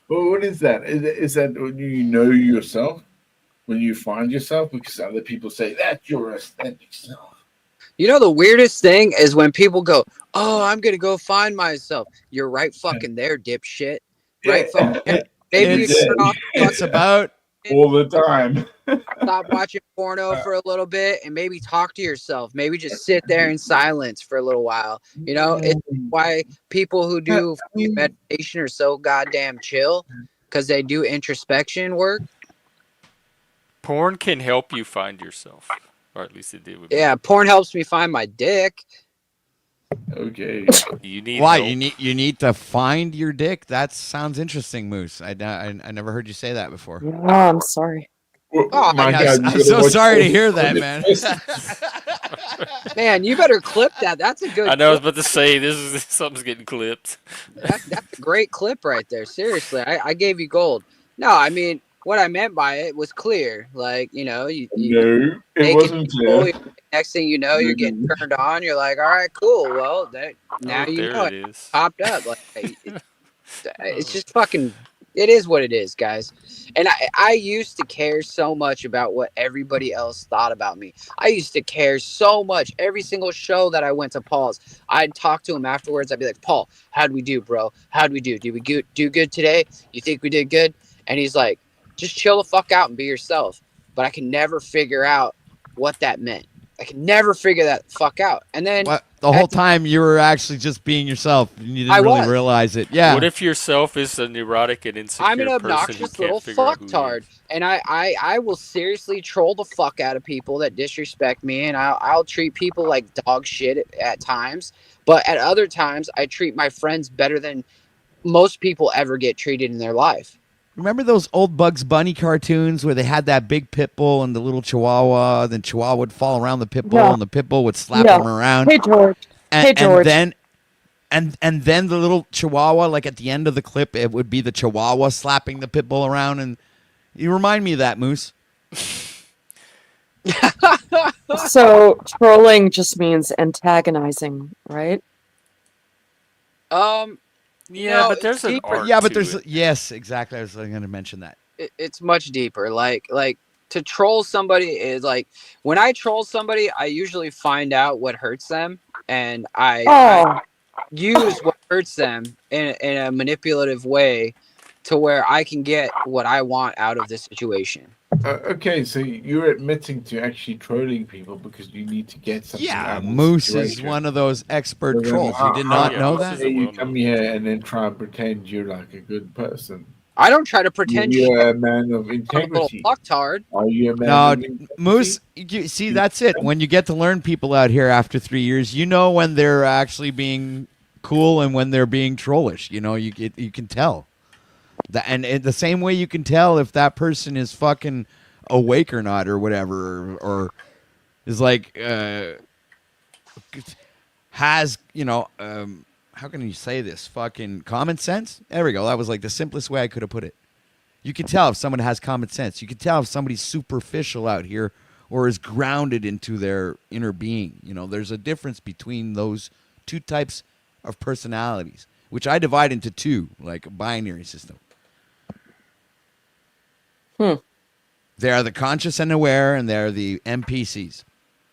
Well, what is that? Is that when you know yourself? When you find yourself? Because other people say that's your authentic self. you know the weirdest thing is when people go, "Oh, I'm gonna go find myself." You're right fucking there, dipshit. Right fucking Yeah, there. Maybe every you It's turn off day, the it's about fucking all the time. stop watching porno for a little bit and maybe talk to yourself. Maybe just sit there in silence for a little while. You know, it's why people who I do mean, meditation are so goddamn chill because they do introspection work. Porn can help you find yourself, or at least it did with me. Yeah, porn helps me find my dick. okay. You need why help. you need to find your dick. That sounds interesting, Moose. I never heard you say that before. Oh, I'm sorry. Oh, My I'm, God, you I'm gotta so watch sorry to all hear of that, it man. first. man, you better clip that. That's a I good know I was clip. about to say this is something's getting clipped. That's a great clip right there. Seriously, I gave you gold. No, I mean what I meant by it was clear. Like you No, it naked wasn't people. clear. Next thing you know, you're getting No. turned on. You're like, all right, cool. Well, that now Oh, you there know it it is. popped up. Like it's Oh. just fucking. It is what it is, guys. And I used to care so much about what everybody else thought about me. I used to care so much. Every single show that I went to Paul's, I'd talk to him afterwards. I'd be like, Paul, how'd we do, bro? How'd we do? Did we do good today? You think we did good? And he's like, just chill the fuck out and be yourself. But I can never figure out what that meant. I can never figure that fuck out. And then What the whole at the, time you were actually just being yourself and you I didn't really was. realize it. What Yeah. if yourself is a neurotic and I'm an insecure person who obnoxious can't little figure out who he is? fucktard, and I will seriously troll the fuck out of people that disrespect me, and I'll treat people like dog shit at times, but at other times I treat my friends better than most people ever get treated in their life. Remember those old Bugs Bunny cartoons where they had that big pit bull and the little chihuahua, then chihuahua would fall around the pit bull Yeah, and the pit bull would slap yeah. him around Hey, George. and, Hey, and George. then and then the little chihuahua, like at the end of the clip, it would be the chihuahua slapping the pit bull around, and you remind me of that, Moose. So trolling just means antagonizing, right? Yeah, but It's there's an deeper. art Yeah, but to there's it. yes, exactly. I was going to mention that. It's much deeper. Like to troll somebody is like when I troll somebody, I usually find out what hurts them, and I Oh, use what hurts them in a manipulative way to where I can get what I want out of the situation. Okay, so you're admitting to actually trolling people because you need to get something Yeah, out of the Moose is situation. one of those So expert then trolls. You did not Yeah, know Moose how is that? dare a you come well-known here troll. and then try and pretend you're like a good person? I don't try to pretend shit. You're a man of I'm a little integrity. fucktard. Are you a man No, of integrity? Moose. See, that's it. When you get to learn people out here after 3 years, you know when they're actually being cool and when they're being trollish. You know, you can tell. And the same way you can tell if that person is fucking awake or not or whatever, or is like has how can you say this? Fucking common sense. There we go. That was like the simplest way I could have put it. You can tell if someone has common sense. You can tell if somebody's superficial out here or is grounded into their inner being. You know, there's a difference between those two types of personalities, which I divide into two, like a binary system. They are the conscious and aware, and they're the NPCs.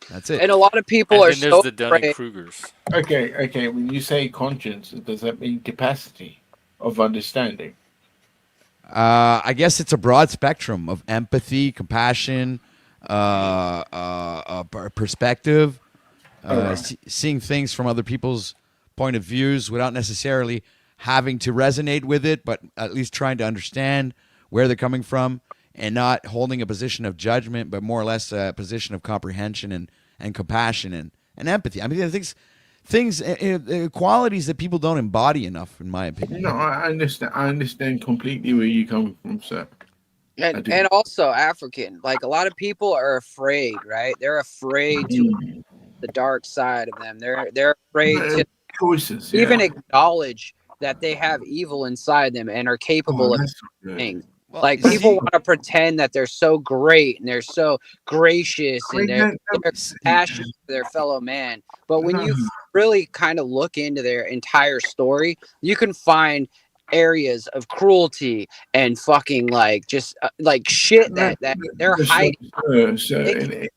That's it. And a lot of people And are then there's so the Dunning afraid. Krugers. Okay. When you say conscience, does that mean capacity of understanding? I guess it's a broad spectrum of empathy, compassion, perspective. seeing things from other people's point of views without necessarily having to resonate with it, but at least trying to understand where they're coming from and not holding a position of judgment, but more or less a position of comprehension and compassion and empathy. I mean, I think things, qualities that people don't embody enough, in my opinion. No, I understand. I understand completely where you come from, sir. And also African, like a lot of people are afraid, right? They're afraid to the dark side of them. They're afraid to choices, even acknowledge that they have evil inside them and are capable of things. Well, like people want to pretend that they're so great and they're so gracious and they're compassionate to their fellow man. But when you really kind of look into their entire story, you can find areas of cruelty and fucking like just like shit that they're hiding.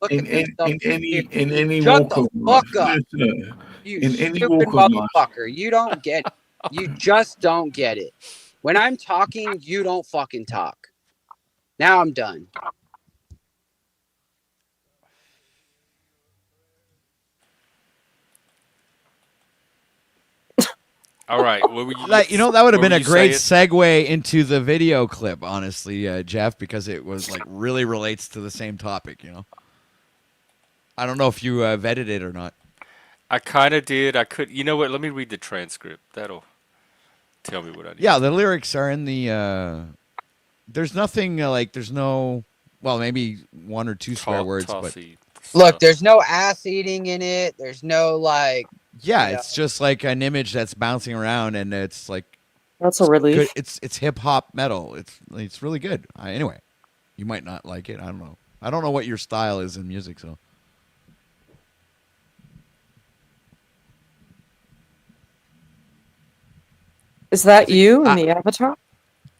In any Shut walk the of life, fuck up. You stupid motherfucker. You don't get it. You just don't get it. When I'm talking, you don't fucking talk. Now I'm done. All right. What were you, like, that would have been a great segue into the video clip, honestly, Jeff, because it was like really relates to the same topic. I don't know if you vetted it or not. I kind of did. I could. You know what? Let me read the transcript. That'll tell me what I need. Yeah, the lyrics are in the. There's nothing there's no. Well, maybe one or two swear words, but look, there's no ass eating in it. There's no like. Yeah, it's just like an image that's bouncing around, and it's like that's a relief. Good. It's hip hop metal. It's really good. Anyway, you might not like it. I don't know. I don't know what your style is in music, so. Is that you in the avatar?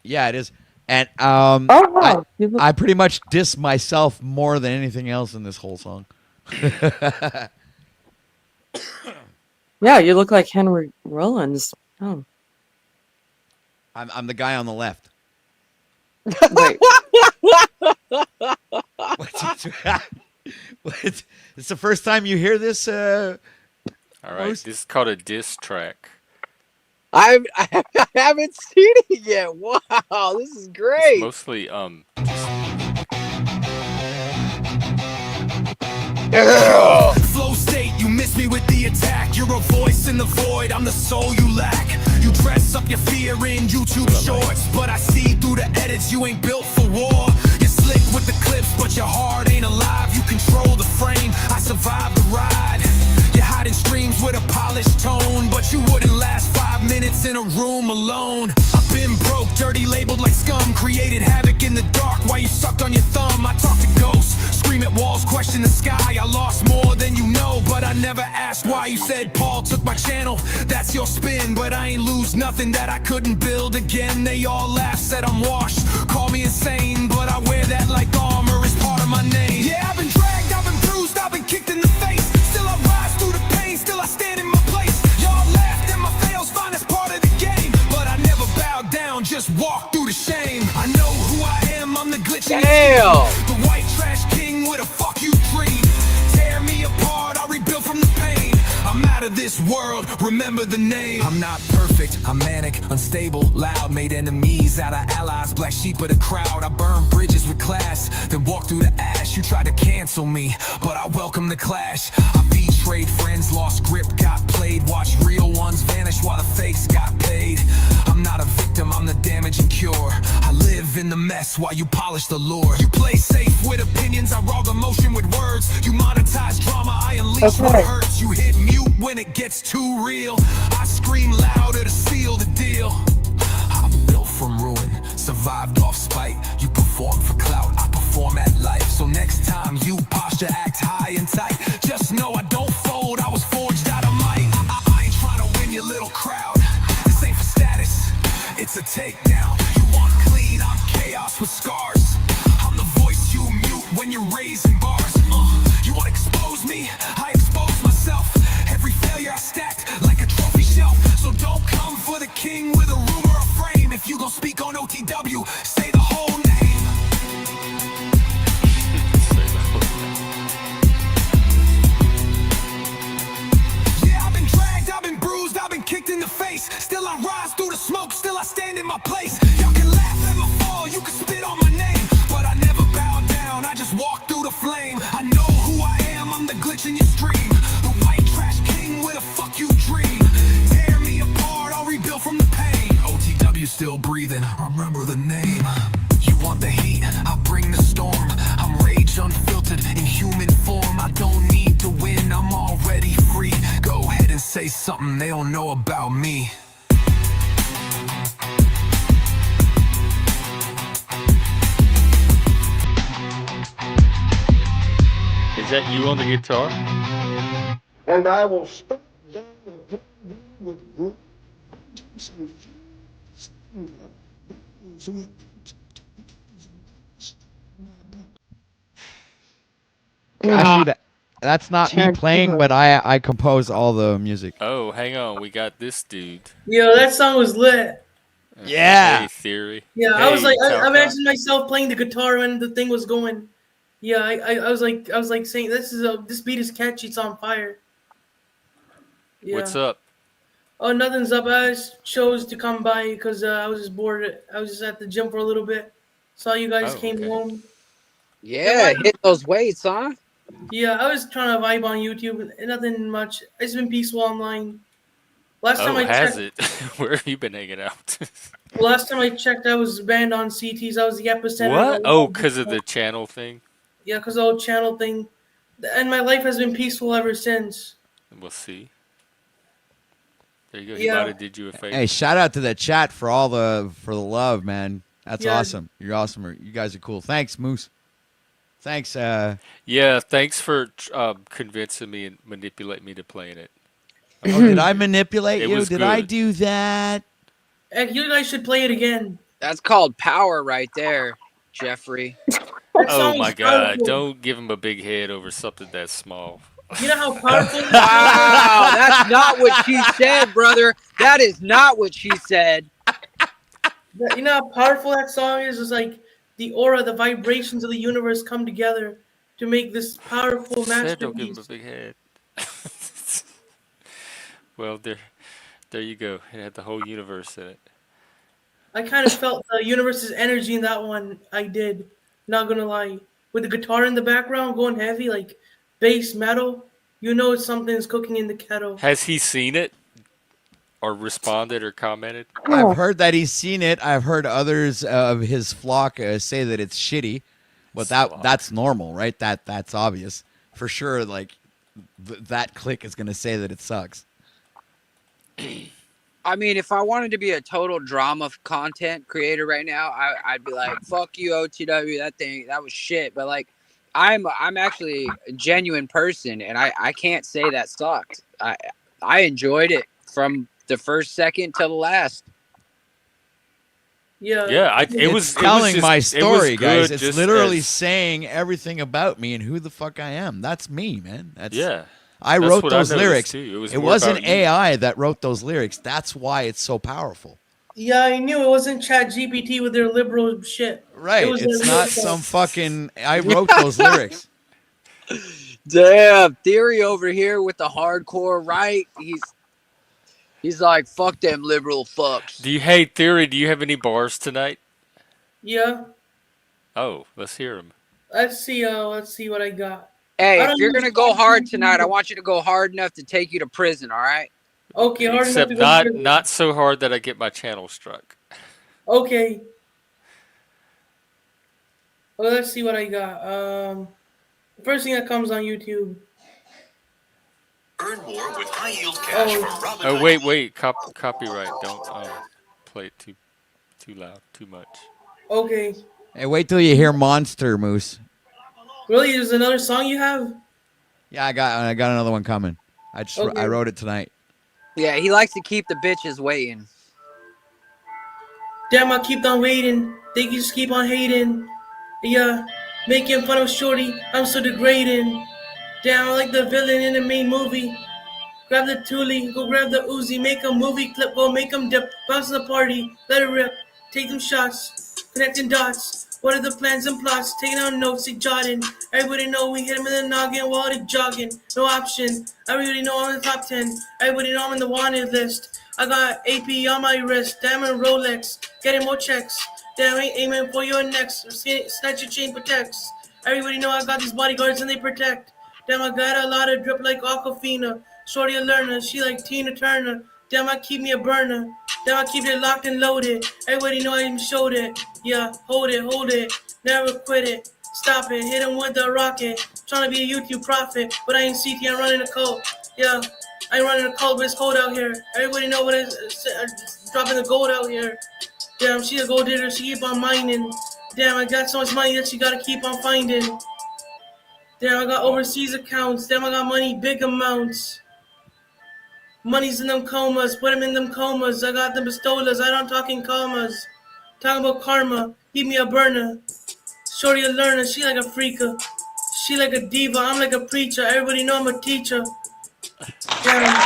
Yeah, it is. And wow. I pretty much diss myself more than anything else in this whole song. Yeah, you look like Henry Rollins. Oh. I'm the guy on the left. Wait. It's the first time you hear this? All right, this is called a diss track. I haven't seen it yet. Wow, this is great. It's mostly Flow state, you miss me with the attack. You're a voice in the void, I'm the soul you lack. You dress up your fear in YouTube shorts, but I see through the edits you ain't built for war. You're slick with the clips, but your heart ain't alive. You control the frame, I survived the ride. You're hiding streams with a polished tone, but you wouldn't last 5 minutes in a room alone. I've been broke, dirty, labeled like scum, created havoc in the dark while you sucked on your thumb. I talk to ghosts, scream at walls, question the sky. I lost more than you know, but I never asked why. You said Paul took my channel, that's your spin, but I ain't lose nothing that I couldn't build again. They all laugh, said I'm washed, call me insane, but I wear that like armor, it's part of my name. Yeah, I've been dragged, I've been bruised, I've been kicked in the face. Still I rise through the pain, still I stand in my place. Y'all laughed at my fails, fine, it's part of the game, but I never bowed down, just walk through the shame. I know who I am, I'm the glitching. Damn. The white trash king with a fuck you dream. Tear me apart, I'll rebuild from the pain. I'm out of this world, remember the name. I'm not perfect, I'm manic, unstable, loud. Made enemies out of allies, black sheep of the crowd. I burn bridges with class, then walk through the ash. You tried to cancel me, but I welcome the clash. I betrayed friends, lost grip, got played. Watch real ones vanish while the fakes got paid. I'm not a victim, I'm the damage and cure. I live in the mess while you polish the lure. You play safe with opinions, I raw emotion with words. You monetize drama, I unleash what hurts. You hit mute when it gets too real. I scream louder to seal the deal. I'm built from ruin, survived off spite. You perform for clout, I perform at life. So next time you posture act high and tight, just know I don't fold, I was forged out of might. I ain't trying to win your little crowd. This ain't for status, it's a takedown. You want clean, I'm chaos with scars. I'm the voice you mute when you're raising bars. You want to expose me? I expose myself. Every failure I stacked like a trophy shelf. So don't come for the king with a rumor or frame. If you gon' speak on OTW, say the whole name. something they don't know about me. Is that you on the guitar? And I will stop down Actually, that's not me playing, but I compose all the music. Oh, hang on. We got this dude. Yo, that song was lit. Hey, Yeah. Theory. Yeah, I was Hey, like, I Talcott. imagined myself playing the guitar when the thing was going. Yeah, I was like saying this beat is catchy, it's on fire. Yeah. What's up? Oh, nothing's up. I just chose to come by because I was just bored. I was just at the gym for a little bit. Saw you guys Oh, came okay. home. Yeah, hit those weights, huh? Yeah, I was trying to vibe on YouTube. Nothing much. It's been peaceful online. Last time Oh, I has checked, it? Where have you been hanging out? last time I checked, I was banned on CTs. I was the epicenter of What? a Oh, lot of because of people. the channel thing? Yeah, because the whole channel thing. And my life has been peaceful ever since. We'll see. There you go. He might Yeah, have did you a favor. Hey, shout out to the chat for all the love, man. That's Yeah. awesome. You're awesome. You guys are cool. Thanks, Moose. Thanks. Yeah, thanks for convincing me and manipulating me to playing it. Oh, did I manipulate It you? was Did I good. do that? and you guys should play it again. That's called power right there, Jeffrey. That Oh song my is God! powerful. Don't give him a big head over something that small. You know how powerful that Wow, that's not what she said, brother. That is not what she said. you know how powerful that song is? It's like the aura, the vibrations of the universe come together to make this powerful Said don't give him a masterpiece. big head. Well, there you go. It had the whole universe in it. I kind of felt the universe's energy in that one. I did. Not gonna lie. With the guitar in the background going heavy, like bass metal, you know something's cooking in the kettle. Has he seen it or responded or commented? I've heard that he's seen it. I've heard others of his flock say that it's shitty, but that's normal, right? That's obvious for sure. Like that clique is gonna say that it sucks. I mean, if I wanted to be a total drama content creator right now, I'd be like, "Fuck you, OTW. That was shit." But like, I'm actually a genuine person, and I can't say that sucked. I enjoyed it from the first second till the last. Yeah. Yeah, It was telling my story, guys. It's literally saying everything about me and who the fuck I am. That's me, man. Yeah. I That's wrote what I those noticed, lyrics. too. It It was more wasn't about you. AI that wrote those lyrics. That's why it's so powerful. Yeah, I knew it wasn't Chat GPT with their liberal shit. It Right. was It's their not real some self. fucking I wrote those lyrics. Damn, Theory over here with the hardcore right. He's like, "Fuck them liberal fucks." Hey, Theory, do you have any bars tonight? Yeah. Oh, let's hear them. Let's see what I got. Hey, I if don't you're use gonna go hard tonight, I ChatGPT. want you to go hard enough to take you to prison. All right? Okay, hard enough Except to go through. not so hard that I get my channel struck. Okay. Well, let's see what I got. The first thing that comes on YouTube. Earn more with high yield cash from Robin. Oh, wait. Copyright. Don't play it too loud, too much. Okay. Hey, wait till you hear Monster, Moose. Really? There's another song you have? Yeah, I got another one coming. I Okay. wrote it tonight. Yeah, he likes to keep the bitches waiting. Damn, I keep on waiting. They just keep on hating. Yeah, making fun of Shorty. I'm so degrading. Damn, I like the villain in the main movie. Grab the Thule, go grab the Uzi, make a movie clip, go make them dip, bounce in the party, let it rip, take them shots, connecting dots. What are the plans and plots? Taking out notes, they jotting. Everybody know we hit them in the noggin while they jogging. No option. Everybody know I'm in the top 10. Everybody know I'm in the wanted list. I got AP on my wrist, diamond Rolex, getting more checks. Damn, ain't aiming for your next. Snatch your chain protects. Everybody know I got these bodyguards and they protect. Damn, I got a lot of drip like Aquafina. Shorty a learner, she like Tina Turner. Damn, I keep me a burner. Damn, I keep it locked and loaded. Everybody know I even showed it. Yeah, hold it. Never quit it. Stop it, hit him with the rocket. Trying to be a YouTube prophet, but I ain't CT, I'm running a cult. Yeah, I ain't running a cold, but it's cold out here. Everybody know what it's dropping the gold out here. Damn, she a gold digger. She keep on mining. Damn, I got so much money that she gotta keep on finding. Damn, I got overseas accounts. Damn, I got money, big amounts. Money's in them comas. Put them in them comas. I got them pistolas. I don't talk in commas. Talking about karma. Keep me a burner. Shorty a learner. She like a freaka. She like a diva. I'm like a preacher. Everybody know I'm a teacher. Damn.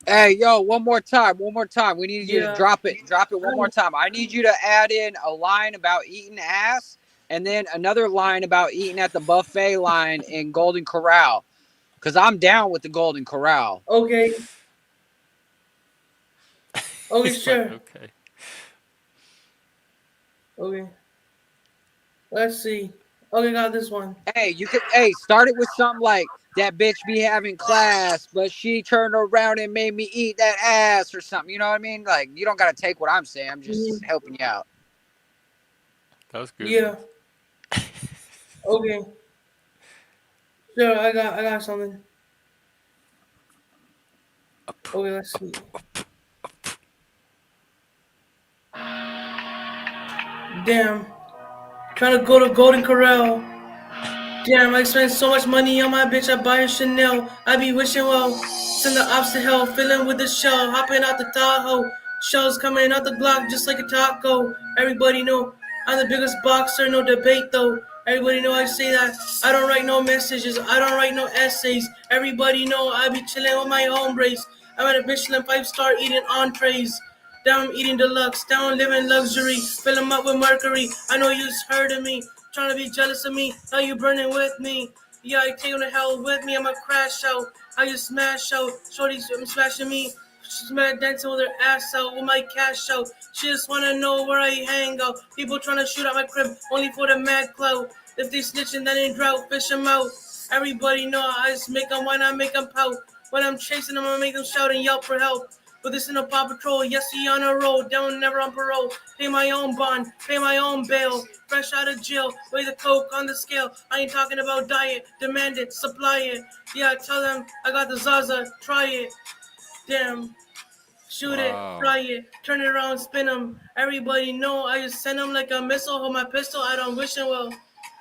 Hey, yo, one more time. We need you to Yeah. drop it one more time. I need you to add in a line about eating ass and then another line about eating at the buffet line in Golden Corral. Because I'm down with the Golden Corral. Okay. Okay, He's like, sure. okay. Okay. Let's see. Okay, got this one. Hey, you could start it with something like that bitch be having class, but she turned around and made me eat that ass or something. You know what I mean? Like, you don't gotta take what I'm saying. I'm just helping you out. That was good. Yeah. Okay. Sure, I got something. Okay, let's see. Damn. Trying to go to Golden Corral. Damn, I spend so much money on my bitch, I buy a Chanel. I be wishing well. Send the ops to hell, filling with the shell, hopping out the Tahoe. Shells coming out the Glock just like a taco. Everybody know I'm the biggest boxer, no debate though. Everybody know I say that. I don't write no messages, I don't write no essays. Everybody know I be chilling with my hombres. I'm at a Michelin 5-star eating entrees. Down eating deluxe, down living luxury, fill 'em up with mercury. I know you heard of me, trying to be jealous of me. Now you burning with me. Yeah, I take you to hell with me. I'ma crash out. How you smash out? Shorty smashing me. She's mad dancing with her ass out with my cash out. She just wanna know where I hang out. People trying to shoot at my crib only for the mad clout. If they snitching, then in drought, fish 'em out. Everybody know I just make 'em, why not make 'em pout? When I'm chasing them, I make them shout and yelp for help. But this ain't no Paw Patrol, yes, he on a roll, down never on parole. Pay my own bond, pay my own bail. Fresh out of jail, weigh the coke on the scale. I ain't talking about diet, demand it, supply it. Yeah, tell them I got the Zaza, try it. Damn. Shoot it, fly it, turn it around, spin 'em. Everybody know I just send 'em like a missile. Hold my pistol, I don't wish it well.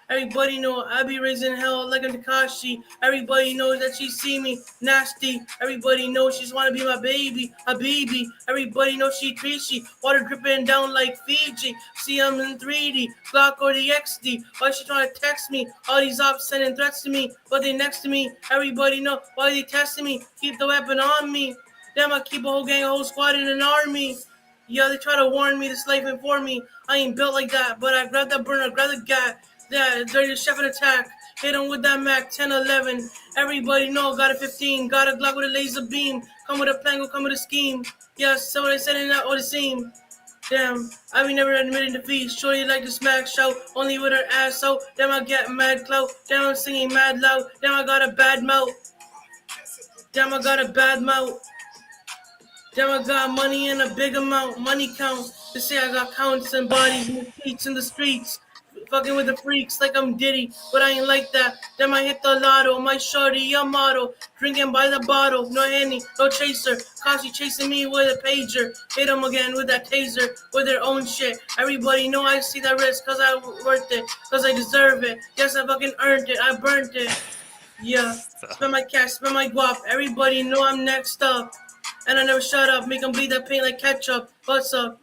Everybody know I be raising hell like a Takashi. Everybody knows that she see me nasty. Everybody knows she's wanna be my baby, a baby. Everybody knows she treachy. Water dripping down like Fiji. See I'm in 3D, Glock or the XD. Why she trying to text me? All these ops sending threats to me, but they next to me. Everybody know why they testing me. Keep the weapon on me. Damn, I keep a whole gang, a whole squad in an army. Yeah, they try to warn me, this life ain't for me. I ain't built like that, but I grab that burner, grab the gat. Yeah, dirty chef and attack. Hit him with that Mac 10, 11. Everybody know, got a 15. Got a Glock with a laser beam. Come with a plan, go come with a scheme. Yeah, so what I said in that or the seam. Damn, I be never admitting defeat. Shorty like to smack shout, only with her ass out. Damn, I get mad clout. Damn, I'm singing mad loud. Damn, I got a bad mouth. Damn, I got a bad mouth. Damn, I got money in a big amount. Money count. They say I got counts and bodies in the streets, in the streets. Fucking with the freaks like I'm Diddy, but I ain't like that. Damn, I hit the lotto. My shorty, a model. Drinking by the bottle. No Henny, no chaser. Cause chasing me with a pager. Hit them again with that taser. With their own shit. Everybody know I see that risk cause I worth it. Cause I deserve it. Yes, I fucking earned it. I burnt it. Yeah. Spend my cash, spend my guap. Everybody know I'm next up. And I never shut up. Make them bleed that pain like ketchup. What's up?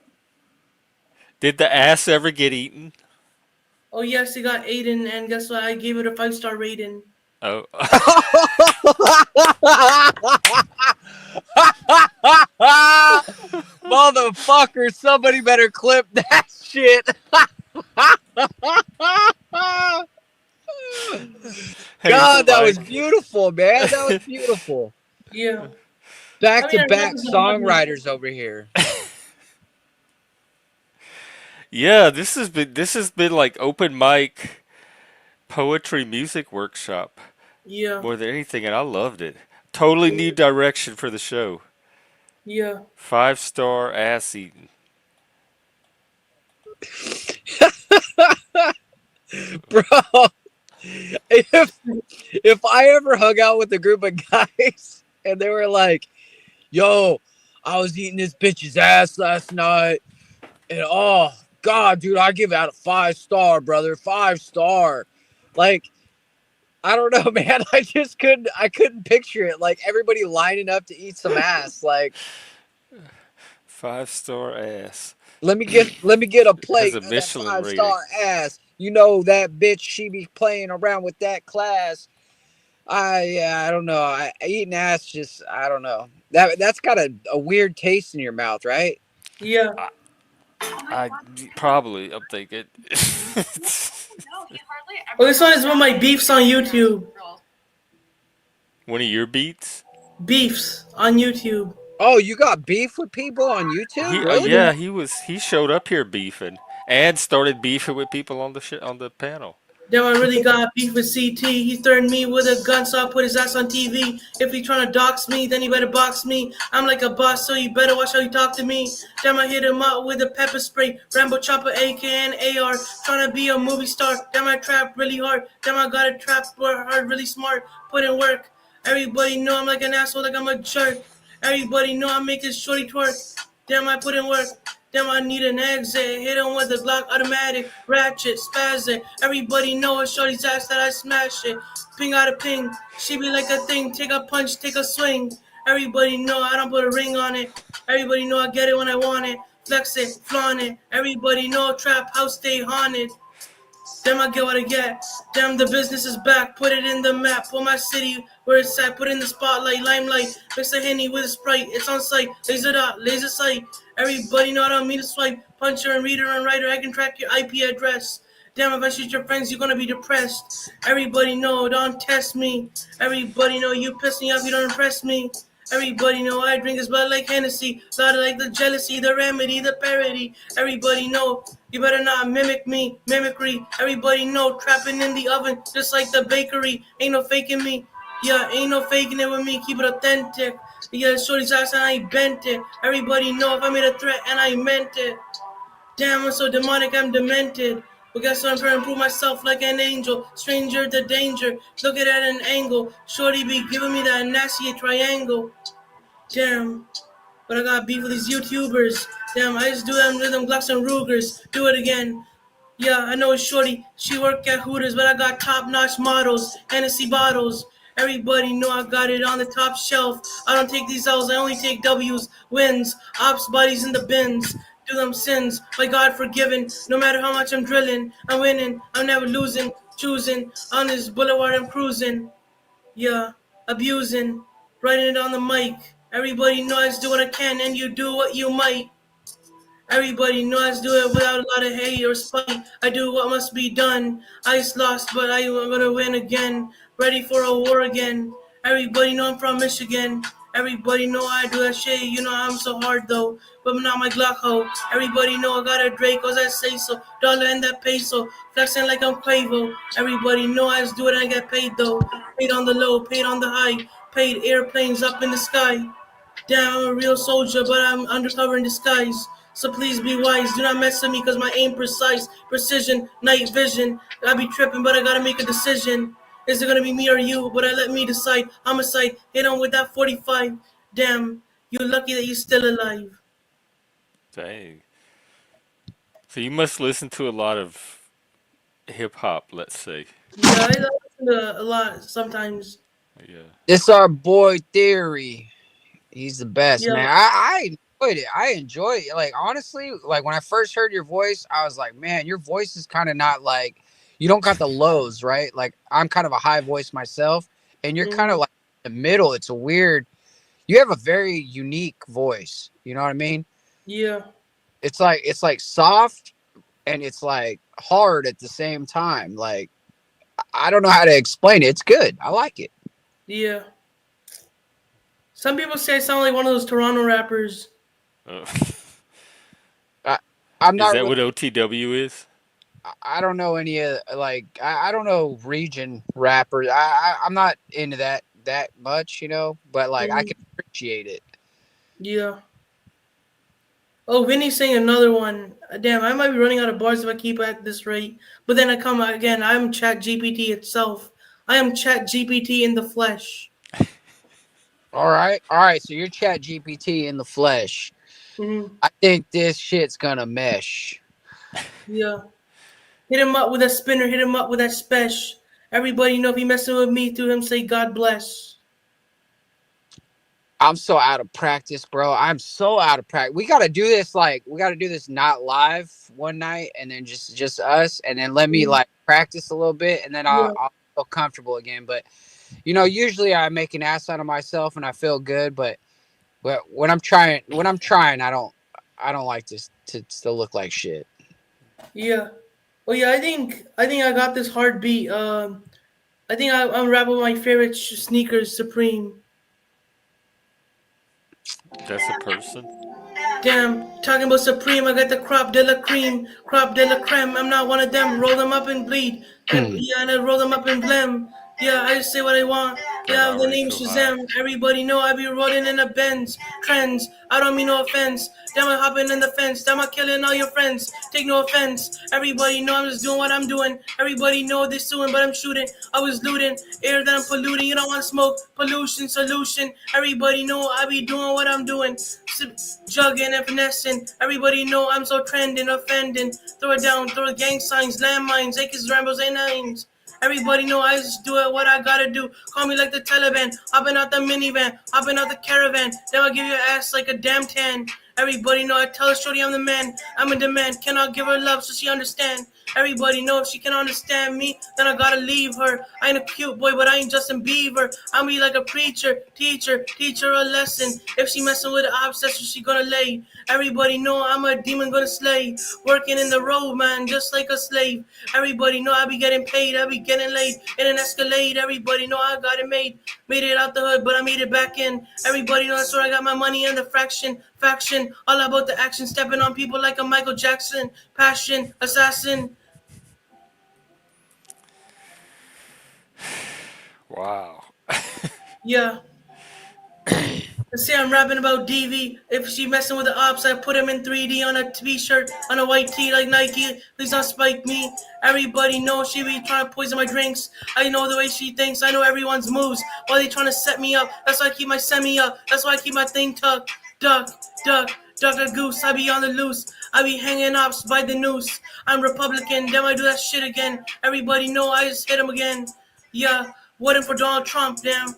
Did the ass ever get eaten? Oh, yes, he got Aiden. And guess what? I gave it a 5-star rating. Oh. Motherfucker, somebody better clip that shit. God, that was beautiful, man. That was beautiful. Yeah. Back to back songwriters over here. Yeah, this has been like open mic poetry music workshop. Yeah. More than anything, and I loved it. Totally new direction for the show. Yeah. 5-star ass eating. Bro, if I ever hung out with a group of guys and they were like, "Yo, I was eating this bitch's ass last night, and oh God, dude, I give it out a 5-star, brother, 5-star." Like, I don't know, man. I couldn't picture it. Like everybody lining up to eat some ass. Like, 5-star ass. let me get a Has plate a of that Michelin five rating. star ass. You know that bitch. She be playing around with that class. I don't know. Eating ass just I don't know. That's got a weird taste in your mouth, right? Yeah. I probably. I'm thinking. Oh, this one is one of my beefs on YouTube. One of your beats. Beefs on YouTube. Oh, you got beef with people on YouTube, He, really? Yeah. yeah, he showed up here beefing and started beefing with people on the panel. Damn, I really got beef with CT. He threatened me with a gun, so I put his ass on TV. If he trying to dox me, then he better box me. I'm like a boss, so you better watch how you talk to me. Damn, I hit him up with a pepper spray. Rambo chopper, AK, and AR. Trying to be a movie star. Damn, I trap really hard. Damn, I got a trap hard, really smart. Put in work. Everybody know I'm like an asshole, like I'm a jerk. Everybody know I make this shorty twerk. Damn, I put in work. Damn, I need an exit. Hit him with a Glock automatic, ratchet, spaz it. Everybody know it's shorty's ass that I smash it. Ping out a ping. She be like a thing. Take a punch, take a swing. Everybody know I don't put a ring on it. Everybody know I get it when I want it. Flex it, flaunt it. Everybody know trap house stay haunted. Damn, I get what I get. Damn, the business is back. Put it in the map. Put my city where it's at. Put in the spotlight, limelight. Mix a Henny with a Sprite. It's on site. Laser dot, laser sight. Everybody know I don't mean to swipe. Puncher and reader and writer. I can track your IP address. Damn, if I shoot your friends, you're gonna be depressed. Everybody know, don't test me. Everybody know you piss me off, you don't impress me. Everybody know I drink his blood like Hennessy. Louder like the jealousy, the remedy, the parody. Everybody know you better not mimic me, mimicry. Everybody know trapping in the oven, just like the bakery. Ain't no faking me. Yeah, ain't no faking it with me. Keep it authentic. Yeah, shorty's ass and I bent it. Everybody know if I made a threat and I meant it. Damn, I'm so demonic, I'm demented. But guess what? I'm trying to prove myself like an angel. Stranger to danger. Look at it at an angle. Shorty be giving me that nasty triangle. Damn. But I got beef with these YouTubers. Damn, I just do them rhythm Glocks and Rugers. Do it again. Yeah, I know it's shorty. She work at Hooters, but I got top-notch models, Hennessy bottles. Everybody know I got it on the top shelf. I don't take these L's, I only take W's, wins, ops, bodies in the bins. Do them sins, my God forgiven. No matter how much I'm drilling, I'm winning. I'm never losing, choosing. On this boulevard, I'm cruising. Yeah, abusing, writing it on the mic. Everybody knows do what I can, and you do what you might. Everybody knows do it without a lot of hate or spite. I do what must be done. Ice lost, but I am gonna win again. Ready for a war again. Everybody know I'm from Michigan. Everybody know I do that shit. You know I'm so hard though, but I'm not my Glock hoe. Everybody know I got a Draco that say so. Dollar and that peso, flexing like I'm Quavo. Everybody know I just do it and I get paid though. Paid on the low, paid on the high, paid airplanes up in the sky. Damn, I'm a real soldier, but I'm undercover in disguise. So please be wise, do not mess with me, cause my aim precise. Precision, night vision. I be tripping, but I gotta make a decision. Is it gonna be me or you? But I let me decide. Homicide, hit on with that 45. Damn, you lucky that you still alive. Dang. So you must listen to a lot of hip hop, let's say. Yeah, I listen to a lot sometimes. Yeah. This our boy Theory. He's the best, Yeah. man. I enjoyed it. I enjoy it. Like honestly, like when I first heard your voice, I was like, man, your voice is kind of not like you don't got the lows, right? Like I'm kind of a high voice myself, and you're kind of like in the middle. It's a weird. You have a very unique voice. You know what I mean? Yeah. It's like soft and it's like hard at the same time. Like I don't know how to explain it. It's good. I like it. Yeah. Some people say I sound like one of those Toronto rappers. Uh, I'm is not that really. what OTW is? I don't know any like I don't know region rappers. I'm not into that much, you know. But like I can appreciate it. Yeah. Oh, Vinny's saying another one. Damn, I might be running out of bars if I keep at this rate. But then I come again. I am Chat GPT itself. I am Chat GPT in the flesh. All right, all right. So you're Chat GPT in the flesh. Hmm. I think this shit's gonna mesh. Yeah. Hit him up with a spinner. Hit him up with that spesh. Everybody know if he messing with me, to him say God bless. I'm so out of practice, bro. I'm so out of practice. We gotta do this we gotta do this not live one night, and then just us, and then let me Mhm. like practice a little bit, and then Yeah. I'll feel comfortable again. But usually I make an ass out of myself and I feel good, but when I'm trying, I don't like this to look like shit. Yeah. Oh yeah. I think I got this hard beat. I think I'm rapping my favorite sneakers, Supreme. That's a person. Damn, talking about Supreme, I got the crop de la cream, crop de la creme. I'm not one of them. Roll them up and bleed. And Hmm. yeah, and I roll them up and blem. Yeah, I just say what I want. That Yeah, the already name too high. Shazam. Everybody know I be rolling in the Benz. Trends. I don't mean no offense. Damn, I hopping in the fence. Damn, I killing all your friends. Take no offense. Everybody know I'm just doing what I'm doing. Everybody know they're suing, but I'm shooting. I was looting. Air that I'm polluting. You don't want smoke. Pollution solution. Everybody know I be doing what I'm doing. Jugging and finessing. Everybody know I'm so trending, offending. Throw it down, throw gang signs, landmines, AKs, Rambos, and nines. Everybody know I just do it what I gotta do. Call me like the Taliban. Hopping out the minivan, hopping out the caravan. Then I'll give your ass like a damn tan. Everybody know I tell her shorty I'm the man. I'm in demand. Cannot give her love so she understand. Everybody know if she can understand me, then I gotta leave her. I ain't a cute boy, but I ain't Justin Bieber. I'm be like a preacher, teacher, teach her a lesson. If she messing with an obsession, she gonna lay. Everybody know I'm a demon gonna slay. Working in the road, man, just like a slave. Everybody know I be getting paid, I be getting laid in an Escalade. Everybody know I got it made. Made it out the hood, but I made it back in. Everybody know that's where I got my money in the faction. All about the action, stepping on people like a Michael Jackson. Passion, assassin. Wow. Yeah. Let's say I'm rapping about DV. If she messing with the ops, I put him in 3D on a t-shirt, on a white tee like Nike. Please don't spike me. Everybody knows she be trying to poison my drinks. I know the way she thinks. I know everyone's moves. While they trying to set me up. That's why I keep my semi up. That's why I keep my thing tucked. Duck, duck, duck a goose. I be on the loose. I be hanging ops by the noose. I'm Republican. Then I do that shit again. Everybody know I just hit him again. Yeah, voting for Donald Trump, damn.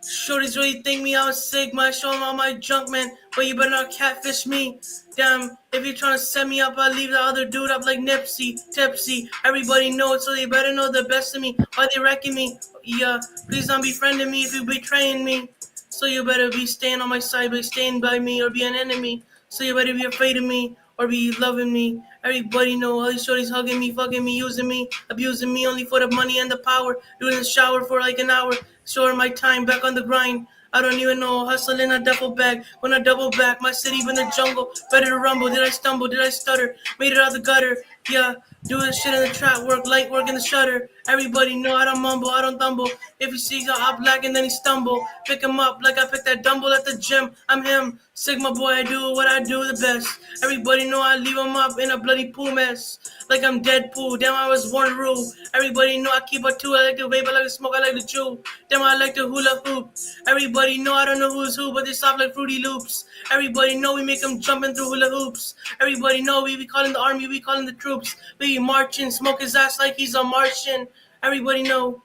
Shorties really think me I'm a Sigma. I show them all my junk, man. But you better not catfish me. Damn, if you're trying to set me up, I leave the other dude up like Nipsey, Tipsy. Everybody know it, so they better know the best of me. Why they wrecking me? Yeah, please don't be friending me if you betraying me. So you better be staying on my side, be staying by me, or be an enemy. So you better be afraid of me, or be loving me. Everybody know all these shorties hugging me, fucking me, using me, abusing me only for the money and the power. Doing the shower for like an hour, showing my time back on the grind. I don't even know, hustling a duffel bag. When I double back, my city been the jungle. Better to rumble. Did I stumble? Did I stutter? Made it out the gutter. Yeah, doing shit in the trap work, light work in the shutter. Everybody know I don't mumble, I don't tumble. If he sees a hop black and then he stumble, pick him up like I picked that dumbbell at the gym. I'm him, Sigma boy. I do what I do the best. Everybody know I leave him up in a bloody poo mess. Like I'm Deadpool. Damn, I was born to rule. Everybody know I keep a two. I like to vape, I like to smoke, I like to chew. Damn, I like to hula hoop. Everybody know I don't know who's who, but they soft like Fruity Loops. Everybody know we make them jumping through hula hoops. Everybody know we be calling the army, we calling the troops. We be marching, smoke his ass like he's a Martian. Everybody know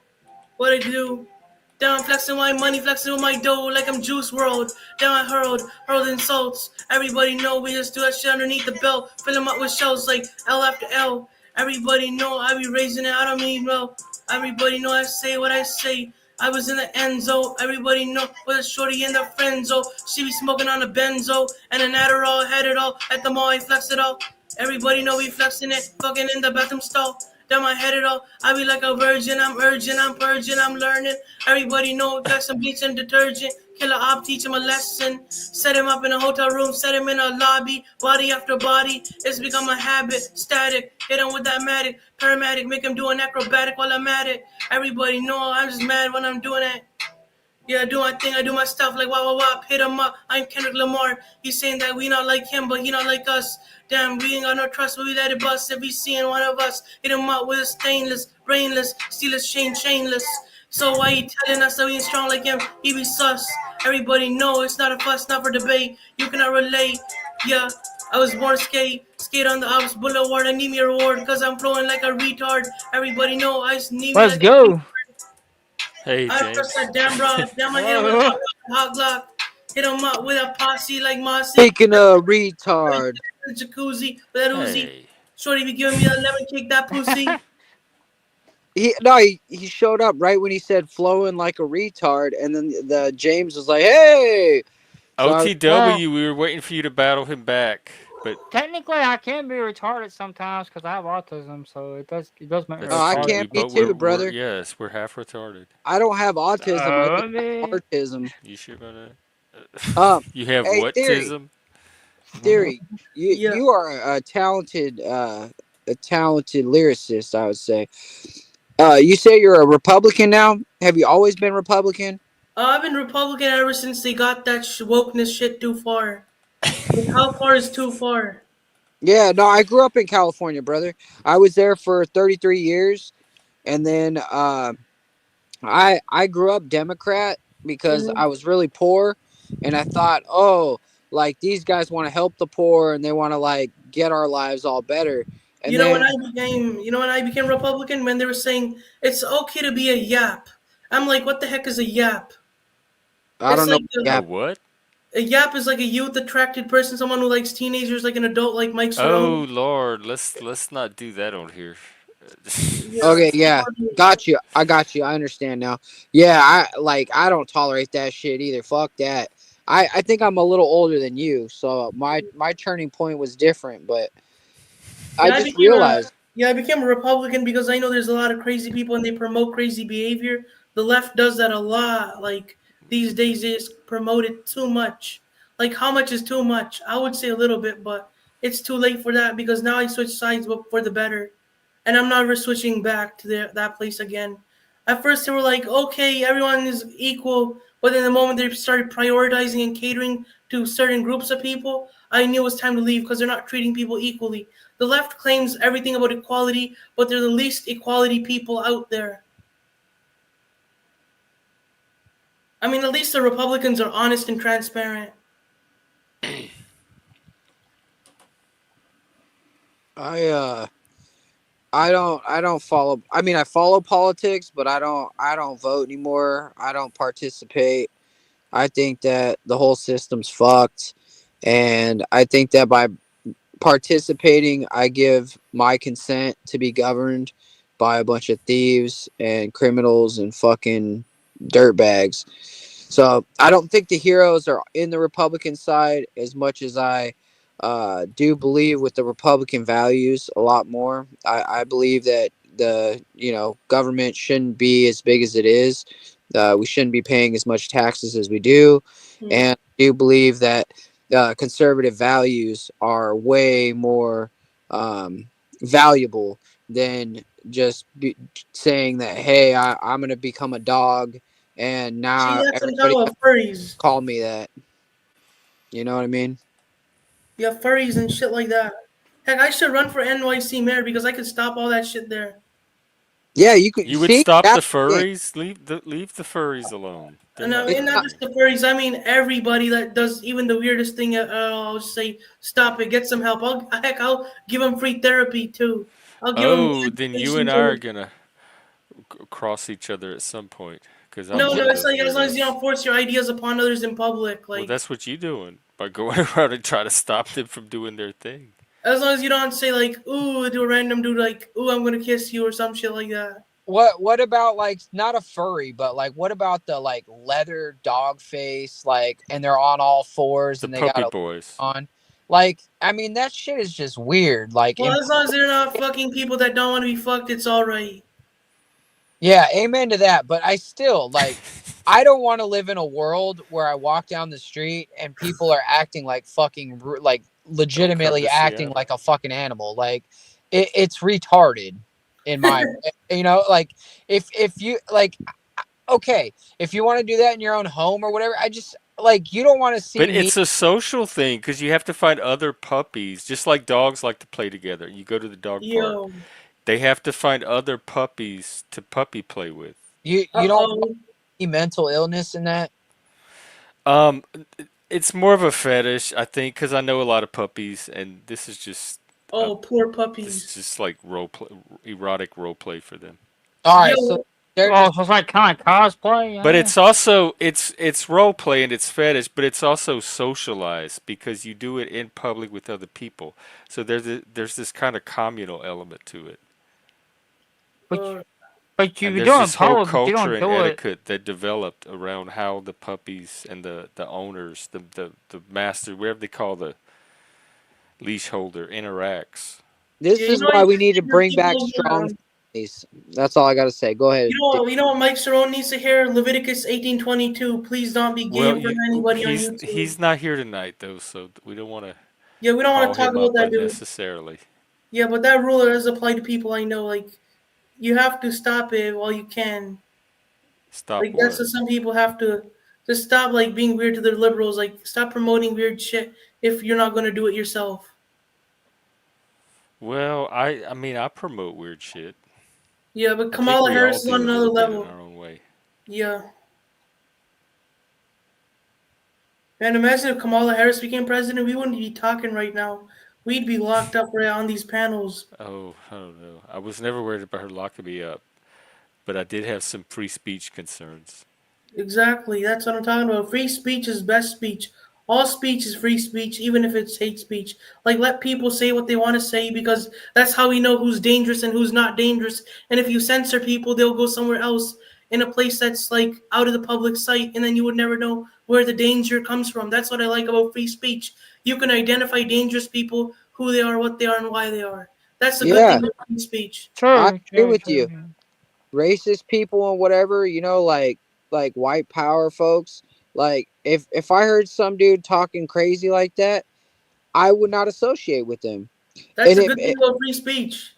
what I do. Down flexing my money, flexing with my dough like I'm Juice World. Down I hurled insults. Everybody know we just do that shit underneath the belt. Fill them up with shells like L after L. Everybody know I be raising it, I don't mean well. Everybody know I say what I say. I was in the end zone. Everybody know with a shorty in the friend zone. She be smoking on a benzo and an Adderall. Had it all at the mall. I flex it all. Everybody know we flexing it. Fucking in the bathroom stall. Down my head it all. I be like a virgin. I'm urging. I'm purging. I'm learning. Everybody know got some bleach and detergent. Killer op, teach him a lesson. Set him up in a hotel room. Set him in a lobby. Body after body. It's become a habit. Static. Hit him with that matic. Paramedic. Make him do an acrobatic while I'm at it. Everybody know I'm just mad when I'm doing it. Yeah, I do my thing, I do my stuff like wah wah wah, hit him up. I'm Kendrick Lamar. He's saying that we not like him, but he not like us. Damn, we ain't got no trust, but we let it bust. If he seeing one of us, hit him up with a stainless, brainless, steal his chain, chainless. So why he telling us that we ain't strong like him? He be sus. Everybody know it's not a fuss, not for debate. You cannot relate. Yeah, I was born skate, skate on the Ops Boulevard. I need me a reward, cause I'm flowing like a retard. Everybody know I just need me Let's like a go. Hey, I trust that James. damn bro. Damn, I hit him with Whoa. a hot Glock. Hit him up with a posse like Mossy. Speaking of retard, The jacuzzi with that Uzi. Hey. Shorty be giving me a lemon kick that pussy. he showed up right when he said flowing like a retard, and then the James was like, "Hey." So I was, Well, OTW, we were waiting for you to battle him back, but technically, I can be retarded sometimes because I have autism, so it does make me oh, that's I true. retarded. can't We be both too, we're brother. yes, we're half retarded. I don't have autism. I So just have me. autism. You sure about that? Um, You have hey, what theory, tism? theory. You Yeah. you are a talented lyricist, I would say. You say you're a Republican now. Have you always been Republican? I've been Republican ever since they got that wokeness shit too far. Like, how far is too far? Yeah, no, I grew up in California, brother. I was there for 33 years, and then I grew up Democrat because Mhm. I was really poor, and I thought, oh, like these guys want to help the poor and they want to like get our lives all better. And then You know when I became Republican when they were saying it's okay to be a yap. I'm like, what the heck is a yap? I It's don't know. like Yeah. A what? a yap is like a youth attracted person, someone who likes teenagers, like an adult, like Mike Oh Cerrone. Lord, let's not do that on here. Yeah, Okay. Yeah. Got you. I got you. I understand now. Yeah. I don't tolerate that shit either. Fuck that. I think I'm a little older than you, so my turning point was different, but I yeah. just realized. I became a Republican because I know there's a lot of crazy people and they promote crazy behavior. The left does that a lot. Like these days, they just promote it too much. Like how much is too much? I would say a little bit, but it's too late for that because now I switch sides for the better, and I'm not ever switching back to that place again. At first, they were like, okay, everyone is equal, but then the moment they started prioritizing and catering to certain groups of people, I knew it was time to leave because they're not treating people equally. The left claims everything about equality, but they're the least equality people out there. I mean, at least the Republicans are honest and transparent. I I don't follow. I mean, I follow politics, but I don't vote anymore. I don't participate. I think that the whole system's fucked, and I think that by participating, I give my consent to be governed by a bunch of thieves and criminals and fucking dirtbags. So I don't think the heroes are in the Republican side as much as I do believe with the Republican values a lot more. I believe that the government shouldn't be as big as it is. We shouldn't be paying as much taxes as we do, Hmm. and I do believe that conservative values are way more valuable than just saying that, hey, I'm going to become a dog and See, now that's what I'm everybody talking has about furries. to call me that. You know what I mean? You have furries and shit like that. Heck, I should run for NYC mayor because I could stop all that shit there. Yeah, you could You would see stop the that's the thing. furries? Leave the furries alone. They're And I not It's mean, not not, just friendly. the furries. I mean, everybody that does even the weirdest thing at all. I'll just say, stop it, get some help. I'll give them free therapy too. I'll give them Oh, then you medication and I are too. gonna cross each other at some point because I'm No, one no, of it's those like as long as you weirdos. don't force your ideas upon others in public. Well, Like that's what you doing by going around and trying to stop them from doing their thing. as long as you don't say like, ooh, do a random dude like, ooh, I'm gonna kiss you or some shit like that. what about like not a furry, but like what about the like leather dog face, like, and they're on all fours The and they got puppy a boys. on, like, I mean that shit is just weird. Like Well, in as long as they're not fucking people that don't want to be fucked, it's all right. Yeah, amen to that. But I still like, I don't want to live in a world where I walk down the street and people are acting like fucking, like Don't come legitimately to acting Seattle. like a fucking animal. Like it's retarded in my, like if you like, okay, if you want to do that in your own home or whatever, I just like you don't want to But see me. it's a social thing because you have to find other puppies, just like dogs like to play together. You go to the dog park. Yo. They have to find other puppies to puppy play with. You don't want Uh-oh. any mental illness in that. Um, it's more of a fetish, I think, because I know a lot of puppies, and uh, Oh, poor this is puppies. just like role play, erotic role play for them. All right, so Yo. they're Oh, just so it's like kind of cosplay, But yeah. it's also it's role play and it's fetish, but it's also socialized because you do it in public with other people. So there's this kind of communal element to it, But Uh, but you and can there's do it in this whole public, but you culture don't and do it. etiquette that developed around how the puppies and the owners, the master, whatever they call the leash holder, interacts. yeah, this you is know, why we need to your bring back people, strong families. That's all I got to say. Go ahead. you know what Mike Cerrone needs to hear? Leviticus 18:22. Please don't be gay Well, in front of anybody on YouTube. he's not here tonight though, so we don't want to Yeah, we don't want call to talk him about up that dude. unnecessarily. Yeah, but that rule does apply to people I know. Like, you have to stop it while you can. Stop Like, that's what? what some people have to just stop, like, being weird to the liberals. Like, stop promoting weird shit if you're not going to do it yourself. Well, I mean I promote weird shit. Yeah, but I think Kamala we all Harris is on do a another little bit in level. our own way. Yeah. And imagine if Kamala Harris became president, we wouldn't be talking right now. We'd be locked up right on these panels. Oh, I don't know. I was never worried about her locking me up, but I did have some free speech concerns. Exactly. That's what I'm talking about. Free speech is best speech. All speech is free speech, even if it's hate speech. Like, let people say what they want to say because that's how we know who's dangerous and who's not dangerous. And if you censor people, they'll go somewhere else in a place that's like out of the public sight, and then you would never know where the danger comes from. That's what I like about free speech. You can identify dangerous people, who they are, what they are, and why they are. That's the good thing Yeah, about free speech. I True, agree true, with true. you. Racist people and whatever, like white power folks. Like if I heard some dude talking crazy like that, I would not associate with them. That's And the good thing about free speech.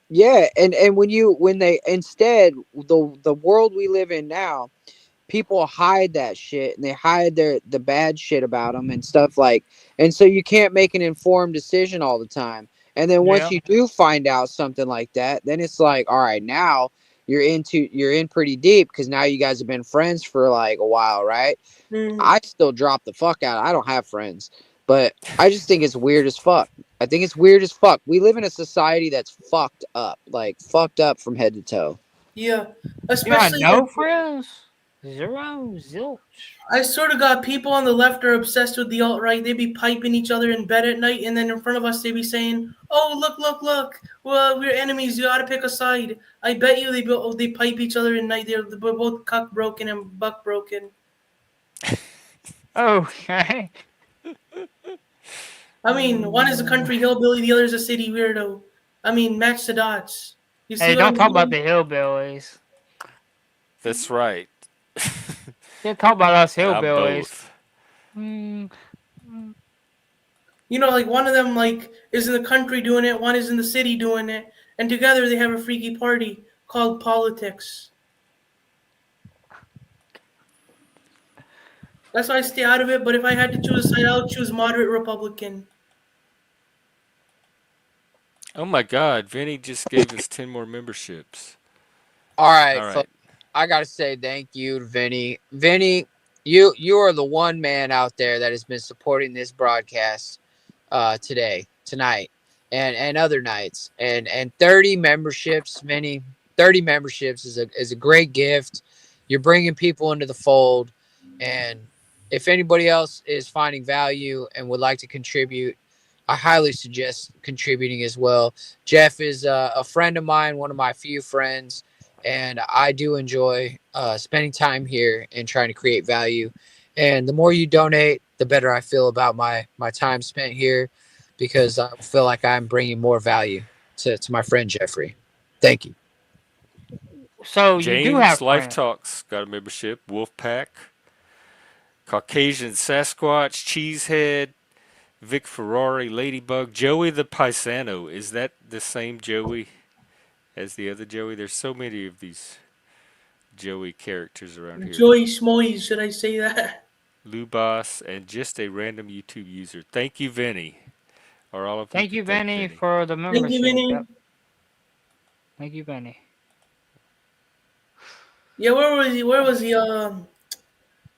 yeah, and when they instead the world we live in now, people hide that shit and they hide the bad shit about them and stuff like, and so you can't make an informed decision all the time. And then once Yeah. you do find out something like that, then it's like, all right, now you're in pretty deep because now you guys have been friends for like a while, right? Mm, I still drop the fuck out. I don't have friends, but I just think it's weird as fuck. I think it's weird as fuck. We live in a society that's fucked up, like fucked up from head to toe. yeah. You got Especially no if friends? Zero, zilch. I sort of got people on the left are obsessed with the alt right. They be piping each other in bed at night, and then in front of us they be saying, "Oh, look, look, look! Well, we're enemies. You ought to pick a side." I bet you they pipe each other in night. They're both cuck broken and buck broken. Okay. I mean, one is a country hillbilly, the other is a city weirdo. I mean, match the dots. You see Hey, what don't I'm talk about saying? the hillbillies. That's right. Don't talk about us I'm hillbillies. both. Mm, You know, like one of them like is in the country doing it, one is in the city doing it, and together they have a freaky party called politics. That's why I stay out of it. But if I had to choose a side, I would choose moderate Republican. Oh my God, Vinny just gave us 10 more memberships. All All right, right. folks. I gotta say thank you to Vinny. Vinny, you are the one man out there that has been supporting this broadcast today, tonight, and other nights. And 30 memberships, Vinny. 30 memberships is a great gift. You're bringing people into the fold, and if anybody else is finding value and would like to contribute, I highly suggest contributing as well. Jeff is a friend of mine, one of my few friends, and I do enjoy spending time here and trying to create value. And the more you donate, the better I feel about my time spent here, because I feel like I'm bringing more value to my friend Jeffrey. Thank you. so you do James have Life friends. Talks got a membership. Wolfpack, Caucasian Sasquatch, Cheesehead, Vic Ferrari, Ladybug, Joey the Paisano. Is that the same Joey as the other Joey? There's so many of these Joey characters around here. Joy Schmoy, should I say that? Lubas and just a random YouTube user. Thank you, Vinny. Or all of you Thank could you, thank Vinny, Vinny. for the Thank you, membership. Vinny. Yep. Thank you, Vinny. Yeah, where was he? Where was he?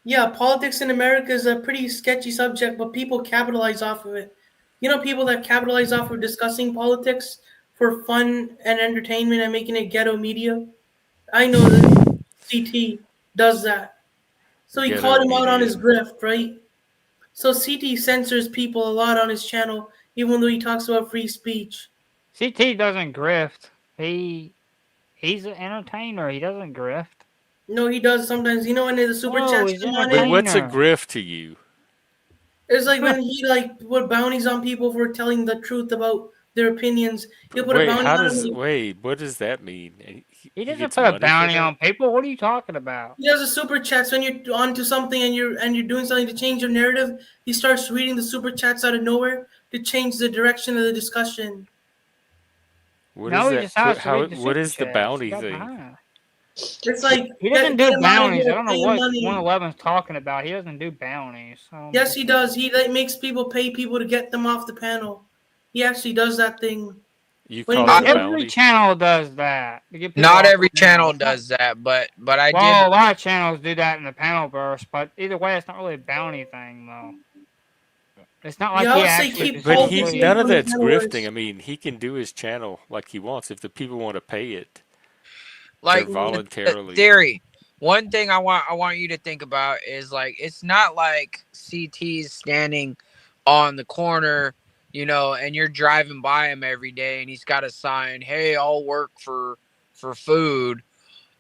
Yeah, politics in America is a pretty sketchy subject, but people capitalize off of it. You know, people that capitalize off of discussing politics for fun and entertainment and making it ghetto media. I know that CT does that. So he Ghetto called him out on his media. grift, right? So CT censors people a lot on his channel, even though he talks about free speech. CT doesn't grift. He's an entertainer. He doesn't grift. No, he does sometimes. You know when the super No, chats he's come an on But in? what's a entertainer. grift to you? It's like when he like put bounties on people for telling the truth about their opinions. He'll put a Wait, bounty on them. what does that mean? He He doesn't gets put a money for bounty that? on people. What are you talking about? He does a super chats when you're onto something and you're doing something to change your narrative. He starts reading the super chats out of nowhere to change the direction of the discussion. What is No, he that? just has to How? read the What super is the chats. He bounty got thing? behind. It's like He get doesn't do him out of bounties. I here, don't know pay him what money. 111's talking about. He doesn't do bounties. Yes, he does. He like makes people pay people to get them off the panel. He actually does that thing. You When he call does it a it, Every bounty? channel does that to get people Not off the every panel. channel It's not, does that, but I did. well, a lot of channels do that in the panel burst, but either way, it's not really a bounty thing, though. It's not like yeah, I he would say actually keep But politics he away none specifically. of from the that's grifting. panelists. I mean, he can do his channel like he wants. If the people want to pay it, they're Like the voluntarily. theory. One thing I want you to think about is like it's not like CT's standing on the corner, and you're driving by him every day and he's got a sign, "Hey, I'll work for food."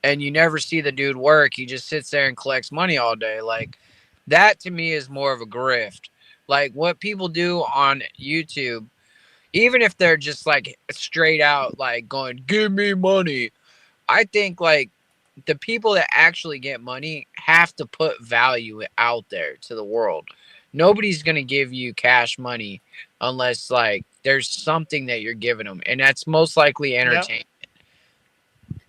And you never see the dude work. He just sits there and collects money all day. Like that to me is more of a grift. Like what people do on YouTube, even if they're just like straight out like going, "Give me money." I think like the people that actually get money have to put value out there to the world. Nobody's going to give you cash money unless like there's something that you're giving them, and that's most likely Yep. entertainment.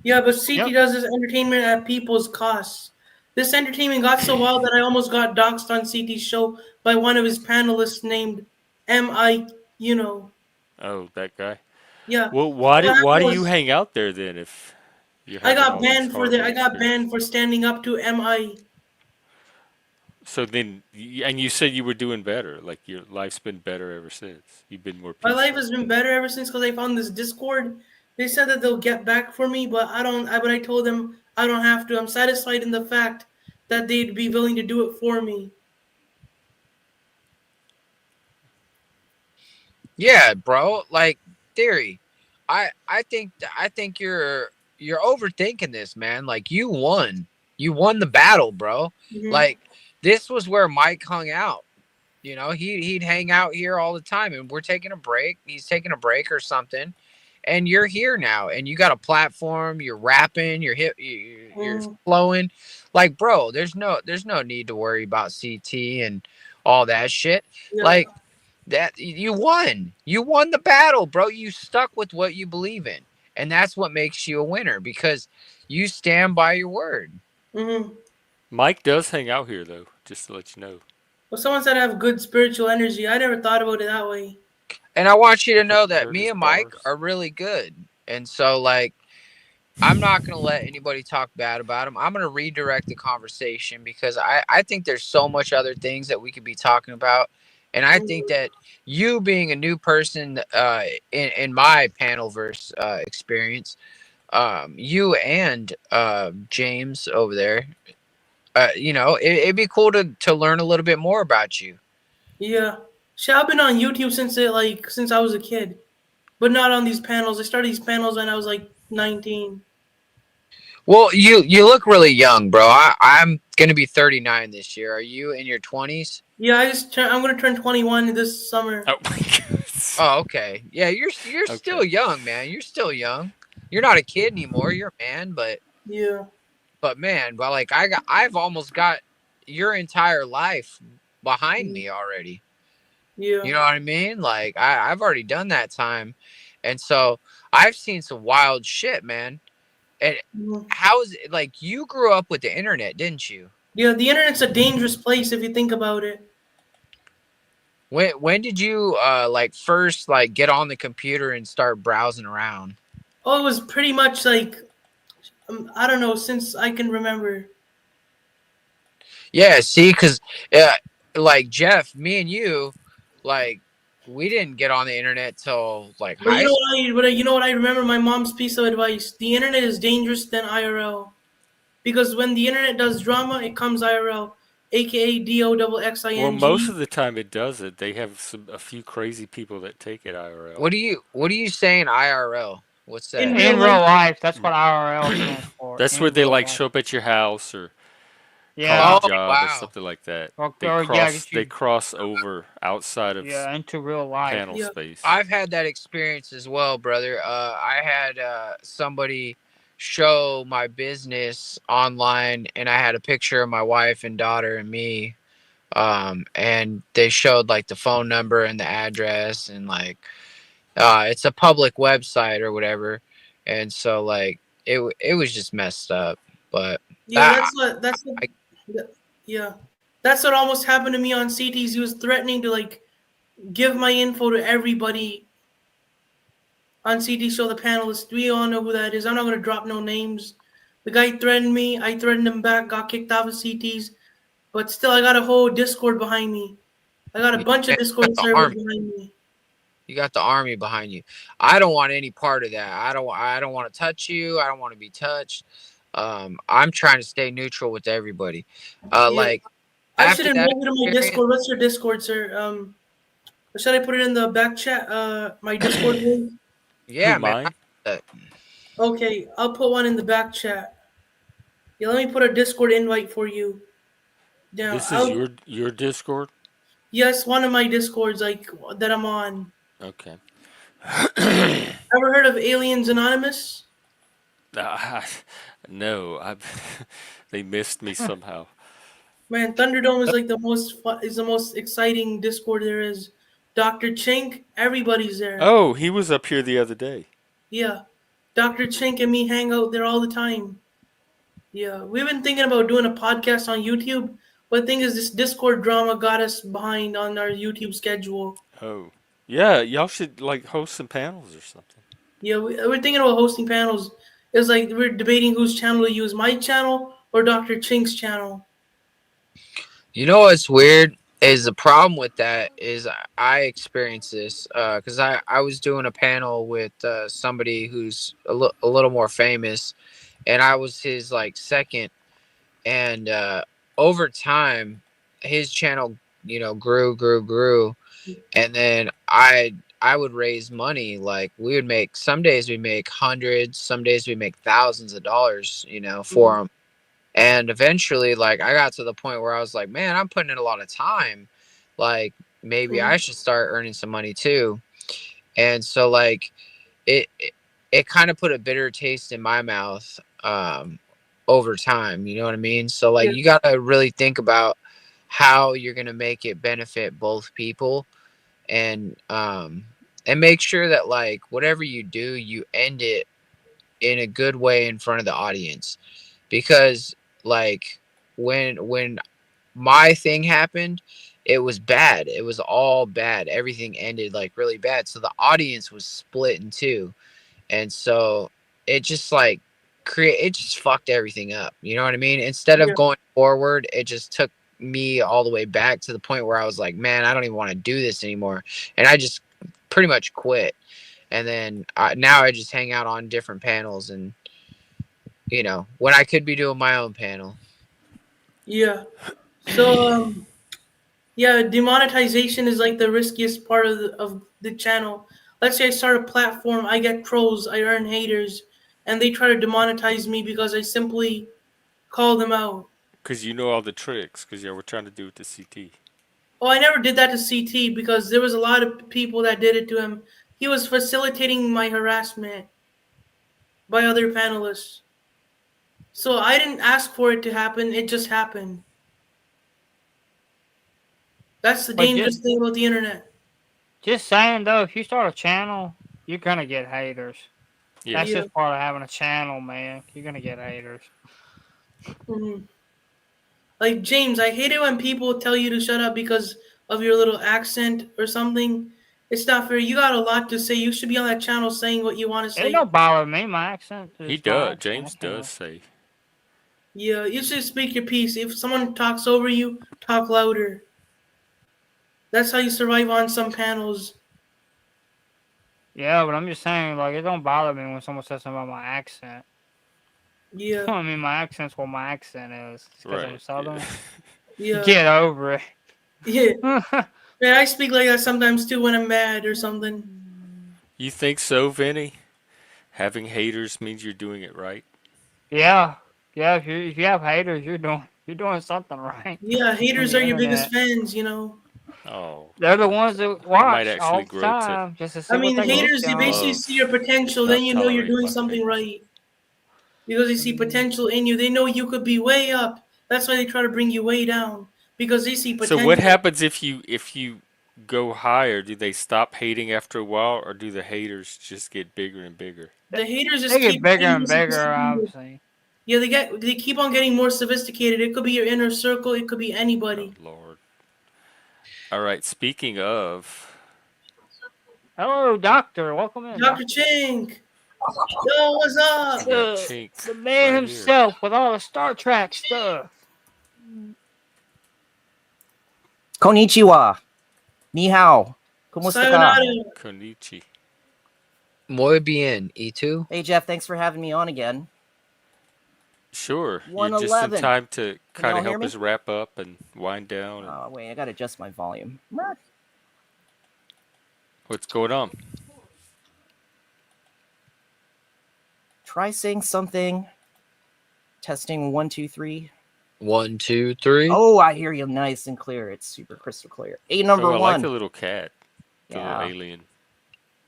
Yeah, but CT Yep. does this entertainment at people's costs. This entertainment got so wild that I almost got doxxed on CT's show by one of his panelists named M.I. You know. Oh, that guy. Yeah. Well, So what why happened do you was hang out there then if you're I having got all these banned for the horrible I got banned experiences? for standing up to M.I. So then, and you said you were doing better. Like your life's been better ever since. You've been more My life peaceful. has been better ever since because I found this Discord. They said that they'll get back for me, but I don't. But I told them I don't have to. I'm satisfied in the fact that they'd be willing to do it for me. Yeah, bro. Like theory. I think you're overthinking this, man. Like you won. You won the battle, bro. Mm-hmm. Like this was where Mike hung out. He'd hang out here all the time, and we're taking a break. He's taking a break or something, and you're here now, and you got a platform. You're rapping. You're Mm, flowing. Like, bro, there's no need to worry about CT and all that shit. yeah. Like that, you won. You won the battle, bro. You stuck with what you believe in, and that's what makes you a winner because you stand by your word. Mm-hmm. Mike does hang out here though, just to let you know. Well, someone said I have good spiritual energy. I never thought about it that way. And I want you to Have know you that heard me his and Mike bars? are really good. And so, like, I'm not going to let anybody talk bad about him. I'm going to redirect the conversation because I think there's so much other things that we could be talking about. And I think Mm-hmm. that you being a new person in my panelverse experience, you and James over there, it'd be cool to learn a little bit more about you. Yeah. Shit, I've been on YouTube since I was a kid, but not on these panels. I started these panels when I was like 19. Well, you look really young, bro. I'm gonna be 39 this year. Are you in your 20s? Yeah, I'm gonna turn 21 this summer. Oh my god. Oh, okay. Yeah, you're still Okay. young, man. You're still young. You're not a kid anymore. You're a man, Yeah. but man, but like I've almost got your entire life behind Mm, me already. yeah. You know what I mean? Like I've already done that time, and so I've seen some wild shit, man. And Mhm. how is it like you grew up with the internet, didn't you? Yeah, the internet's a dangerous place if you think about it. When did you like first like get on the computer and start browsing around? Oh, it was pretty much like I don't know since I can remember. Yeah, see, because like Jeff, me and you, like we didn't get on the internet till like But you high know school. you know what I remember my mom's piece of advice. The internet is dangerous than IRL because when the internet does drama, it comes IRL, aka Well, most of DOXXING. the time it doesn't. They have a few crazy people that take it IRL. What are you saying IRL? What's In that? real In life. real life, that's what IRL stands for. That's where In they real like life. show up at your house or call it a Yeah. Oh job or wow. something like that. Or yeah, get They you cross over outside of yeah into real life. panel Yeah. space. I've had that experience as well, brother. I had somebody show my business online, and I had a picture of my wife and daughter and me. And they showed like the phone number and the address, and like it's a public website or whatever. And so like it was just messed up. But Yeah, I, I yeah. That's what almost happened to me on CTs. He was threatening to like give my info to everybody on CT show the panelists. We all know who that is. I'm not gonna drop no names. The guy threatened me. I threatened him back. Got kicked off of CTs. But still, I got a whole Discord behind me. I got a man, bunch of you got Discord the servers army. behind me. You got the army behind you. I don't want any part of that. I don't want to touch you. I don't want to be touched. I'm trying to stay neutral with everybody. Yeah, Like I should after that invite you to my experience, Discord. What's your Discord, sir? Should I put it in the back chat? My Discord link. Who, yeah, man. mine? Okay, I'll put one in the back chat. Yeah, let me put a Discord invite for you. Now, This is I'll your Discord? yes, one of my Discords like that I'm on. Okay. Ever heard of Aliens Anonymous? Uh, no, I they missed me somehow. Man, Thunderdome is like is the most exciting Discord there is. Dr. Chink, everybody's there. Oh, he was up here the other day. Yeah, Dr. Chink and me hang out there all the time. Yeah, we've been thinking about doing a podcast on YouTube, but the thing is, this Discord drama got us behind on our YouTube schedule. Oh. Yeah, y'all should like host some panels or something. Yeah, we're thinking about hosting panels. It's like we're debating whose channel to use, my channel or Dr. Chink's channel. you know what's weird is the problem with that is I experienced this because I was doing a panel with somebody who's a little more famous, and I was his like second, and over time his channel grew, and then I would raise money. Like we would make, some days we make hundreds, some days we make thousands of dollars, for them. And eventually, like I got to the point where I was like, man, I'm putting in a lot of time. Like maybe I should start earning some money too. And so like it kind of put a bitter taste in my mouth over time. You know what I mean? So like Yeah, you got to really think about how you're gonna make it benefit both people, and make sure that like whatever you do, you end it in a good way in front of the audience, because like when my thing happened, it was bad. It was all bad. Everything ended like really bad, so the audience was split in two. And so it just like it just fucked everything up, you know what I mean? Instead of yeah, going forward, it just took me all the way back to the point where I was like, man, I don't even want to do this anymore. And I just pretty much quit. And then now I just hang out on different panels, and when I could be doing my own panel. yeah. So yeah, demonetization is like the riskiest part of the channel. Let's say I start a platform, I get trolls, I earn haters, and they try to demonetize me because I simply call them out. Because you know all the tricks. Because yeah, we're trying to do it to CT. Oh, I never did that to CT because there was a lot of people that did it to him. He was facilitating my harassment by other panelists. So I didn't ask for it to happen, it just happened. That's the But dangerous thing about the internet. just saying though, if you start a channel, you're gonna get haters. Yeah. That's Yeah. just part of having a channel, man. You're gonna get haters. Like James, I hate it when people tell you to shut up because of your little accent or something. It's not fair. You got a lot to say. You should be on that channel saying what you want to It say. don't bother me. My accent He is my does. accent. I James can't. does say. Yeah, you should speak your piece. If someone talks over you, talk louder. That's how you survive on some panels. Yeah, but I'm just saying, like, it don't bother me when someone says something about my accent. Yeah. I mean, my accent's what my accent is. It's because I'm Right. Southern. Yeah. Yeah. Get over it. Yeah. Man, I speak like that sometimes too when I'm mad or something. You think so, Vinny? Having haters means you're doing it right. Yeah. Yeah, if you have haters, you're doing something right Yeah, on haters the are your biggest internet. fans, you know. Oh. They're the ones that I might watch all actually the grow to time just to I see what mean, they get haters, you they on. basically see your if potential, then not you know you're tolerate doing my something haters. right. Because they see potential in you. They know you could be way up. That's why they try to bring you way down. Because they see So what potential. happens if you go higher? Do they stop hating after a while, or do the haters just get bigger and bigger? The haters They just get keep bigger getting more and bigger, sophisticated. obviously. Yeah, they keep on getting more sophisticated. It could be your inner circle, it could be Oh anybody. Lord. All right. Speaking of, Hello, doctor. Welcome in, Dr. doctor. Chink. Yo, what's up? we got Chink The man right here. himself with all the Star Trek stuff. Konnichiwa. Ni hao. Kumusta ka? Sayonara. Konichi. Muy bien. ¿Y tú? Hey, Jeff, thanks for having me on again. Sure. You're just in 111. time to Can kind y'all of hear help me? us wrap up and wind down. And Oh, wait, I gotta adjust my volume. what's going on? Try saying something. Testing 1, 2, 3. 1, 2, 3. Oh, I hear you nice and clear. It's super crystal clear. A number Oh, I one. like the little cat. The little Yeah. alien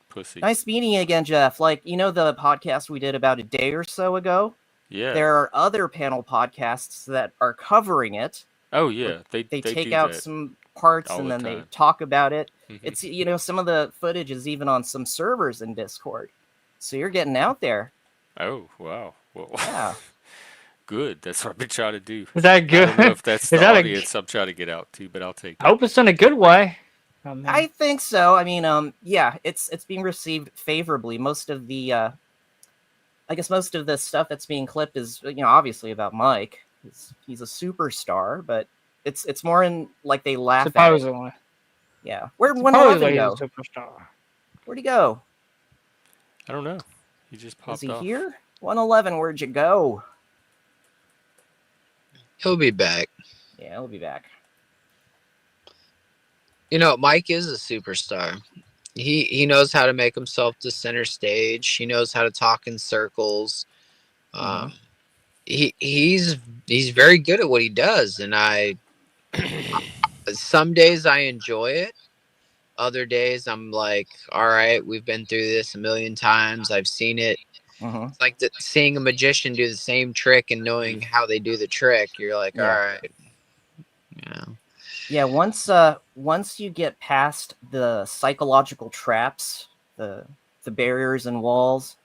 pussy. Nice meeting you again, Jeff. Like, you know the podcast we did about a day or so ago? Yeah. There are other panel podcasts that are covering it. Oh yeah, they take do out that some parts all and the then they time. talk about it. Mhm. It's, you know, some of the footage is even on some servers in Discord. So you're getting out there. Oh wow. Well, Yeah. good. That's what I've been trying to do. Is that I don't know good? if that's Is the that a- audience I'm trying to get out to, but I'll take I it. hope it's in a good way. I mean, I think so. I mean, yeah, it's being received favorably. Most of the, I guess most of the stuff that's being clipped is, you know, obviously about Mike. He's a superstar, but it's more in like they laugh at it. supposedly. Yeah. Where'd 111 Supposedly go? he's a superstar. Where'd he go? I don't know. He just Is popped he off. here? 111, where'd you go? He'll be back. Yeah, he'll be back. You know, Mike is a superstar. He knows how to make himself the center stage. He knows how to talk in circles. He's very good at what he does, and some days I enjoy it. Other days I'm like, all right, we've been through this a million times. I've seen it. It's like seeing a magician do the same trick and knowing how they do the trick. You're like, Yeah. all right, Yeah, once you get past the psychological traps, the barriers and walls,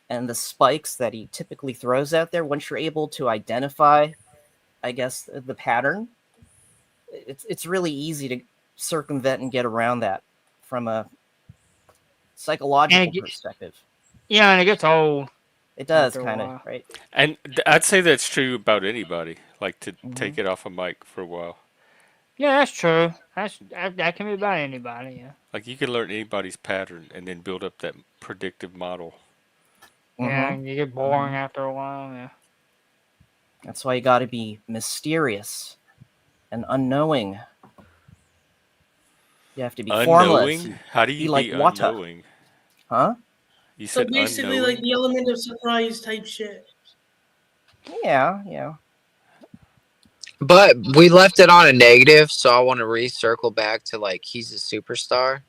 and the spikes that he typically throws out there, once you're able to identify, I guess, the pattern, it's really easy to circumvent and get around that from a psychological perspective. Yeah, and it gets old. It does, after a kind of, while. right? And I'd say that's true about anybody. Like to take it off a mic for a while. Yeah, that's true. That can be about anybody. Yeah. Like you can learn anybody's pattern and then build up that predictive model. Yeah, and you get boring after a while. Yeah. That's why you got to be mysterious and unknowing. You have to be formless. Unknowing? How do you like be water? unknowing? Huh? You So said basically, unknowing? like the element of surprise type shit. Yeah. But we left it on a negative, so I want to recircle back to like he's a superstar,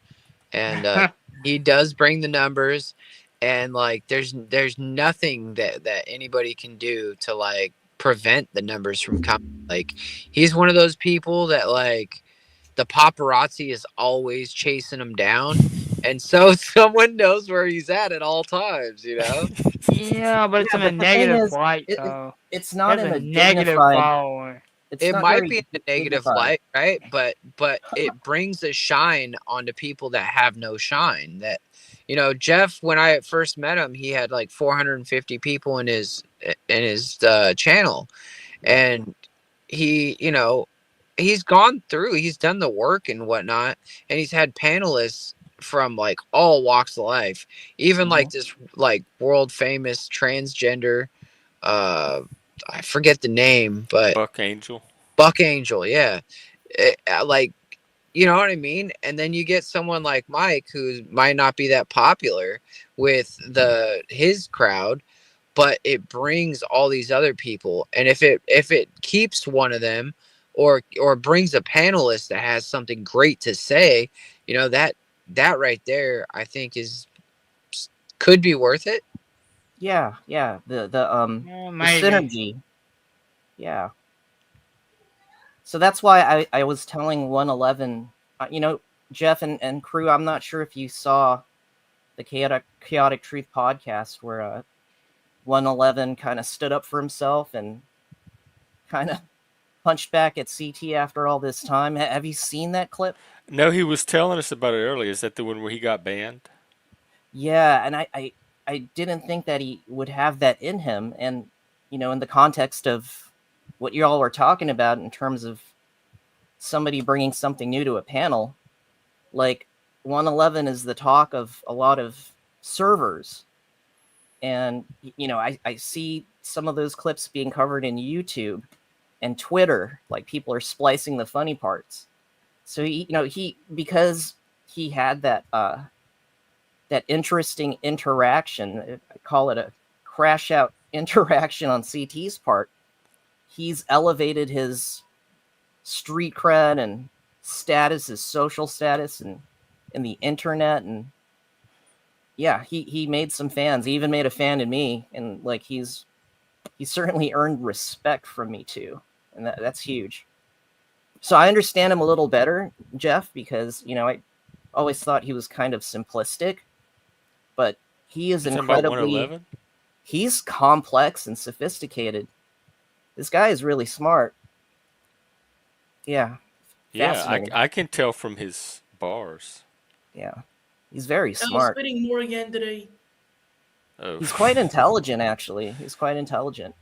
and he does bring the numbers, and like there's nothing that anybody can do to like prevent the numbers from coming. Like he's one of those people that like the paparazzi is always chasing him down, and so someone knows where he's at all times. You know. Yeah, but it's Yeah, in a but the thing negative is, light, though. it's He not has in a a negative dignified. following. It's It not might very be in a negative dignified. light, right? But it brings a shine onto people that have no shine. That, Jeff, when I first met him, he had like 450 people in his channel, and he, he's gone through, he's done the work and whatnot, and he's had panelists from like all walks of life, even like this like world famous transgender, uh I forget the name, but Buck Angel. Buck Angel, yeah. Like, you know what I mean? And then you get someone like Mike who might not be that popular with his crowd, but it brings all these other people. And if it keeps one of them, or brings a panelist that has something great to say, that right there, I think could be worth it. Yeah, the the Maybe. synergy. Yeah. So that's why I was telling 111, Jeff and crew, I'm not sure if you saw the Chaotic Truth podcast where 111 kind of stood up for himself and kind of punched back at CT after all this time. Have you seen that clip? No, he was telling us about it earlier. Is that the one where he got banned? Yeah, and I didn't think that he would have that in him. And, in the context of what you all were talking about in terms of somebody bringing something new to a panel, like 111 is the talk of a lot of servers. And, I see some of those clips being covered in YouTube and Twitter, like people are splicing the funny parts. So because he had that interesting interaction, I call it a crash out interaction on CT's part, he's elevated his street cred and status, his social status, and in the internet. And yeah, he made some fans. He even made a fan in me, and like he's certainly earned respect from me too, and that's huge. So I understand him a little better, Jeff, because I always thought he was kind of simplistic, but he is You talking about incredibly. 111? He's complex and sophisticated. This guy is really smart. Yeah, Yeah, fascinating. I can tell from his bars. Yeah, he's very I was smart. spitting more again today. Oh. He's quite intelligent, actually. He's quite intelligent.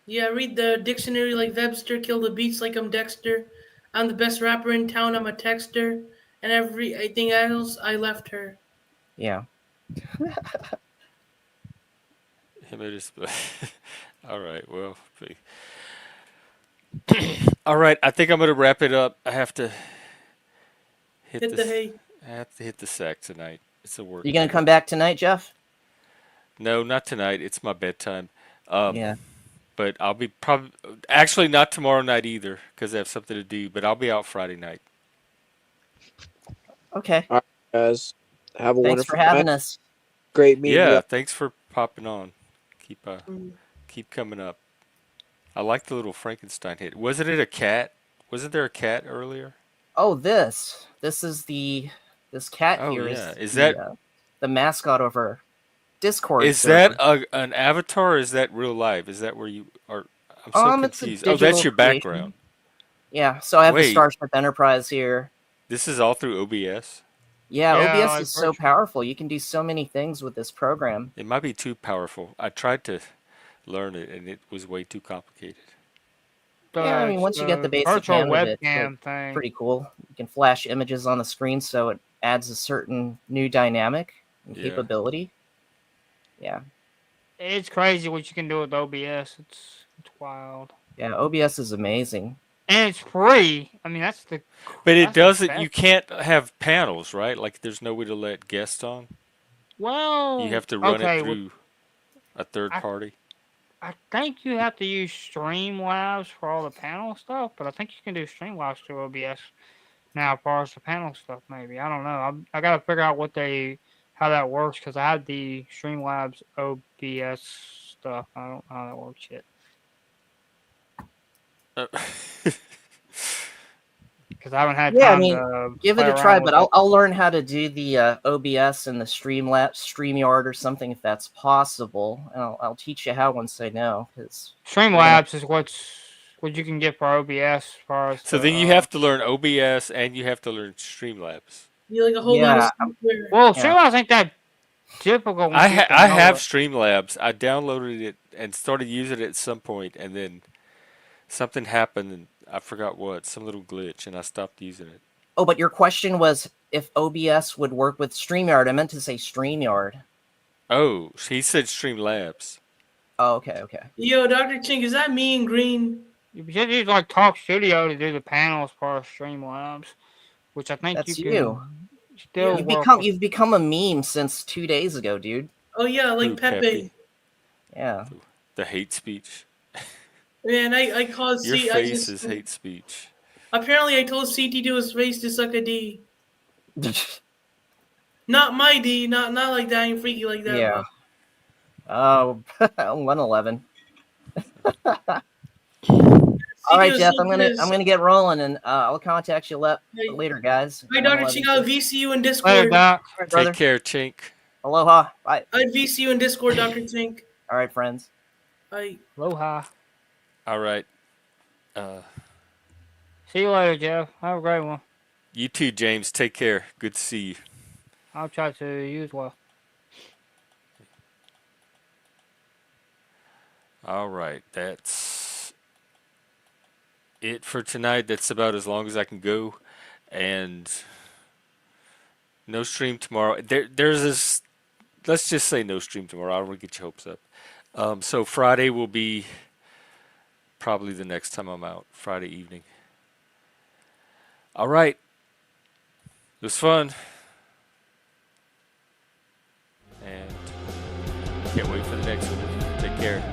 Yeah, read the dictionary like Webster, kill the beats like I'm Dexter. I'm the best rapper in town, I'm a texter. And everything else, I left her. Yeah. All right, well. All right, I think I'm going to wrap it up. I have to Hit the hay. I have to hit the sack tonight. It's a work You gonna day. come back tonight, Jeff? No, not tonight. It's my bedtime. Yeah. But I'll be actually not tomorrow night either because I have something to do. But I'll be out Friday night. Okay. All right, guys. Have a Thanks wonderful for having night. us. Great meeting Yeah, you. thanks for popping on. Keep coming up. I like the little Frankenstein hit. Wasn't it a cat? Wasn't there a cat earlier? Oh, this this cat Oh here yeah. is Is that the mascot of our Discord is that server. an avatar? Or is that real life? Is that where you are? I'm so It's a confused. Oh, that's digital your creation. background. Yeah, so I have the Wait, Starship Enterprise here. this is all through OBS? Yeah, Yeah, OBS like is so powerful. You can do so many things with this program. It might be too powerful. I tried to learn it and it was way too complicated. Yeah, I mean, once you get the basic virtual hang of it, it's webcam thing. pretty cool. You can flash images on the screen, so it adds a certain new dynamic and Yeah. capability. Yeah. It's crazy what you can do with OBS. It's wild. Yeah, OBS is amazing. And it's free. I mean, that's the. But it that's the doesn't. best. You can't have panels, right? Like there's no way to let guests on. Well, You have to run okay, it through a third party. I think you have to use Streamlabs for all the panel stuff, but I think you can do Streamlabs through OBS now as far as the panel stuff. Maybe I don't know. I gotta figure out how that works because I have the Streamlabs OBS stuff. I don't know how that works yet. Because because I haven't had Yeah, I time mean, to give play it a try, around but with it. I'll learn how to do the OBS and the StreamYard or something if that's possible. And I'll teach you how once I know. Because Streamlabs is what you can get for OBS as far as So the. then you have to learn OBS and you have to learn Streamlabs. You like a whole lot of Yeah, software. Well, yeah. Streamlabs ain't that difficult once you I can know have it. Streamlabs. I downloaded it and started using it at some point, and then something happened, and I forgot what, some little glitch, and I stopped using it. Oh, but your question was if OBS would work with StreamYard. I meant to say StreamYard. Oh, he said Streamlabs. Oh, okay. Yo, Dr. Chink, is that me in green? You should use like Talk Studio to do the panels for Streamlabs, which I think That's you you. can still Yeah. work with. You've become a meme since 2 days ago, dude. Oh yeah, like Who, Pepe? Pepe. Yeah. The hate speech. Man, I called Your C. I face just is hate speech. apparently I told CT to his face to suck a D. Not my D, not like that, ain't freaky like that. Yeah. Oh, 111. All right, Jeff. I'm gonna get rolling, and I'll contact you later, guys. Hi, Dr. Chink. I'll VC you in Later, Discord. Doc. All right, brother. Take care, Chink. Aloha. Bye. I'd VC you in Discord, Dr. Chink. All right, friends. Bye. Aloha. All right. See you later, Jeff. Have a great one. You too, James. Take care. Good to see you. I'll try to you as well. All right. That's it for tonight. That's about as long as I can go. And no stream tomorrow. There's this. Let's just say no stream tomorrow. I don't want to get your hopes up. So Friday will be probably the next time I'm out. Friday evening. All right. It was fun. And can't wait for the next one. Take care.